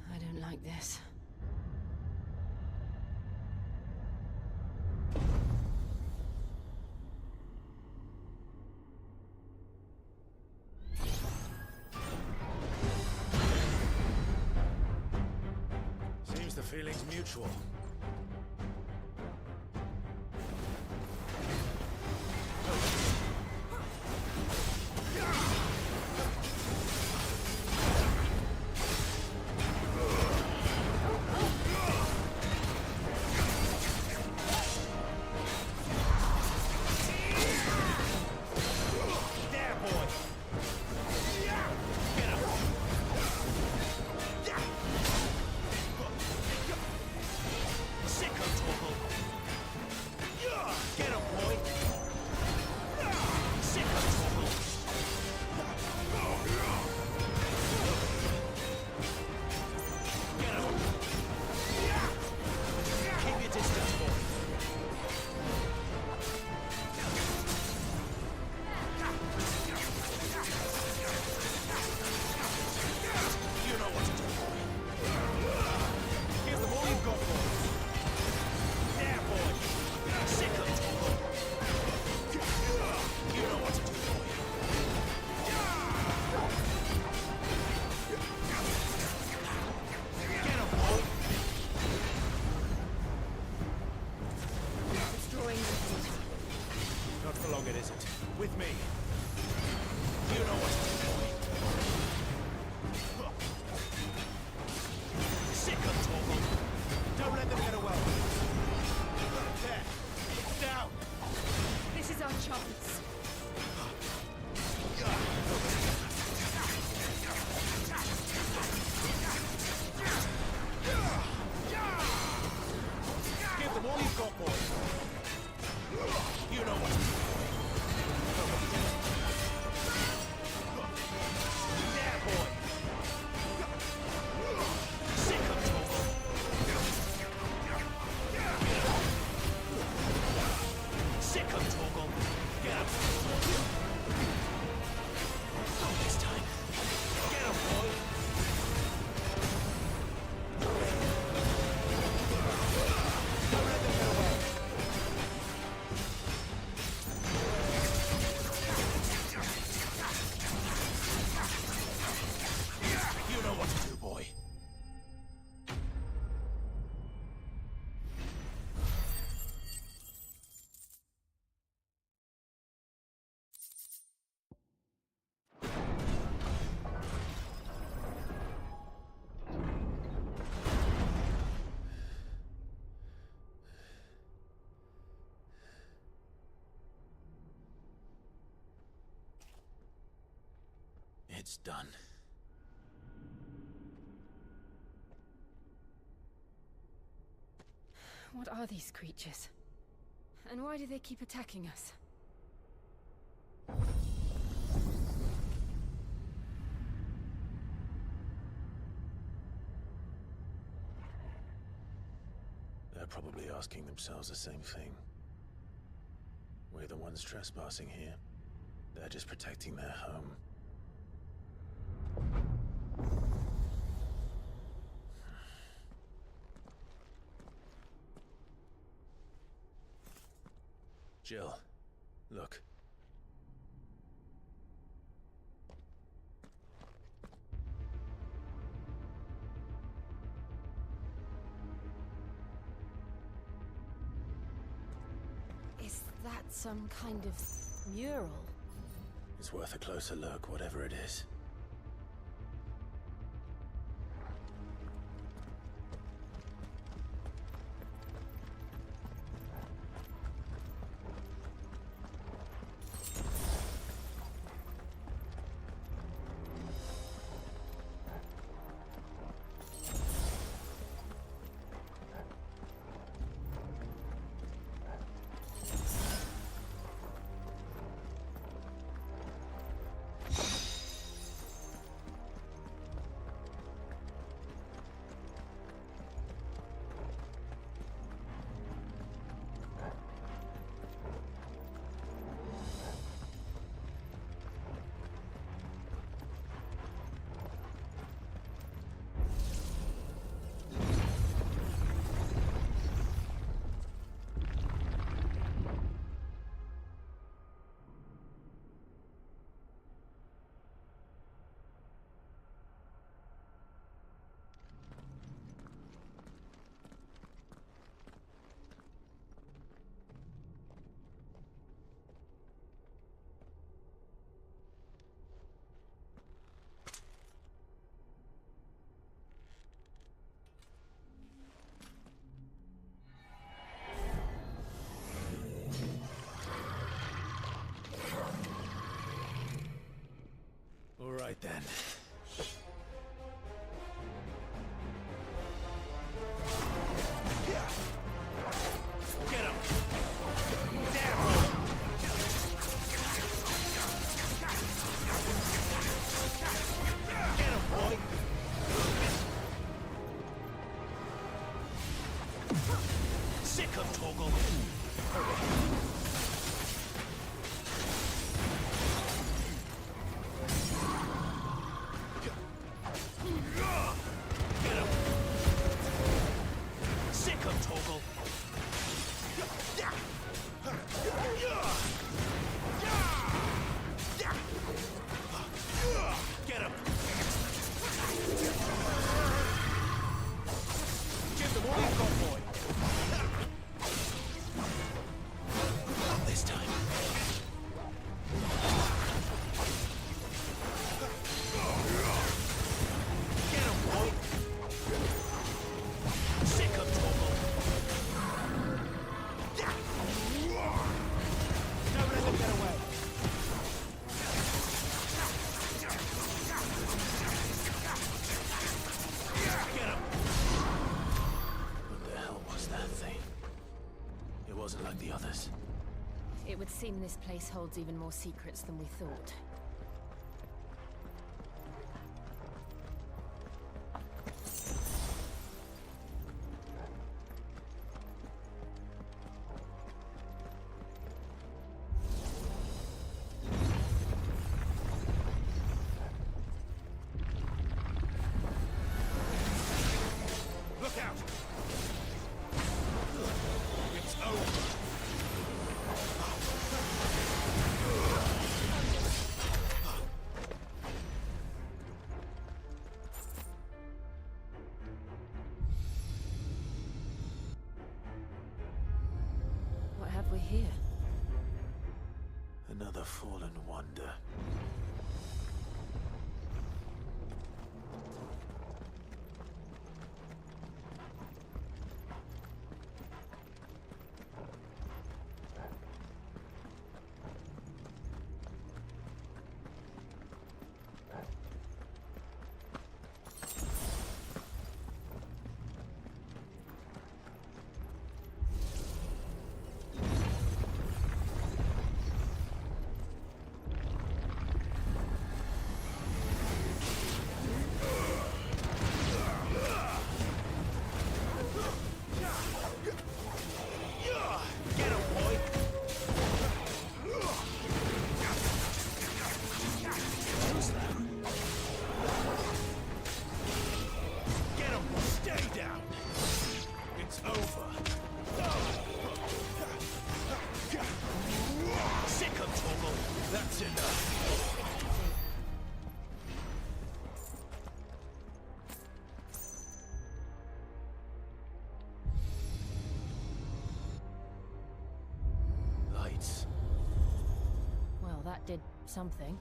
I don't like this. Seems the feeling's mutual. It's done. What are these creatures? And why do they keep attacking us? They're probably asking themselves the same thing. We're the ones trespassing here. They're just protecting their home. Jill, look. Is that some kind of mural? It's worth a closer look, whatever it is. All right then. Get him! Get him, boy! Sick of Toggle! It would seem this place holds even more secrets than we thought. Look out! It's over! What have we here? Another fallen wonder. over. Sick of trouble. That's enough. Lights. Well, that did something.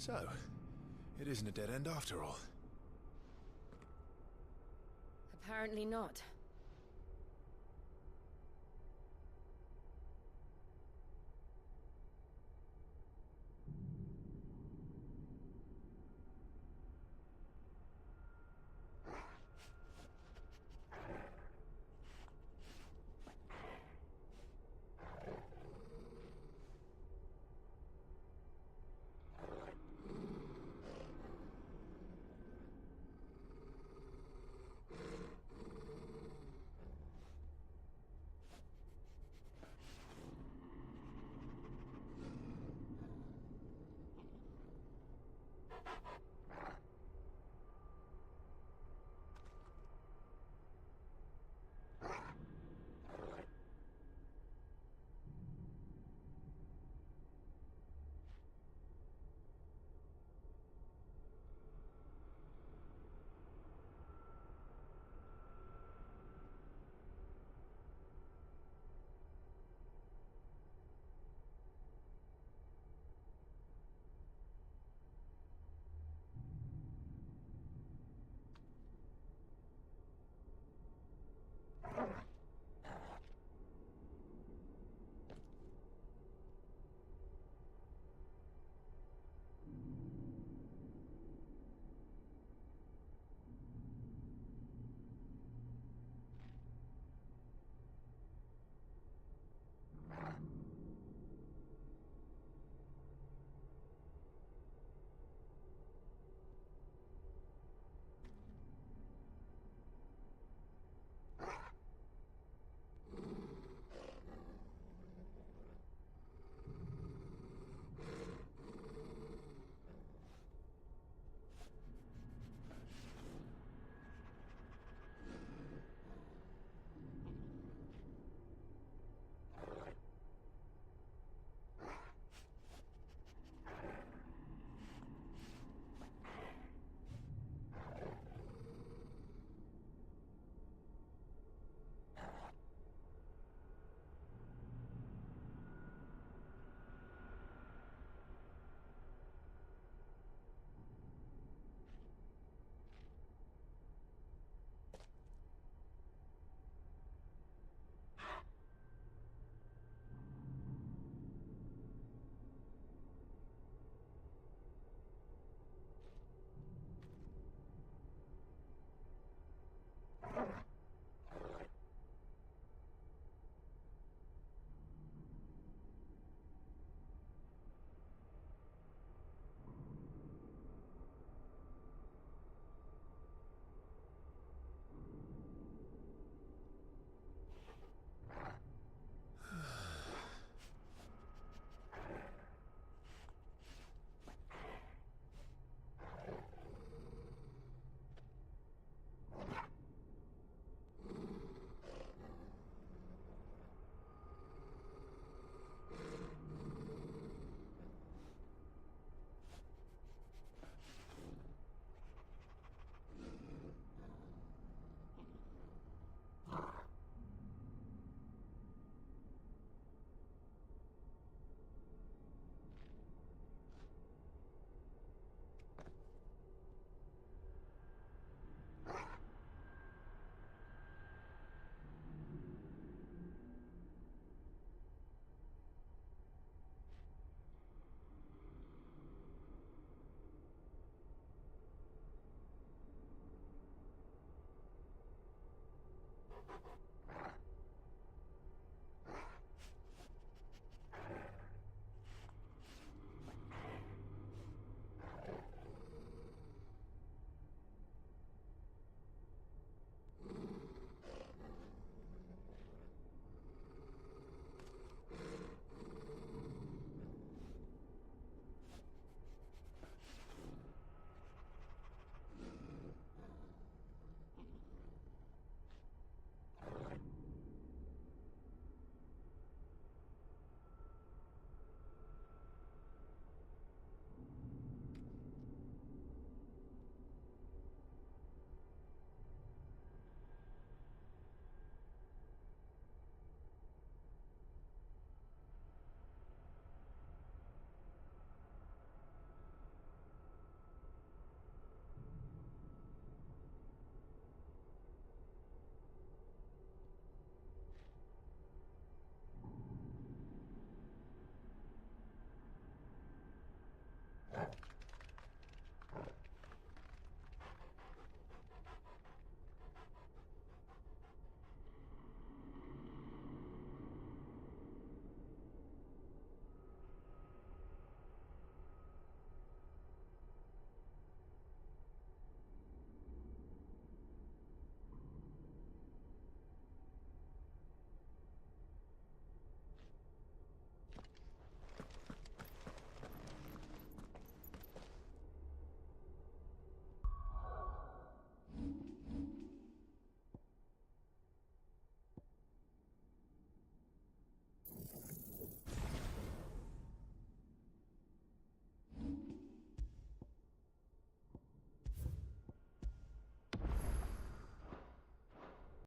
So, it isn't a dead end after all. Apparently not.